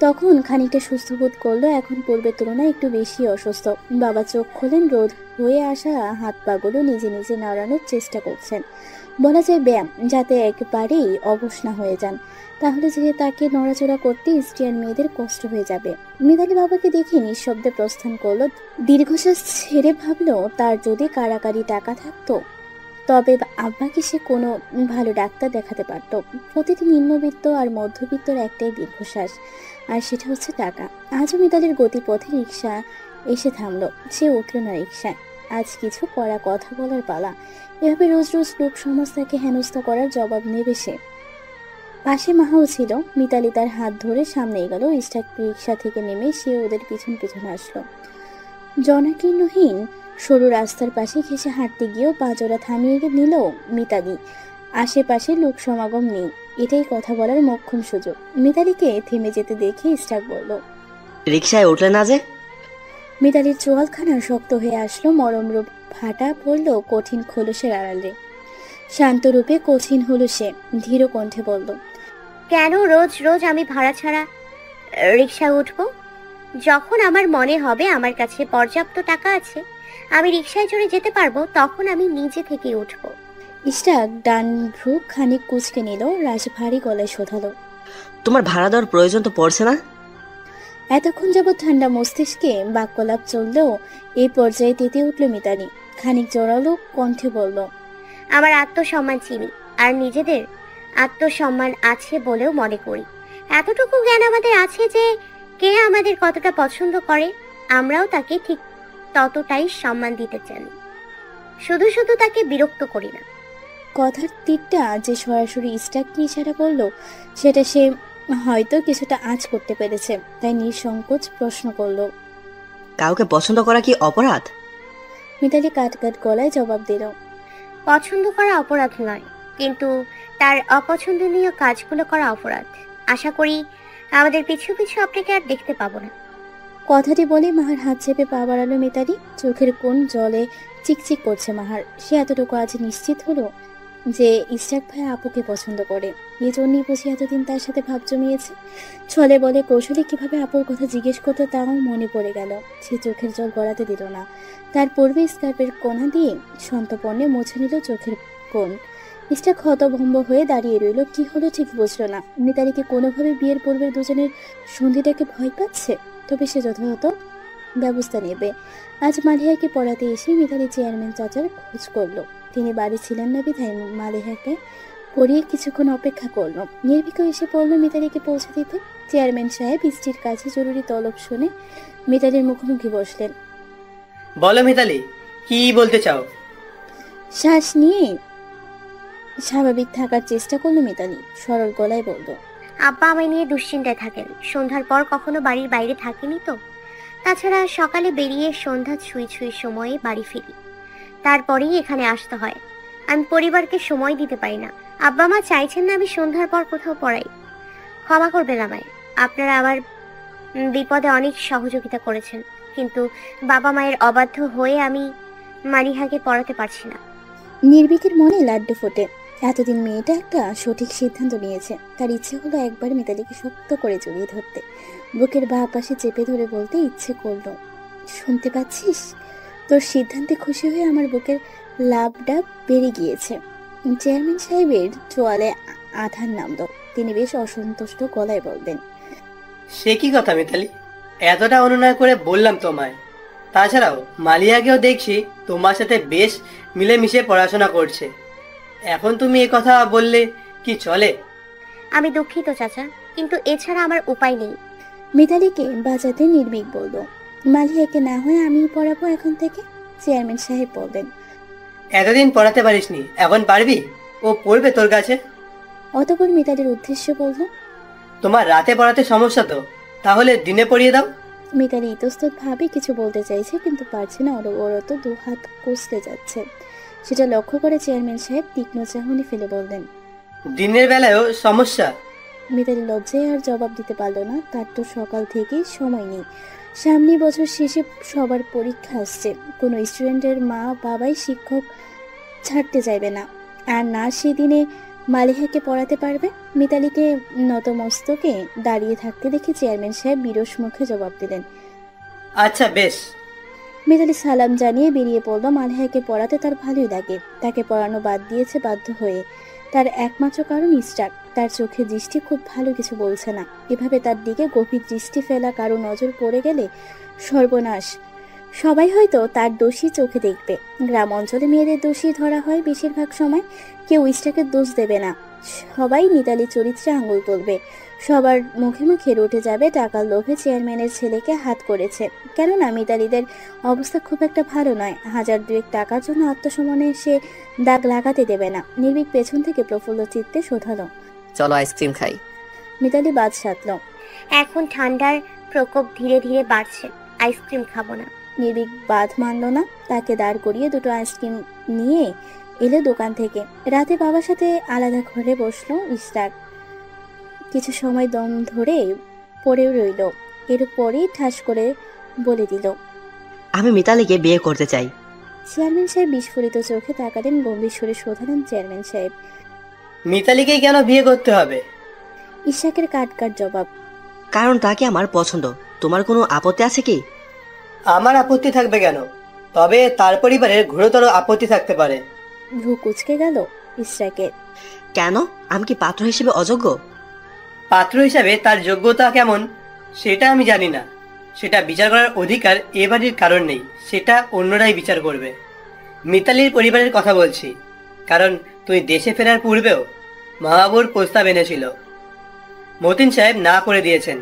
তখন খানিকটা সুস্থ বোধ করলো, এখন পূর্বের তুলনায় একটু বেশি অসুস্থ। বাবা চোখ খোলেন, রোদ হয়ে আসা হাত পাগুলো নিজে নিজে নাড়ানোর চেষ্টা করছেন। বলা যায় ব্যায়াম, যাতে একেবারেই অবশ না হয়ে যান। তাহলে যে তাকে নড়াচড়া করতে স্ত্রী আর মেয়েদের কষ্ট হয়ে যাবে। মিতালি বাবাকে দেখে নিঃশব্দে প্রস্থান করলো। দীর্ঘশ্বাস ছেড়ে ভাবলো, তার যদি কারাকারি টাকা থাকতো তবে আব্বাকে সে কোনো ভালো ডাক্তার দেখাতে পারত। প্রতিটি নিম্নবিত্ত আর মধ্যবিত্তর একটাই দীর্ঘশ্বাস, আর সেটা হচ্ছে টাকা। আজও মিতালির গতিপথে রিক্সা এসে থামলো। সে উঠল না রিক্সায়। আজ কিছু কড়া কথা বলার পালা। এভাবে রোজ রোজ লোক সমাজ তাকে হেনস্থা করার জবাব নেবে সে। পাশে মাহাও ছিল। মিতালি তার হাত ধরে সামনে এগোলো। ইশরাক রিক্সা থেকে নেমে সে ওদের পিছন পিছন আসলো। জনাকীর্ণহীন সরু রাস্তার পাশে ঘেঁষে হাঁটতে গিয়েও পাঁজরা থামিয়ে নিল মিতালি। আশেপাশে লোক সমাগম নেই, এটাই কথা বলার মোক্ষম সুযোগ। মিতালিকে থেমে যেতে দেখে ইশরাক বলল, রিক্সায় উঠলে না যে? মিতালির চোয়ালখানা শক্ত হয়ে আসলো, মরম রূপ ফাটা পড়লো কঠিন খোলসের আড়ালে। শান্ত রূপে কঠিন হলো সে, ধীর কণ্ঠে বলল, কেন রোজ রোজ আমি ভাড়া ছাড়া রিক্সা উঠবো? যখন আমার মনে হবে আমার কাছে পর্যাপ্ত টাকা আছে, আমি রিক্সায় চড়ে যেতে পারবো, তখন আমি নিজে থেকে উঠবো। ইশরাক ডান ভ্রু খানিক কুঁচকে নিল, রাশ ভারী গলায় শোধালো, তোমার ভাড়া দেওয়ার প্রয়োজন তো পড়ছে না? এতক্ষণ যাবৎ ঠান্ডা মস্তিষ্কে বাক্যলাপ চললেও এই পর্যায়ে তেতে উঠল মিতালি। খানিক জোরালো কণ্ঠে বলল, আমার আত্মসম্মান চিনি, আর নিজেদের আত্মসম্মান আছে বলেও মনে করি। এতটুকু জ্ঞান আমাদের আছে যে কে আমাদের কতটা পছন্দ করে, আমরাও তাকে ঠিক ততটাই সম্মান দিতে জানি, শুধু শুধু তাকে বিরক্ত করি না। কথার তীরটা যে সরাসরি ইস্টাককে ইশারা করলো, সেটা সে হয়তো কিছুটা আঁচ করতে পেরেছে, তাই নিঃসংকোচ প্রশ্ন করলো। কাউকে পছন্দ করা কি অপরাধ? মিতালি কাট গলায় জবাব দিল। পছন্দ করা অপরাধ নয়, কিন্তু তার অপছন্দনীয় কাজগুলো করা অপরাধ। আশা করি আমাদের পিছু পিছু আপনাকে আর দেখতে পাবো না। কথাটি বলে মাহার হাত চেপে পা বাড়ালো মিতালি। চোখের কোণ জলে চিকচিক করছে মাহার। সে এতটুকু আজ নিশ্চিত হলো যে ইশরাক ভাই আপুকে পছন্দ করে। এই জন্যই বুঝি এতদিন তার সাথে ভাব জমিয়েছে। ছলে বলে কৌশলে কিভাবে আপুর কথা জিজ্ঞেস করতো তাও মনে পড়ে গেল। সে চোখের জল গড়াতে দিল না। তার পূর্বে স্কার্পের কোণা দিয়ে সন্তপর্ণে মুছে নিল চোখের কোণ। ইশরাক হতভম্ব হয়ে দাঁড়িয়ে রইল। কি হলো ঠিক বুঝলো না। মিতালিকে কোনোভাবে বিয়ের পূর্বের দুজনের সন্ধিটাকে ভয় পাচ্ছে, তবে সে যথাযথ ব্যবস্থা নেবে। আজ মালিহাকে পড়াতে এসে মিতালি চেয়ারম্যান চাচার খোঁজ করলো। তিনি বাড়ি ছিলেন না বিধায় মালিহাকে পড়িয়ে কিছুক্ষণ অপেক্ষা করলো। নির্ভীক এসে পড়লো মিতালিকে পৌঁছে দিতে। চেয়ারম্যান সাহেব স্ত্রীর কাছে জরুরি তলব শুনে মিতালির মুখোমুখি বসলেন। বলো মিতালি, কি বলতে চাও? শ্বাস নিয়ে স্বাভাবিক থাকার চেষ্টা করলো মিতালি। সরল গলায় বলল, আব্বা আমায় নিয়ে দুশ্চিন্তায় থাকেন। সন্ধ্যার পর কখনো বাড়ির বাইরে থাকেনি তো। তাছাড়া সকালে বেরিয়ে সন্ধ্যা ছুঁই সময়ে বাড়ি ফিরি, তারপরেই এখানে আসতে হয়। আমি পরিবারকে সময় দিতে পারি না। আব্বা মা চাইছেন না আমি সন্ধ্যার পর কোথাও পড়াই। ক্ষমা করবেন আমায়। আপনারা আমার বিপদে অনেক সহযোগিতা করেছেন, কিন্তু বাবা মায়ের অবাধ্য হয়ে আমি মালিহাকে পড়াতে পারছি না। নির্ভীকের মনে লাড্ডু ফোটে। এতদিন মেয়েটা একটা সঠিক সিদ্ধান্ত নিয়েছে। তার ইচ্ছে হলো একবার মিতালিকে শক্ত করে জড়িয়ে ধরতে, বুকের বাঁ পাশে চেপে ধরে বলতে ইচ্ছে করলো, শুনতে পাচ্ছিস? তোর সিদ্ধান্তে খুশি হয়ে আমার বুকের লাভটা বেড়ে গিয়েছে। চেয়ারম্যান সাহেবের চোয়ালে আধার নামল। তিনি বেশ অসন্তুষ্ট গলায় বললেন, সে কি কথা মিতালি, এতটা অনুনয় করে বললাম তোমায়। তাছাড়াও মালিয়াকেও দেখছি তোমার সাথে বেশ মিলেমিশে পড়াশোনা করছে। এখন তুমি এই কথা বললে কি চলে? আমি দুঃখিত চাচা, কিন্তু এছাড়া আমার উপায় নেই। মিতালিকে বাঁচাতে নির্ভীক বলল, মালিয়াকে না হয় আমি পড়াবো এখন থেকে। চেয়ারম্যান সাহেব বললেন, এতদিন পড়াতে পারিসনি, এখন পারবি? ও পড়বে তোর কাছে। অতঃপর মিতালির উদ্দেশ্যে বলল, তোমার রাতে পড়াতে সমস্যা তো, তাহলে দিনে পড়িয়ে দাও। মিতালি ইতস্তত ভাবে কিছু বলতে চাইছে, কিন্তু পারছে না। অনবরত দু হাত কষলে যাচ্ছে। সেটা লক্ষ্য করে চেয়ারম্যান সাহেব তীক্ষ্ণ চাহনি ফেলে বললেন, দিনের বেলায়ও সমস্যা? মিতালি লজ্জায় আর জবাব দিতে পারলো না। তার তো সকাল থেকেই সময় নেই। সামনে বছর শেষে সবার পরীক্ষা আসছে। কোনো স্টুডেন্টের মা বাবাই শিক্ষক ছাড়তে চাইবে না, আর না সেদিনে মালিহাকে পড়াতে পারবে। মিতালিকে নতমস্তকে দাঁড়িয়ে থাকতে দেখে চেয়ারম্যান সাহেব বিরস মুখে জবাব দিলেন, আচ্ছা বেশ। মিতালি সালাম জানিয়ে বেরিয়ে পড়ল। মালিহাকে পড়াতে তার ভালোই লাগে। তাকে পড়ানো বাদ দিয়েছে বাধ্য হয়ে। তার একমাত্র কারণ ইশরাক। তার চোখে দৃষ্টি খুব ভালো কিছু বলছে না। এভাবে তার দিকে গভীর দৃষ্টি ফেলা কারো নজর পড়ে গেলে সর্বনাশ। সবাই হয়তো তার দোষী চোখে দেখবে। গ্রাম অঞ্চলে মেয়েদের দোষী ধরা হয় বেশিরভাগ সময়। কেউ ইশরাকের দোষ দেবে না, সবাই মিতালি চরিত্রে আঙুল তুলবে। সবার মুখে মুখে রটে যাবে টাকার লোভে চেয়ারম্যানের ছেলেকে হাত করেছে। কেননা মিতালিদের অবস্থা খুব একটা ভালো নয়। 1000-2 টাকার জন্য আত্মসমনে সে দাগ লাগাতে দেবে না। নির্ভীক পেছন থেকে প্রফুল্ল চিত্তে শোধালো, চলো আইসক্রিম খাই। মিতালি বাদ সাধল। এখন ঠান্ডার প্রকোপ ধীরে ধীরে বাড়ছে, আইসক্রিম খাবো না। নির্ভীক বাদ মানল না। তাকে দাঁড় করিয়ে দুটো আইসক্রিম নিয়ে এলো দোকান থেকে। রাতে বাবার সাথে আলাদা ঘরে বসলো ইশরাক। কিছু সময় দম ধরে পড়েও রইল। এরপরেই ঠাস করে বলে দিল, আমি মিতালিকে বিয়ে করতে চাই। চেয়ারম্যান সাহেব বিস্ফোরিত চোখে তাকালেন। গম্ভীর সুরে শোধালেন চেয়ারম্যান সাহেব, মিতালিকে কেন বিয়ে করতে হবে? ইশরাকের কাট জবাব, কারণ তাকে আমার পছন্দ। তোমার কোনো আপত্তি আছে কি? আমার আপত্তি থাকবে কেন? তবে তার পরিবারের ঘোরতর আপত্তি থাকতে পারে। ভ্রু কুচকে গেল ইশরাকের। কেন? আমি কি পাত্র হিসেবে অযোগ্য? পাত্র হিসাবে তার যোগ্যতা কেমন সেটা আমি জানি না। সেটা বিচার করার অধিকার এ বাড়ির কারণ নেই, সেটা অন্যরাই বিচার করবে। মিতালির পরিবারের কথা বলছি, কারণ তুই দেশে ফেরার পূর্বেও মাহবুর প্রস্তাব এনেছিল। মতিন সাহেব না করে দিয়েছেন।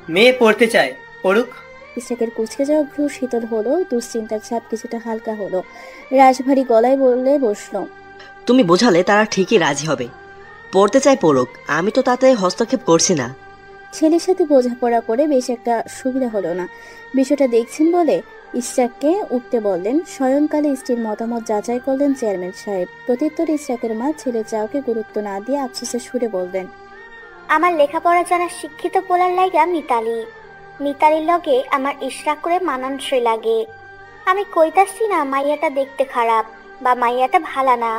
মেয়ে পড়তে চায়, পড়ুক। ইশরাকের কুচকে যাওয়া ভ্রু শীতল হলো, দুশ্চিন্তার ছাপ কিছুটা হালকা হলো। রাজভারী গলায় বললে বসলো, তুমি বোঝালে তারা ঠিকই রাজি হবে। পড়তে চাই পড়ুক, আমি তো তাতে হস্তক্ষেপ করছি না। ছেলের সাথে বোঝাপড়া করে বেশ একটা সুবিধা হলো না। বিষয়টা দেখছেন বলে ইশরাককে উঠতে বললেন। শয়নকালে স্ত্রীর মতামত যাচাই করলেন চেয়ারম্যান সাহেব। প্রত্যুত্তরে ইশরাকের মা ছেলের চাওকে গুরুত্ব না দিয়ে আফসোসের সুরে বললেন, আমার লেখাপড়া জানা শিক্ষিত পোলার লাগা মিতালির লগে আমার ইশরাক করে মানানসই লাগে। আমি কইতাছি না মাইয়াটা দেখতে খারাপ বা মাইয়াটা ভালা না,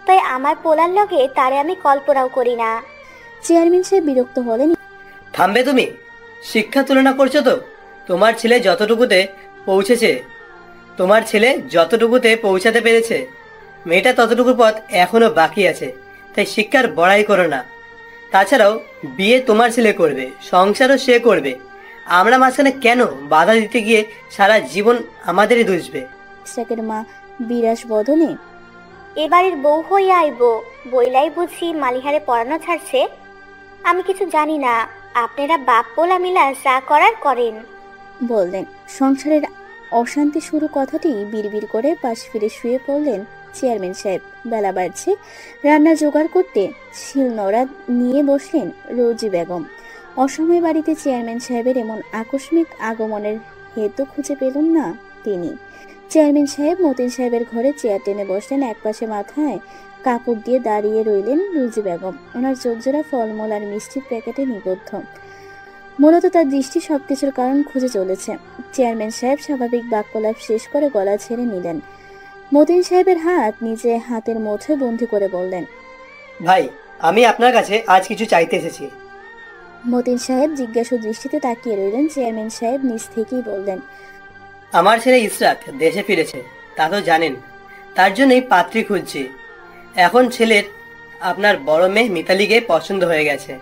তাই আমার পোলার লগে তারে আমি কল্পনাও করি না। চেয়ারম্যান সাহেব বিরক্ত হলেন। থামবে তুমি? শিক্ষা তুলনা করছো তো? তোমার ছেলে যতটুকুতে পৌঁছাতে পেরেছে, মেয়েটা ততটুকু পথ এখনো বাকি আছে। তাই শিক্ষার বড়াই করো না। তাছাড়াও বিয়ে তোমার ছেলে করবে, সংসারও সে করবে। আমরা মাঝখানে কেন বাধা দিতে গিয়ে সারা জীবন আমাদেরই দুষবে? ইশরাকের মা বিরাস বদনে, এবারের বউ হইয়া আইব বইলাই বুঝি মালিহারে পড়ানো ছাড়ছে। আমি কিছু জানি না, আপনারা বাপ পোলা মিলা যা করার করেন বললেন। সংসারের অশান্তি শুরু কথাটি বিড়বিড় করে পাশ ফিরে শুয়ে পড়লেন চেয়ারম্যান সাহেব। বেলা বাড়ছে, রান্না জোগাড় করতে শিলনোড়া নিয়ে বসলেন রোজি বেগম। অসময়ে বাড়িতে চেয়ারম্যান সাহেবের এমন আকস্মিক আগমনের হেতু খুঁজে পেলেন না তিনি। চেয়ারম্যান সাহেব মতিন সাহেবের ঘরে চেয়ার টেনে বসলেন। একপাশে মাথায় কাপড় দিয়ে দাঁড়িয়ে রইলেন রুজি বেগম। ওনার চোখজোড়া ফলমূল আর মিষ্টির প্যাকেটে নিবদ্ধ। মূলত তার দৃষ্টি সবকিছুর কারণ খুঁজে চলেছে। চেয়ারম্যান সাহেব স্বাভাবিক বাক্যলাপ শেষ করে গলা ছেড়ে নিলেন। মতিন সাহেবের হাত নিজে হাতের মুঠোয় বন্দি করে বললেন, ভাই, আমি আপনার কাছে আজ কিছু চাইতে এসেছি। মতিন সাহেব জিজ্ঞাসু দৃষ্টিতে তাকিয়ে রইলেন। চেয়ারম্যান সাহেব নিজ থেকেই বললেন, আমার ছেলে ইশরাক দেশে ফিরেছে, তা তো জানেন। তার জন্যই পাত্রী খুঁজছি। এখন ছেলের আপনার বড় মেয়ে মিতালিকে পছন্দ হয়ে গেছে।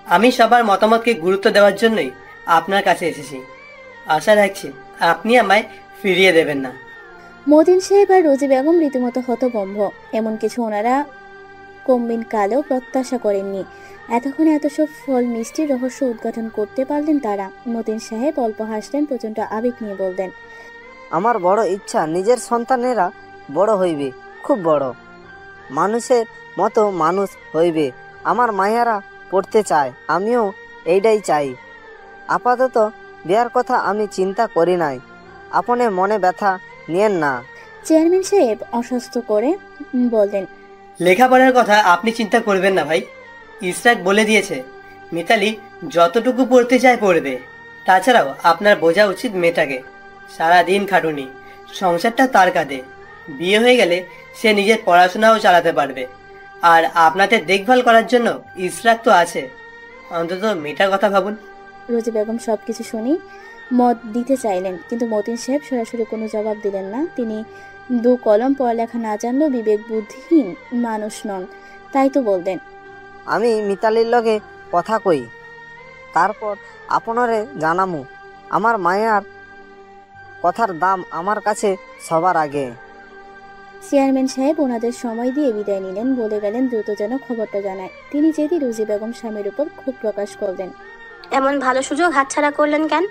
আমি সবার মতামতকে গুরুত্ব দেওয়ার জন্যই আপনার কাছে এসেছি। আশা রাখছি আপনি আমায় ফিরিয়ে দেবেন না। মতিন সাহেব আর রোজি বেগম রীতিমতো হতভম্ব। এমন কিছু ওনারা কম্বিন কালেও প্রত্যাশা করেননি। এতক্ষণে এত সব ফল মিষ্টির রহস্য উদ্ঘাটন করতে পারলেন তারা। মতিন সাহেব অল্প হাসলেন, প্রচন্ড আবেগ নিয়ে বললেন, আমার বড় ইচ্ছা নিজের সন্তানেরা বড় হইবে, খুব বড় মানুষের মতো মানুষ হইবে। আমার মায়েরা পড়তে চায়, আমিও এইটাই চাই। আপাতত বিয়ার কথা আমি চিন্তা করি নাই, আপনি মনে ব্যথা নিয়েন না। চেয়ারম্যান সাহেব অসুস্থ করে বললেন, লেখাপড়ার কথা আপনি চিন্তা করবেন না ভাই। ইশরাক বলে দিয়েছে মিতালি যতটুকু পড়তে চায় পড়বে। তাছাড়াও আপনার বোঝা উচিত মেয়েটাকে সারাদিন খাটুনি, সংসারটা তার কাঁধে। বিয়ে হয়ে গেলে সে নিজের পড়াশোনাও চালাতে পারবে। আর আপনাদের দেখভাল করার জন্য ইশরাক তো আছে। অন্তত মেয়েটার কথা ভাবুন। রোজি বেগম সবকিছু শুনি মত দিতে চাইলেন, কিন্তু মতিন সাহেব সরাসরি কোনো জবাব দিলেন না। তিনি দু কলম পড়ালেখা না জানলেও বিবেক বুদ্ধিহীন মানুষ নন, তাই তো বললেন, আমি মিতালির লগে কথা কই, তারপর আপনারে জানামু। আমার মায়ার কথার দাম আমার কাছে সবার আগে। চেয়ারম্যান সাহেব ওনাদের সময় দিয়ে বিদায় নিলেন। বলে গেলেন দ্রুত যেন খবরটা জানায়। তিনি যেতে রুজি বেগম স্বামীর উপর ক্ষোভ প্রকাশ করলেন। এমন ভালো সুযোগ হাতছাড়া করলেন কেন?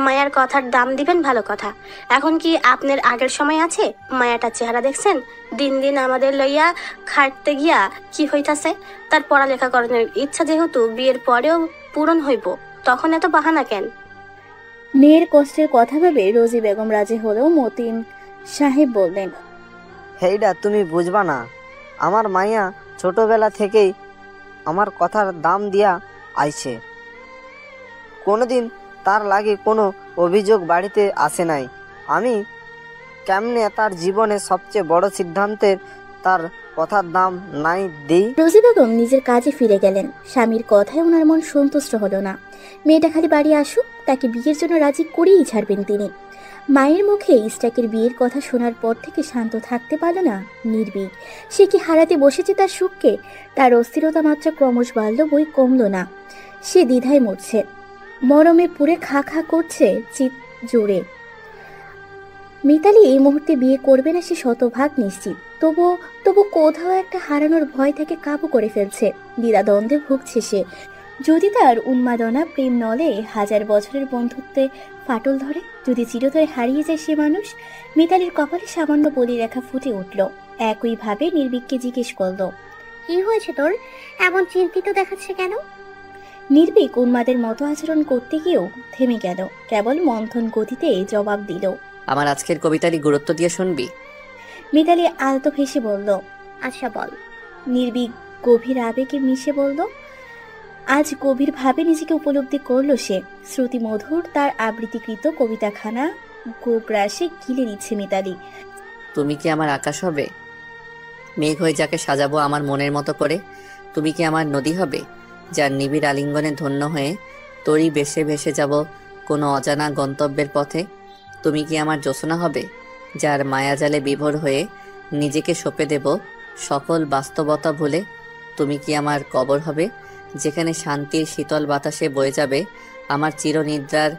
মায়ার কথার দাম দিবেন ভালো কথা, এখন কি আপনার আগের সময় আছে? মায়াটার চেহারা দেখছেন? দিন দিন আমাদের লইয়া খাটতে গিয়া কি হইতাছে। তার পড়ালেখা করানোর ইচ্ছা যেহেতু বিয়ের পরেও পূরণ হইব, তখন এত বাহানা কেন? মেয়ের কষ্টের কথা ভেবে রোজি বেগম রাজি হলেও মতিন সাহেব বললেন, হেইডা তুমি বুঝবা না। আমার মাইয়া ছোটবেলা থেকেই আমার কথার দাম দিয়া আইছে। কোনোদিন তার লাগে কোনো অভিযোগ বাড়িতে আসে নাই। আমি কেমনে তার জীবনে সবচেয়ে বড় সিদ্ধান্তের তার কথার দাম নাই দেই। রোজি বেগম নিজের কাজে ফিরে গেলেন। স্বামীর কথায় ওনার মন সন্তুষ্ট হলো না। মেয়েটা খালি বাড়ি আসুক, তাকে বিয়ের জন্য রাজি করেই ছাড়বেন তিনি। মায়ের মুখে ইশরাকের বিয়ের কথা শোনার পর থেকে শান্ত থাকতে পারল না নির্ভীক। সে কি হারাতে বসেছে তার সুখকে? তার অস্থিরতা মাত্রা ক্রমশ বাড়ল, বই কমল না। সে দ্বিধায় মরছে, মরমে পুরে খা খা করছে চিত জোরে। মিতালি এই মুহূর্তে বিয়ে করবে না সে শতভাগ নিশ্চিত। তবু কোথাও একটা হারানোর ভয় থেকে কাবু করে ফেলছে। দ্বিধাদ্বন্দ্বে ভুগছে সে। যদি তার উন্মাদনা প্রেম নলে হাজার বছরের বন্ধুত্বে ফাটল ধরে, যদি চিরতরে হারিয়ে যায় সে মানুষ। মিতালির কপালে সামান্য বলি রেখা ফুটে উঠল। একইভাবে নির্ভীককে জিজ্ঞেস করল, কি হয়েছে তোর? এমন চিন্তিত দেখাচ্ছে কেন? নির্ভীক উন্মাদের মতো আচরণ করতে গিয়েও থেমে গেল, কেবল মন্থন গতিতে জবাব দিল, আমার আজকের কবিতারই গুরুত্ব দিয়ে শুনবি? মিতালি আলতো হেসে বলল, আচ্ছা বল। নির্ভীক গভীর আবেগে মিশে বলল। আজ গভীর ভাবে নিজেকে উপলব্ধি করল সে। শ্রুতি মধুর তার আবৃত্তিকৃত কবিতাখানা গোগ্রাসে গিলে নিচ্ছে মিতালি। তুমি কি আমার আকাশ হবে? মেঘ হয়ে যাকে সাজাবো আমার মনের মতো করে? তুমি কি আমার নদী হবে, যার নিবিড় আলিঙ্গনে ধন্য হয়ে তোরই বেশে ভেসে যাব কোনো অজানা গন্তব্যের পথে? তুমি কি আমার জ্যোৎস্না হবে, যার মায়াজালে বিভোর হয়ে নিজেকে সঁপে দেব সকল বাস্তবতা ভুলে? তুমি কি আমার কবর হবে, যেখানে শান্তির শীতল বাতাসে বয়ে যাবে আমার চিরনিদ্রার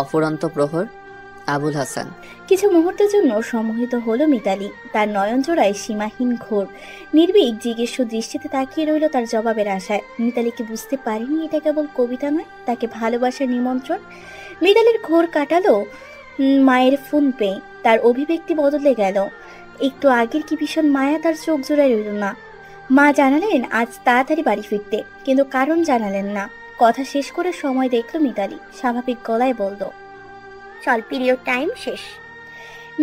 অফুরন্ত প্রহর? আবুল হাসান। কিছু মুহূর্তের জন্য সম্মোহিত হলো মিতালি। তার নয়ন জোড়ায় সীমাহীন ঘোর। নির্ভীক জিজ্ঞেস দৃষ্টিতে তাকিয়ে রইল তার জবাবের আশায়। মিতালিকে বুঝতে পারেনি এটা কেবল কবিতা নয়, তাকে ভালোবাসার নিমন্ত্রণ। মিতালির ঘোর কাটালো মায়ের ফোন পেয়ে। তার অভিব্যক্তি বদলে গেল। একটু আগের কি ভীষণ মায়া তার চোখ জোড়ায় রইল না। মা জানালেন আজ তাড়াতাড়ি বাড়ি ফিরতে, কিন্তু কারণ জানালেন না। কথা শেষ করে সময় দেখল মিতালি, স্বাভাবিক গলায় বলল, চল, পিরিয়ড টাইম শেষ।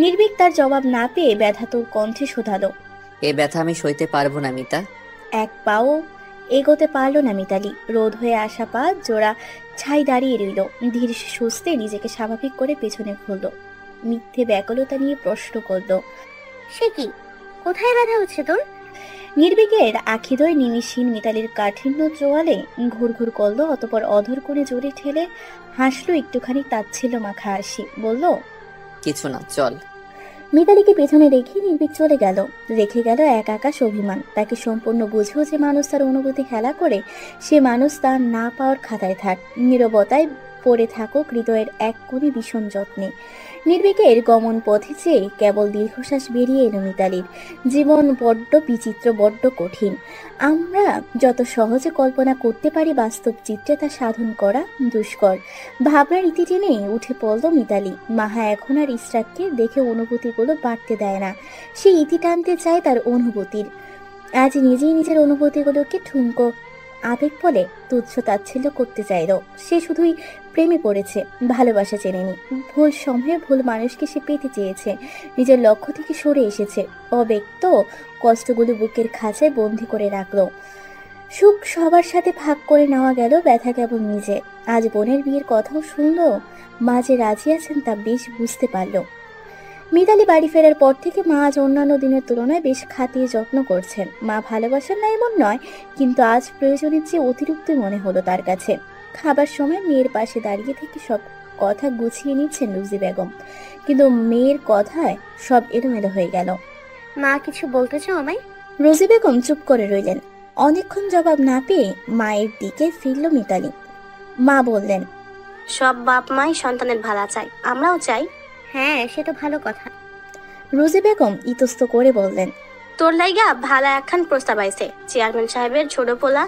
নির্ভীক তার জবাব না পেয়ে ব্যথাতুর কণ্ঠে শোধালো, এ ব্যথা আমি সইতে পারবো না মিতা। এক পাও এগোতে পারল না মিতালি। রোদ হয়ে আসা পা জোড়া ছাই দাঁড়িয়ে রইল। ধীরে সুস্থে নিজেকে স্বাভাবিক করে পেছনে ঘুরল। মিথ্যে ব্যাকুলতা নিয়ে প্রশ্ন করল, সে কি, কোথায় ব্যথা হচ্ছে তোর? নির্ভীকের আখিদয় নিমিষহীন মিতালির কাঠিন্য চোয়ালে ঘুর ঘুর করলো, অতপর অধর করে জোরে ঠেলে হাসলো একটুখানি তাচ্ছিল্য মাখা হাসি। বলল, কিছু না, চল। মিতালিকে পেছনে রেখে নির্ভীক চলে গেল। রেখে গেল এক আকাশ অভিমান। তাকে সম্পূর্ণ বুঝেও যে মানুষ তার অনুভূতি হেলা করে, সে মানুষ তার না পাওয়ার খাতায় থাক। নীরবতায় পড়ে থাকুক হৃদয়ের এক কোণে ভীষণ যত্নে। নির্ভীকের গমন পথে চেয়ে কেবল দীর্ঘশ্বাস বেরিয়ে এলো মিতালির। জীবন বড্ড বিচিত্র, বড্ড কঠিন। আমরা যত সহজে কল্পনা করতে পারি, বাস্তব চিত্রে তা সাধন করা দুষ্কর। ভাবনার ইতি টেনে উঠে পড়ল মিতালি। মাহা এখন আর ইসরাতকে দেখে অনুভূতিগুলো বাড়তে দেয় না। সে ইতি টানতে চায় তার অনুভূতির। আজ নিজেই নিজের অনুভূতিগুলোকে ঠুনকো আবেগ বলে তুচ্ছ তাচ্ছিল্য করতে চাইল। সে শুধুই প্রেমে পড়েছে, ভালোবাসা চেনেনি। ভুল সময়ে ভুল মানুষকে সে পেতে চেয়েছে, নিজের লক্ষ্য থেকে সরে এসেছে। অব্যক্ত কষ্টগুলো বুকের খাঁচায় বন্দি করে রাখলো। সুখ সবার সাথে ভাগ করে নেওয়া গেল, ব্যথা কেবল নিজে। আজ বোনের বিয়ের কথাও শুনল। মা যে রাজি আছেন তা বেশ বুঝতে পারল। মিতালি বাড়ি ফেরার পর থেকে মা আজ অন্যান্য দিনের তুলনায় বেশ খাতিয়ে যত্ন করছেন। মা ভালোবাসেন না এমন নয়, কিন্তু আজ প্রয়োজনের চেয়ে অতিরিক্ত মনে হলো তার কাছে। খাবার সময় মেয়ের পাশে দাঁড়িয়ে থেকে সব কথা গুছিয়ে নিচ্ছেন রুজি বেগম, কিন্তু মেয়ের কথায় সব এলোমেলো হয়ে গেল। মা কিছু বলতে চাও আমায়? রুজি বেগম চুপ করে রইলেন। অনেকক্ষণ জবাব না পেয়ে মায়ের দিকে ফিরল মিতালি। মা বললেন, সব বাপ মাই সন্তানের ভালো চাই, আমরাও চাই। হ্যাঁ, সে তো ভালো কথা। রুজি বেগম ইতস্ত করে বললেন, তোর লাইগা ভালো একখান প্রস্তাব আইছে। চেয়ারম্যান সাহেবের ছোট পোলা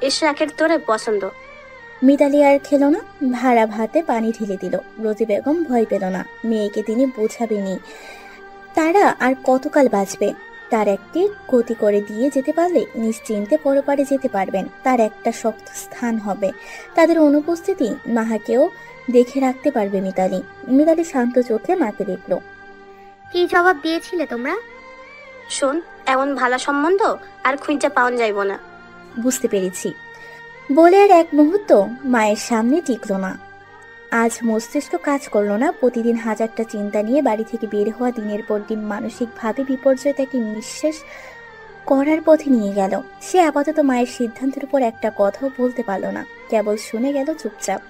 ইশরাকের তোরে পছন্দ। মিতালি আর খেলো না, ভাড়া ভাতে পানি ঢেলে দিল। রুজি বেগম ভয় পেল না, মেয়েকে তিনি বোঝাবেনি। তারা আর কতকাল বাঁচবে? তার একটি গতি করে দিয়ে যেতে পারলে নিশ্চিন্তে পরপারে যেতে পারবেন। তার একটা শক্ত স্থান হবে। তাদের অনুপস্থিতি মাহাকেও দেখে রাখতে পারবে মিতালি। মিতালি শান্ত চোখে মাকে দেখল। কি জবাব দিয়েছিলে তোমরা? শোন, এমন ভালো সম্বন্ধ আর খুঁজে পাওয়া যাইব না। বুঝতে পেরেছি বলে আর এক মুহূর্ত মায়ের সামনে টিকল না। আজ মস্তিষ্ক কাজ করলো না। প্রতিদিন হাজারটা চিন্তা নিয়ে বাড়ি থেকে বের হওয়া, দিনের পর দিন মানসিকভাবে বিপর্যয় তাকে নিঃশেষ করার পথে নিয়ে গেল। সে আপাতত মায়ের সিদ্ধান্তের উপর একটা কথাও বলতে পারল না, কেবল শুনে গেল চুপচাপ।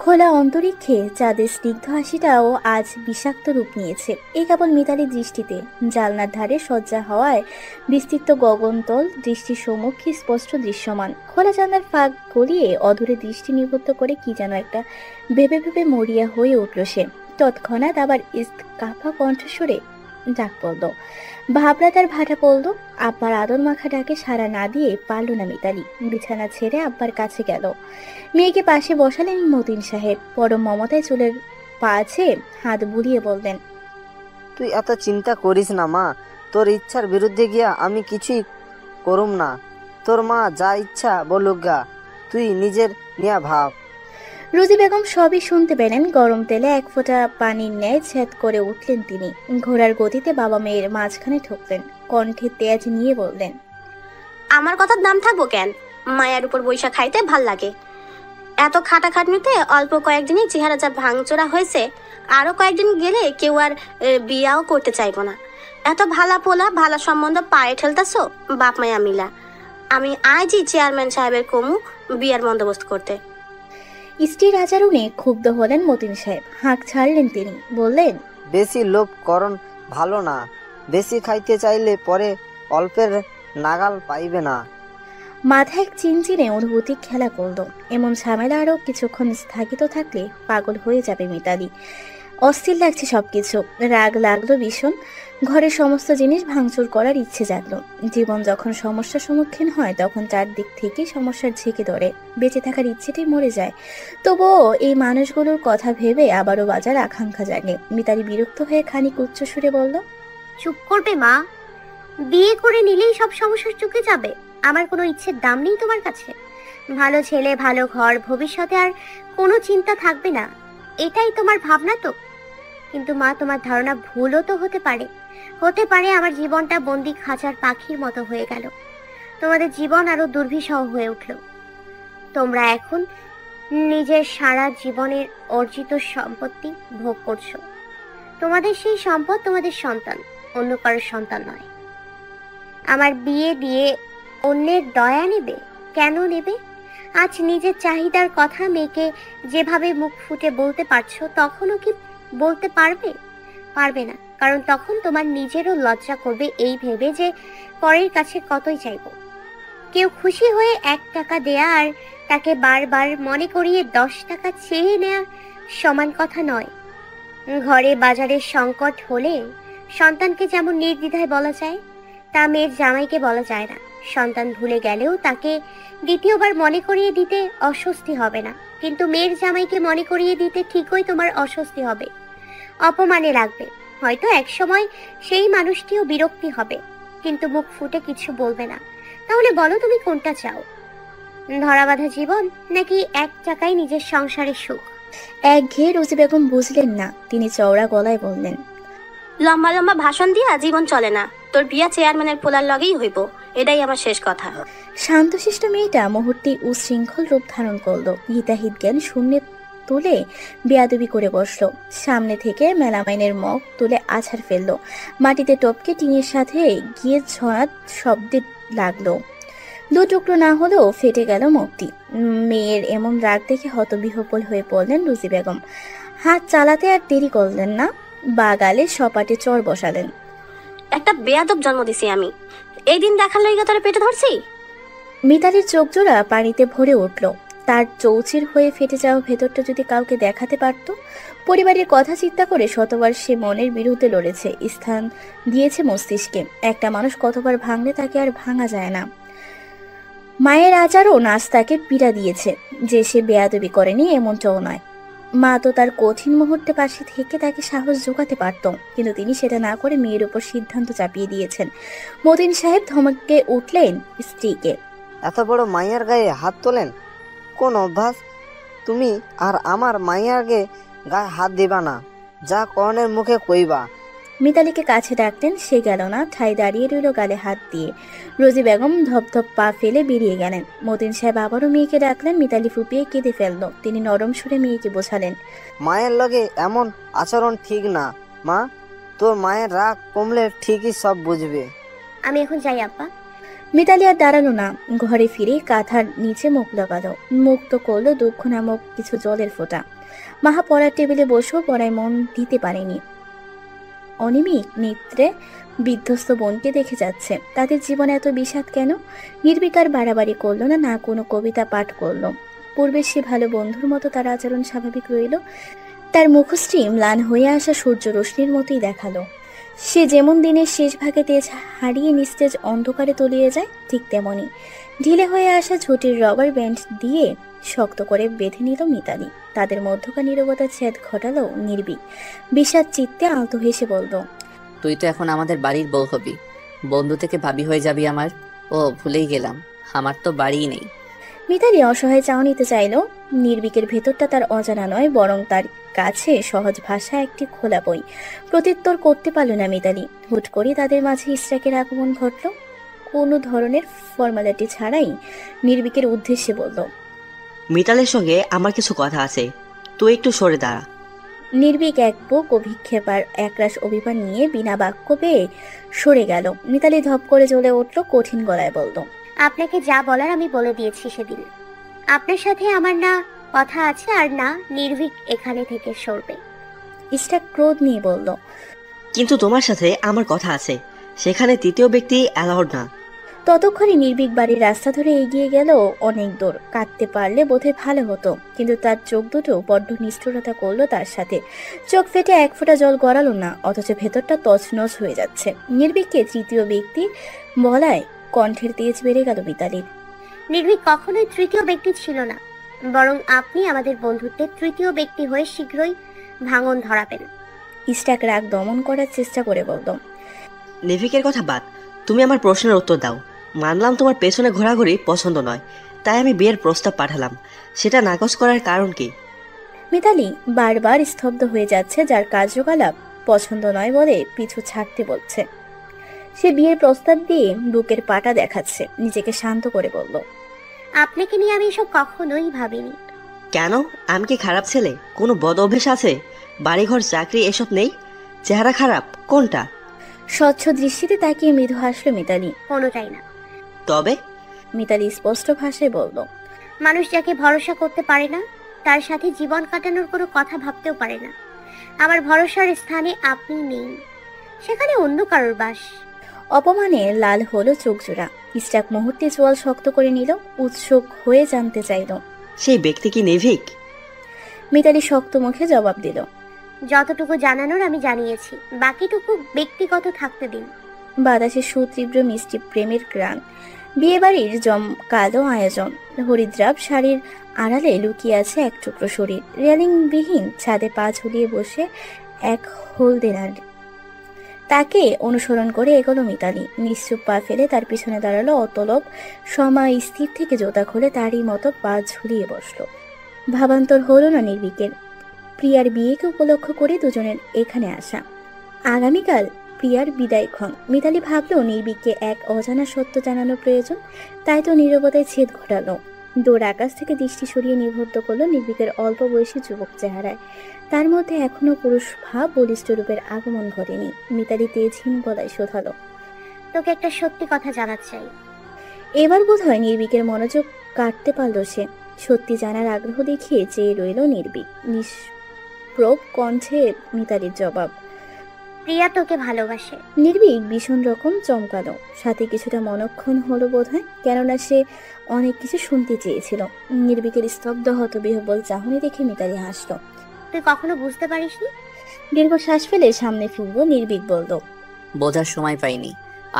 খোলা অন্তরিক্ষে চাঁদের স্নিগ্ধ হাসিটাও আজ বিষাক্ত রূপ নিয়েছে। এই কেবল মিতালির দৃষ্টিতে। জানলার ধারে সজ্জা হওয়ায় বিস্তৃত গগনতল দৃষ্টির সম্মুখে স্পষ্ট দৃশ্যমান। খোলা জানলার ফাঁক গলিয়ে অধরে দৃষ্টি নিবদ্ধ করে কি যেন একটা ভেবে ভেবে মরিয়া হয়ে উঠল সে। তৎক্ষণাৎ আবার কাঁপা কণ্ঠস্বরে ডাক পড়ল। ভাবনা তার ভাটা পড়ল। আব্বার আদর মাখা ডাকে সাড়া না দিয়ে পারল না মিতালি। বিছানা ছেড়ে আব্বার কাছে গেল। মেয়েকে পাশে বসালেন মতিন সাহেব। পরম মমতায় চুলের পাছে হাত বুলিয়ে বললেন, তুই এত চিন্তা করিস না মা, তোর ইচ্ছার বিরুদ্ধে গিয়া আমি কিছুই করুম না। তোর মা যা ইচ্ছা বলুক গা, তুই নিজের নিয়া ভাব। রুজি বেগম সবই শুনতে পেলেন। গরম তেলে এক ফোঁটা পানির ন্যায় ছেদ করে উঠলেন তিনি। ঘোড়ার গতিতে বাবা মেয়ের মাঝখানে ঠকলেন। কণ্ঠে তেজ নিয়ে বললেন, আমার কথার দাম থাকবো কেন? মায়ার উপর বৈশা খাইতে ভাল লাগে। এত খাটাখাটনিতে অল্প কয়েকদিনই চেহারা যা ভাঙচোরা হয়েছে, আরো কয়েকদিন গেলে কেউ আর বিয়াও করতে চাইবো না। এত ভালা পোলা ভালা সম্বন্ধ পায়ে ঠেলতেছো বাপ মায়া মিলা। আমি আজই চেয়ারম্যান সাহেবের কমু বিয়ার বন্দোবস্ত করতে। স্ত্রীর আচরণে ক্ষুব্ধ হলেন মতিন সাহেব। হাঁক ছাড়লেন তিনি। বললেন, বেশি লোভ করণ ভালো না। বেশি খাইতে চাইলে পরে অল্পের নাগাল পাইবে না। মাথায় এক চিনচিনে অনুভূতি খেলা করল। এমন ঝামেলা আরো কিছুক্ষণ স্থগিত থাকলে পাগল হয়ে যাবে মিতালি। অস্থির লাগছে সবকিছু। রাগ লাগলো ভীষণ। ঘরের সমস্ত জিনিস ভাঙচুর করার ইচ্ছে জাগলো। জীবন যখন সমস্যার সম্মুখীন হয় তখন চারদিক থেকে সমস্যার ঝেঁকে ধরে। বেঁচে থাকার ইচ্ছেটাই মরে যায়। তবুও এই মানুষগুলোর কথা ভেবে আবারও বাজার আকাঙ্ক্ষা জাগে। মিতালি বিরক্ত হয়ে খানিক উচ্চ সুরে বলল, চুপ করবে মা। বিয়ে করে নিলেই সব সমস্যার চুকে যাবে? আমার কোনো ইচ্ছের দাম নেই তোমার কাছে? ভালো ছেলে, ভালো ঘর, ভবিষ্যতে আর কোনো চিন্তা থাকবে না, এটাই তোমার ভাবনা তো? কিন্তু মা, তোমার ধারণা ভুলও তো হতে পারে। আমার জীবনটা বন্দি খাঁচার পাখির মতো হয়ে গেল। তোমাদের জীবন আরো দুর্বিষহ হয়ে উঠল। তোমরা এখন নিজের সারা জীবনের অর্জিত সম্পত্তি ভোগ করছো। তোমাদের সেই সম্পদ তোমাদের সন্তান, অন্য কারোর সন্তান নয়। আমার বিয়ে দিয়ে অন্যের দয়া নেবে? কেন নেবে? আজ নিজের চাহিদার কথা মেয়েকে যেভাবে মুখ ফুটে বলতে পারছো, তখনও কি বলতে পারবে? পারবে না, কারণ তখন তোমার নিজেরও লজ্জা করবে এই ভেবে যে পরের কাছে কতই চাইবো। কেউ খুশি হয়ে 1 টাকা দেয়া আর তাকে বারবার মনে করিয়ে 10 টাকা চেয়ে নেয়া সমান কথা নয়। ঘরে বাজারের সংকট হলে সন্তানকে যেমন নির্দ্বিধায় বলা যায়, তা মেয়ের জামাইকে বলা যায় না। সন্তান ভুলে গেলেও তাকে দ্বিতীয়বার মনে করিয়ে দিতে অস্বস্তি হবে না, কিন্তু মেয়ের জামাইকে মনে করিয়ে দিতে ঠিকই তোমার অস্বস্তি হবে, অপমানে লাগবে। হয়তো একসময় সেই মানুষটিও বিরক্তি হবে, কিন্তু মুখ ফুটে কিছু বলবে না। তাহলে বলো, তুমি কোনটা চাও? ধরাবাঁধা জীবন নাকি 1 টাকায় নিজের সংসারের সুখ? একঘেয়ে রুজি বেগম বুঝলেন না। তিনি চওড়া গলায় বললেন, লম্বা লম্বা ভাষণ দিয়া জীবন চলে না। তোর বিয়া চেয়ারম্যানের পোলার লগেই হইব, এটাই আমার শেষ কথা। শান্তশিষ্ট মেয়েটা মুহূর্তে উশৃঙ্খল রূপ ধারণ করলো। হিতাহিত জ্ঞান শূন্যে তুলে বেয়াদবি করে বসলো। সামনে থেকে মেলামাইনের মগ তুলে আছাড় ফেললো। মাটিতে টপকে টিনের সাথে গিয়ে ঝড়াত শব্দে লাগলো। 2 টুকরো না হলেও ফেটে গেল মুক্তি। মেয়ের এমন রাগ দেখে হতবিহ্বল হয়ে পড়লেন রুজি বেগম। হাত চালাতে আর দেরি করলেন না, বাগালে সপাটে চর বসালেন। একটা বেয়াদব জন্ম দিছি আমি, এই দিন দেখার লাগি তোরে পেটে ধরছি। মিতালির চোখ জোড়া পানিতে ভরে উঠল। তার চৌচির হয়ে ফেটে যাওয়া ভেতরটা যদি কাউকে দেখাতে পারত। পরিবারের কথা চিন্তা করে শতবার সে মনের বিরুদ্ধে লড়েছে, স্থান দিয়েছে মস্তিষ্কে। একটা মানুষ কতবার ভাঙলে তাকে আর ভাঙা যায় না। মায়ের আচারও নাস্তাকে পীড়া দিয়েছে। যে সে বেয়াদবি করেনি এমনটাও নয়। মা তো তার কঠিন মুহূর্তে পাশে থেকে তাকে সাহস জোগাতে পারত, কিন্তু তিনি সেটা না করে মেয়ের উপর সিদ্ধান্ত চাপিয়ে দিয়েছেন। মতিন সাহেব ধমকে উঠলেন স্ত্রীকে, এত বড় মাইয়ার গায়ে হাত তোলেন? কোন অভ্যাস? তুমি আর আমার মাইয়ারকে গায়ে হাত দিবা না, যা কর্ণের মুখে কইবা। মিতালিকে কাছে ডাকলেন, সে গেল না, ঠাই দাঁড়িয়ে রইল গালে হাত দিয়ে। রোজি বেগম ধপধপ পা ফেলে বেরিয়ে গেলেন। মতিন সাহেব আবারও মেয়েকে ডাকলেন। মিতালি ফুপিয়ে কেঁদে ফেলল। তিনি নরম সুরে মেয়েকে বোঝালেন, মায়ের লগে এমন আচরণ ঠিক না মা। তোর মায়ের রাগ কমলে ঠিকই সব বুঝবে। আমি এখন যাই আব্বা। মিতালি আর দাঁড়ালো না, ঘরে ফিরে কাঁথার নিচে মুখ লাগালো। মুক্ত করলো দুঃখ নামক কিছু জলের ফোঁটা। মাহা পড়ার টেবিলে বসেও পড়ায় মন দিতে পারেনি। অনিমিক নেত্রে বিধ্বস্ত বোনকে দেখে যাচ্ছে। তাদের জীবনে এত বিষাদ কেন? নির্বিকার বাড়াবাড়ি করলো না, না কোনো কবিতা পাঠ করলো। পূর্বে সে ভালো বন্ধুর মতো তার আচরণ স্বাভাবিক রইল। তার মুখশ্রী ম্লান হয়ে আসা সূর্য রশ্মির মতোই দেখালো। সে যেমন দিনের শেষ ভাগে তেজ হারিয়ে নিস্তেজ অন্ধকারে তলিয়ে যায়, ঠিক তেমনি ঢিলে হয়ে আসা ঝুটির রবার ব্যান্ড দিয়ে শক্ত করে বেঁধে নিল মিতালি। তাদের মধ্যকার নীরবতা ছেদ ঘটালো নির্ভীক। বিষাদ চিত্তে আলতো হেসে বলল, তুই তো এখন আমাদের বাড়ির বউ হবি, বন্ধু থেকে ভাবি হয়ে যাবি আমার। ও ভুলেই গেলাম, আমার তো বাড়িই নেই। মিতালি অসহায় চাও নিতে চাইল। নির্ভীকের ভেতরটা তার অজানা নয়, বরং তার কাছে সহজ ভাষা একটি খোলা বই। প্রত্যুত্তর করতে পারল না মিতালি। হুট করে তাদের মাঝে ইশরাকের আগমন ঘটল। কোনো ধরনের ফর্মালিটি ছাড়াই নির্ভীকের উদ্দেশ্যে বলল, মিতালের সঙ্গে আমার কিছু কথা আছে, তুই একটু সরে দাঁড়া। নির্ভীক এক বুক অভিক্ষেপ আর একরাশ অভিমান নিয়ে বিনা বাক্য পেয়ে সরে গেল। মিতালি ধপ করে জ্বলে উঠল, কঠিন গলায় বলল, আপনাকে যা বলার আমি বলে দিয়েছি সেদিন। আপনার সাথে আমার না কথা আছে আর না নির্ভীক এখানে থেকে সরবে। ইশরাক ক্রোধ নিয়ে বলল, কিন্তু তোমার সাথে আমার কথা আছে, সেখানে তৃতীয় ব্যক্তি অ্যালাউড না। ততক্ষণে নির্ভীক বাড়ির রাস্তা ধরে এগিয়ে গেল অনেক দূর। কাটতে পারলে বোধহয় ভালো হতো, কিন্তু তার চোখ দুটো বড্ড নিষ্ঠুরতা করলো তার সাথে। চোখ ফেটে এক ফোঁটা জল গড়ালো না, অথচ ভেতরটা তছনছ হয়ে যাচ্ছে। নির্ভীককে তৃতীয় ব্যক্তি বলায় কণ্ঠের তেজ বেড়ে গেল মিতালির। নির্ভীক কখনোই তৃতীয় ব্যক্তি ছিল না, বরং আপনি আমাদের বন্ধুত্বের তৃতীয় ব্যক্তি হয়ে শীঘ্রই ভাঙন ধরাবেন। ইশরাক রাগ দমন করার চেষ্টা করে বলল, নির্ভীকের কথা বাদ, তুমি আমার প্রশ্নের উত্তর দাও। মানলাম তোমার পেছনে ঘোরাঘুরি পছন্দ নয়, তাই আমি বিয়ের প্রস্তাব পাঠালাম, সেটা নাকচ করার কারণ কি? মিতালি বারবার স্তব্ধ হয়ে যাচ্ছে, যার কার্যকলাপ পছন্দ নয় বলে পিছু ছাড়তে বলছে। সে বিয়ের প্রস্তাব দিয়ে বুকের পাটা দেখাচ্ছে, নিজেকে শান্ত করে বলল, আপনাকে নিয়ে আমি এসব কখনোই ভাবিনি। কেন? আমি কি খারাপ ছেলে? কোনো বদ অভ্যেস আছে? বাড়িঘর চাকরি এসব নেই? চেহারা খারাপ কোনটা? স্বচ্ছ দৃষ্টিতে তাকিয়ে মৃদু হাসল মিতালি। কোনোটাই না। তবে? মিতালি স্পষ্ট ভাষায় বলল, মানুষ যাকে ভরসা করতে পারে না, তার সাথে জীবন কাটানোর কোনো কথা ভাবতেও পারে না। আমার ভরসার স্থানে আপনি নেই, সেখানে অন্য কারোর বাস। অপমানে লাল হলো চোখ জোড়া। ইশরাক মুহূর্তে চোয়াল শক্ত করে নিল, উৎসুক হয়ে জানতে চাইল, সেই ব্যক্তি কি নির্ভীক? মিতালি শক্ত মুখে জবাব দিল, যতটুকু জানানোর আমি জানিয়েছি, বাকিটুকু ব্যক্তিগত থাকতে দিন। বাতাসে সুতীব্র মিষ্টি প্রেমের গ্রাণ। বিয়ে বাড়ির জমকালো আয়োজন। হরিদ্রাব শাড়ির আড়ালে লুকিয়ে আছে এক টুকরো শরীর। রেলিংবিহীন ছাদে পা ঝুলিয়ে বসে এক হলদে নারী। তাকে অনুসরণ করে এগোলো মিতালি। নিশ্চুপ পা ফেলে তার পিছনে দাঁড়ালো অতলব। সময় স্থির থেকে জোতা খুলে তারই মতো পা ঝুলিয়ে বসলো। ভাবান্তর হলো না নির্ভীকের। প্রিয়ার বিয়েকে উপলক্ষ করে দুজনের এখানে আসা। আগামীকাল প্রিয়ার বিদায়ক্ষণ। মিতালি ভাবলো নির্ভীককে এক অজানা সত্য জানানো প্রয়োজন, তাই তো নীরবতায় ছেদ ঘটালো। দূর আকাশ থেকে দৃষ্টি সরিয়ে নিবদ্ধ করলো নির্ভীকের অল্প বয়সী যুবক চেহারায়। তার মধ্যে এখনো পুরুষ ভাব বলিষ্ঠ রূপের আগমন ঘটেনি। মিতালি তেজহীন গলায় শোধালো, তোকে একটা সত্যি কথা জানাতে চাই। এবার বোধহয় নির্ভীকের মনোযোগ কাটতে পারলো সে। সত্যি জানার আগ্রহ দেখিয়ে চেয়ে রইল নির্ভীক। নিষ্প্রভ কণ্ঠে মিতালির জবাব, প্রিয়া তোকে ভালোবাসে। নির্ভীক ভীষণ রকম চমকালো, সাথে কিছুটা মনক্ষণ হলো বোধহয়, কেননা সে অনেক কিছু শুনতে চেয়েছিল। নির্ভীকের স্তব্ধ হতবিহ্বল চাহনি দেখে মিতালি হাসলো। তুই কখনো বুঝতে পারিসনি? দীর্ঘ শ্বাস ফেলে সামনে ফিরবো নির্ভীক বলল, বোঝার সময় পাইনি,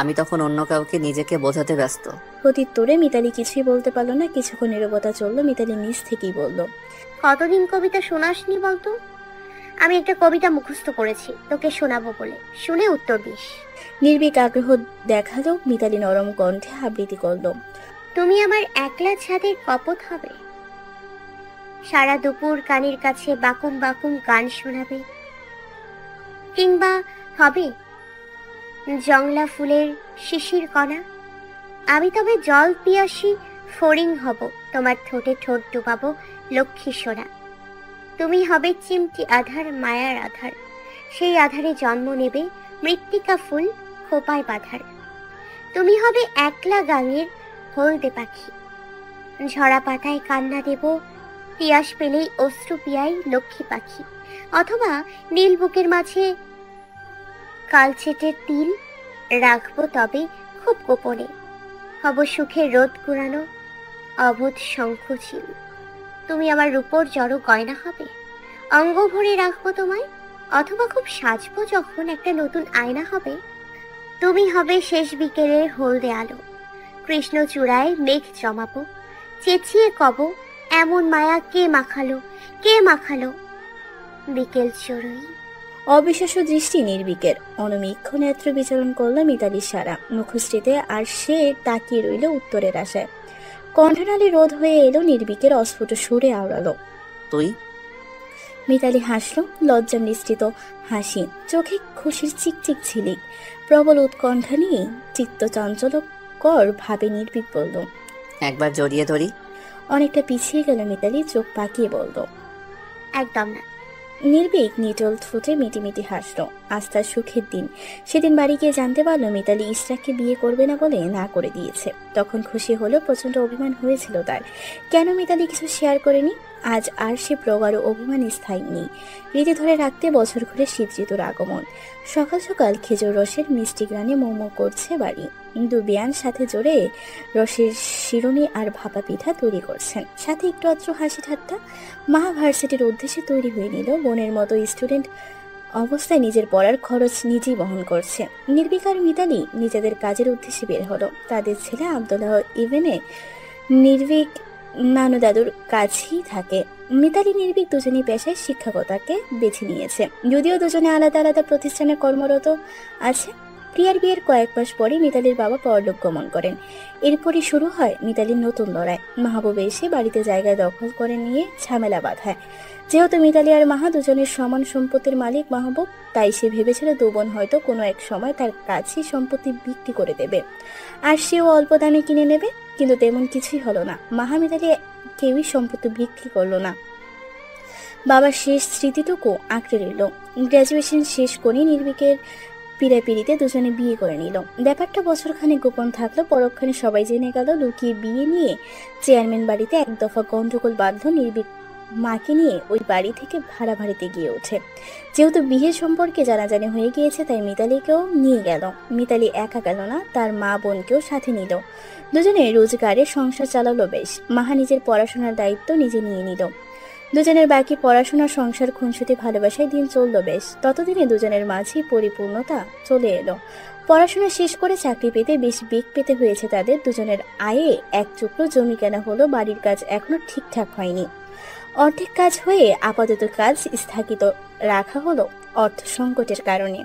আমি তখন অন্য কাউকে নিজেকে বোঝাতে ব্যস্ত। প্রত্যুত্তরে মিতালি কিছুই বলতে পারলো না। কিছুক্ষণ নীরবতা চললো। মিতালি নিজ থেকেই বলল, কতদিন কবিতা শোনাসনি বলতো? আমি একটা কবিতা মুখস্থ করেছি, তোকে শোনাবো বলে, শুনে উত্তর দিস। নির্ভীক আগ্রহ দেখালো। মিতালি নরম কণ্ঠে আবৃত্তি করল, তুমি আমার একলা ছাদের কপত হবে, সারা দুপুর কানের কাছে বাকুম বাকুম গান শোনাবে, কিংবা হবে জংলা ফুলের শিশির কণা। আমি তবে জল পিয়াসী ফড়িং হব, তোমার ঠোঁটে ঠোঁট ডুবাবো লক্ষ্মী সোনা। তুমি হবে চিমটি আধার, মায়ার আধার, সেই আধারে জন্ম নেবে মৃত্তিকা ফুল খোপায় বাঁধার। তুমি হবে একলা গাঙের হলদে পাখি, ঝরা পাতায় কান্না দেব, তিয়াস পেলেই অশ্রু পিয়াই লক্ষ্মী পাখি। অথবা নীল বুকের মাঝে কালচেটের তিল রাখবো তবে খুব গোপনে, হব সুখের রোদ কুড়ানো অবোধ শঙ্খচিল। তুমি আমার রূপোর জড়ো গয়না হবে, অঙ্গ ভরে রাখবো তোমায় অথবা খুব সাজবো যখন একটা নতুন আয়না হবে। তুমি হবে শেষ বিকেলের হলদে আলো, কৃষ্ণচূড়ায় মেঘ জমাবো, চেঁচিয়ে কব, এমন মায়া কে মাখালো, কে মাখালো। বিকেল চড়ুই। অবিশ্বাস্য দৃষ্টি নির্বিকের, অনমীক্ষ নেত্র বিচরণ করলো মিতালির সারা মুখশ্রীতে, আর সে তাকিয়ে রইল উত্তরের আশায়। কণ্ঠনালী রোধ হয়ে এলো, নির্বিকের অস্ফুট সুরে আওড়ালো, তুই? মিতালি হাসলো, লজ্জা মিশ্রিত হাসি, চোখে খুশির চিকচিক ঝিলিক। প্রবল উৎকণ্ঠা নিয়ে চিত্ত চাঞ্চল্যকর ভাবে নির্বিক বলল, একবার জড়িয়ে ধরি। অনেকটা পিছিয়ে গেল মিতালি, চোখ পাকিয়ে বলল, একদম না। নির্বিক নিটল ঠোঁটে মিটিমিটি হাসলো। আজ তার সুখের দিন। সেদিন বাড়ি গিয়ে জানতে পারলো মিতালি ইশরাককে বিয়ে করবে না বলে না করে দিয়েছে। তখন খুশি হলো, প্রচন্ড অভিমান হয়েছিল তার, কেন মিতালি কিছু শেয়ার করেনি। আজ আর সে প্রগাঢ় অভিমান স্থায়ী নেই। রীতি ধরে রাখতে বছর ঘুরে শীত ঋতুর আগমন। সকাল সকাল খেজুর রসের মিষ্টি গ্রানে মোমো করছে বাড়ি। দুবিয়ান সাথে জোরে রসের শিরুনি আর ভাপা পিঠা তৈরি করছেন, সাথে একটু আত্র হাসি ঠাট্টা। মাহা ভার্সিটির উদ্দেশ্যে তৈরি হয়ে নিল, বোনের মতো স্টুডেন্ট অবস্থায় নিজের পড়ার খরচ নিজেই বহন করছে। নির্বিক আর মিতালি নিজেদের কাজের উদ্দেশ্যে বের হলো। তাদের ছেলে আব্দুল্লাহ ইভেনে নির্বিক নানু দাদুর কাছেই থাকে। মিতালি নির্বিক দুজনই পেশায় শিক্ষকতাকে বেছে নিয়েছে, যদিও দুজনে আলাদা আলাদা প্রতিষ্ঠানে কর্মরত আছে। প্রিয়ার বিয়ের কয়েক মাস পরে মিতালির বাবা পরলোক গমন করেন। এরপরই শুরু হয় মিতালির নতুন লড়াই। মাহবুব এসে বাড়িতে জায়গা দখল করে নিয়ে ঝামেলা বাঁধায়। যেহেতু মিতালি আর মাহা দুজনের সমান সম্পত্তির মালিক মাহবুব, তাই সে ভেবেছিল দু বোন হয়তো কোনো এক সময় তার কাছেই সম্পত্তি বিক্রি করে দেবে, আর সেও অল্প দামে কিনে নেবে। কিন্তু তেমন কিছুই হলো না। মাহা মিতালি কেউই সম্পত্তি বিক্রি করলো না। বাবার শেষ স্মৃতিটুকু আঁকড়ে রইল। গ্র্যাজুয়েশন শেষ করে নির্বিকের পিড়াপিড়িতে দুজনে বিয়ে করে নিল। ব্যাপারটা বছরখানে গোপন থাকলো, পরক্ষণে সবাই জেনে গেল। লুকিয়ে বিয়ে নিয়ে চেয়ারম্যান বাড়িতে এক দফা গন্ডগোল বাঁধল। নির্বিক মাকে নিয়ে ওই বাড়ি থেকে ভাড়া বাড়িতে গিয়ে ওঠে। যেহেতু বিয়ে সম্পর্কে জানাজানি হয়ে গিয়েছে, তাই মিতালিকেও নিয়ে গেল। মিতালি একা গেল না, তার মা বোনকেও সাথে নিল। দুজনে রোজগারে সংসার চালালো বেশ। মাহা নিজের পড়াশোনার দায়িত্ব নিজে নিয়ে নিল। দুজনের বাকি পড়াশোনা, সংসার, খুনসুটি, ভালোবাসায় দিন চলল বেশ। ততদিনে দুজনের মাঝেই পরিপূর্ণতা চলে এলো। পড়াশোনা শেষ করে চাকরি পেতে বেশ বেগ পেতে হয়েছে তাদের। দুজনের আয়ে এক টুকরো জমি কেনা হলো। বাড়ির কাজ এখনো ঠিকঠাক হয়নি, অর্ধেক কাজ হয়ে আপাতত কাজ স্থগিত রাখা হলো অর্থ সংকটের কারণে।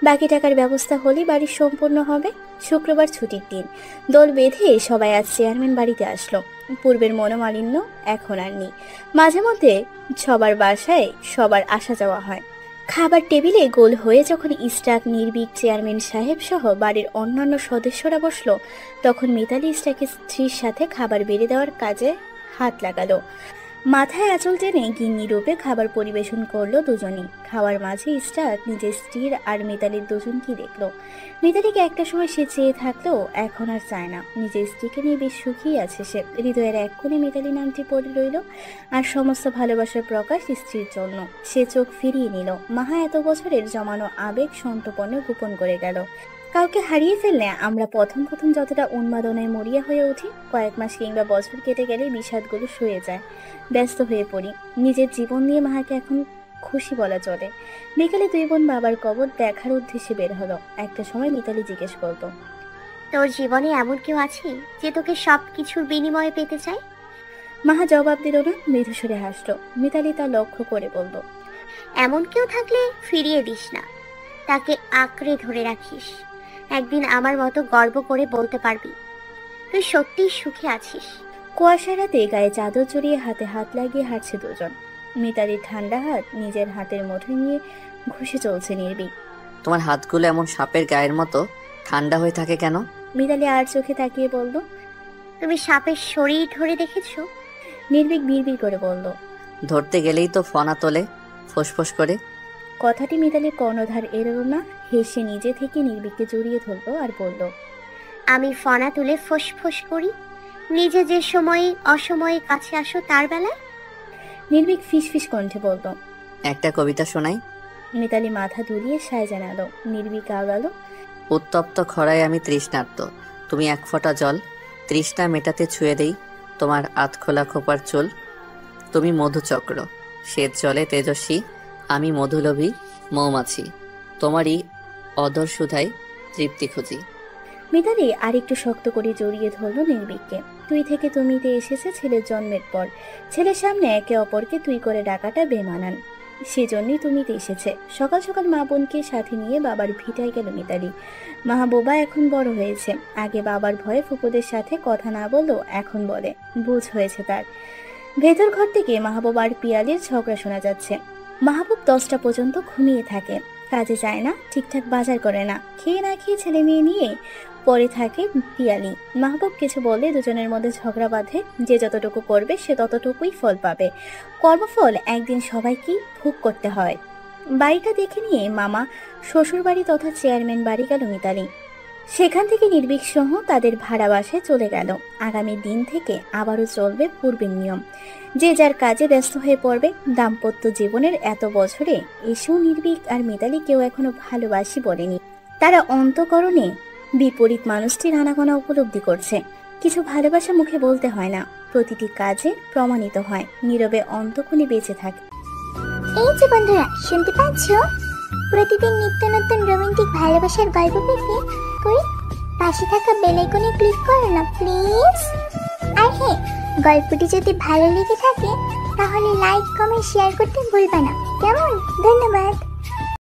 বাকি টাকার ব্যবস্থা হলেই বাড়ি সম্পূর্ণ হবে। শুক্রবার ছুটির দিন, দল বেঁধে সবাই আজ চেয়ারম্যান বাড়িতে আসলো। পূর্বের মনোমালিন্য এখন আর নেই। মাঝে মধ্যে সবার বাসায় সবার আসা যাওয়া হয়। খাবার টেবিলে গোল হয়ে যখন ইশরাক, নির্বিক, চেয়ারম্যান সাহেব সহ বাড়ির অন্যান্য সদস্যরা বসলো, তখন মিতালি ইশরাকের স্ত্রীর সাথে খাবার বেড়ে দেওয়ার কাজে হাত লাগালো। মাথায় আঁচল টেনে গিন্নি রূপে খাবার পরিবেশন করলো দুজনই। খাওয়ার মাঝে ইশরাক নিজের স্ত্রীর আর মিতালির দুজনকে দেখলো। মিতালিকে একটা সময় সে চেয়ে থাকলেও এখন আর চায় না। নিজের স্ত্রীকে নিয়ে বেশ সুখী আছে সে। হৃদয়ের এক কোণে মিতালি নামটি পড়ে রইল, আর সমস্ত ভালোবাসার প্রকাশ স্ত্রীর জন্য। সে চোখ ফিরিয়ে নিল। মাহা এত বছরের জমানো আবেগ সন্তপনে গোপন করে গেল। কাউকে হারিয়ে ফেললে আমরা প্রথম প্রথম যতটা উন্মাদনায় মরিয়া হয়ে উঠি, কয়েক মাস কিংবা বছর কেটে গেলে বিষাদগুলো সয়ে যায়, ব্যস্ত হয়ে পড়ি। নিজের জীবন নিয়ে মাহাকে এখন খুশি বলা চলে। বিকালে দুই বোন বাবার কবর দেখার উদ্দেশ্যে বের হলো। একটা সময় মিতালি জিজ্ঞেস করতো, তোর জীবনে এমন কেউ আছে যে তোকে সব কিছুর বিনিময়ে পেতে চায়? মাহা জবাব দিল না, মৃদু সুরে হাসলো। মিতালি তা লক্ষ্য করে বলল, এমন কেউ থাকলে ফিরিয়ে দিস না, তাকে আঁকড়ে ধরে রাখিস। একদিন আমার মতো গর্ব করে বলতে পারবি তুই সত্যিই সুখে আছিস। কুয়াশা রাতে গায়ে চাদর জড়িয়ে হাতে হাত লাগিয়ে হাঁটছে দুজন। মিতালির ঠান্ডা হাত নিজের হাতের মুঠোয় নিয়ে ঘষে চলছে নির্বিক। তোমার হাতগুলো এমন সাপের গায়ের মতো ঠান্ডা হয়ে থাকে কেন? মিতালি আর চোখে তাকিয়ে বলল, তুমি সাপের শরীর ধরে দেখেছো? নির্বিক বিড়বিড় করে বলল, ধরতে গেলেই তো ফনা তোলে ফোঁস করে। কথাটি মিতালির কর্ণধার এড়ালো না, হেসে নিজে থেকে নির্বিককে জড়িয়ে ধরলো আর বলল, আমি ফনা তুলে ফোঁস করি নিজে যে সময়ে অসময়ে কাছে আসো তার বেলায়? নির্বিক ফিসফিস কণ্ঠে বলল, একটা কবিতা শোনাই। মিতালি মাথা দুলিয়ে সায় জানালো। নির্বিক আওড়ালো, উত্তপ্ত খরায় আমি তৃষ্ণার্ত, তুমি এক ফোঁটা জল, তৃষ্ণা মেটাতে ছুঁয়ে দেই তোমার আধখোলা খোপার চুল। তুমি মধুচক্র, শ্বেত জলে তেজস্বী, আমি মধুলোভী, মৌমাছি, তোমারই অদর সুধায় তৃপ্তি খুঁজি। মিতালি আরেকটু শক্ত করে জড়িয়ে ধরল নির্ভীককে। তুই থেকে তুমিতে এসেছে ছেলের জন্মের পর। ছেলের সামনে একে অপরকে তুই করে ডাকাটা বেমানান, সেজন্যই তুমিতে এসেছে। সকাল সকাল মা বোনকে সাথে নিয়ে বাবার ভিটায় গেল মিতালি। মাহবুবা এখন বড় হয়েছে, আগে বাবার ভয়ে ফুপুদের সাথে কথা না বললেও এখন বলে, বুঝ হয়েছে তার। ভেতর ঘর থেকে মাহবুবার পিয়ালির ঝগড়া শোনা যাচ্ছে। মাহবুব 10টা পর্যন্ত ঘুমিয়ে থাকে, কাজে যায় না, ঠিকঠাক বাজার করে না, খেয়ে না খেয়ে ছেলে মেয়ে নিয়ে পরে থাকে পিয়ালি। মাহবুব কিছু বললে দুজনের মধ্যে ঝগড়া বাঁধে। যে যতটুকু করবে সে ততটুকুই ফল পাবে, কর্মফল একদিন সবাইকেই ভোগ করতে হয়। বাড়িটা দেখে নিয়ে মামা শ্বশুর বাড়ি তথা চেয়ারম্যান বাড়ি গেল মিতালি। সেখান থেকে নির্ভীক সহ তাদের ভাড়া বাসায় চলে গেল। আগামী দিন থেকে আবারও চলবে পূর্বের নিয়ম, যে যার কাজে ব্যস্ত হয়ে পড়বে। দাম্পত্য জীবনের এত বছরে এসেও নির্ভীক আর মিতালি কেউ এখনো ভালোবাসি বলেনি। তারা অন্তঃকরণে বিপরীত মানুষটির আনাগোনা উপলব্ধি করছে। কিছু ভালোবাসা মুখে বলতে হয় না, প্রতিটি কাজে প্রমাণিত হয়, নীরবে অন্তঃক্ষণে বেঁচে থাকে। এই যে বন্ধুরা, শুনতে পাচ্ছ? প্রতিদিন নিত্য নতুন রোমান্টিক ভালোবাসার গল্প পেতে পাশে থাকা বেল আইকনে ক্লিক করো না প্লিজ। আর হ্যাঁ, গল্পটি যদি ভালো লেগে থাকে তাহলে লাইক, কমেন্ট, শেয়ার করতে ভুলবে না, কেমন?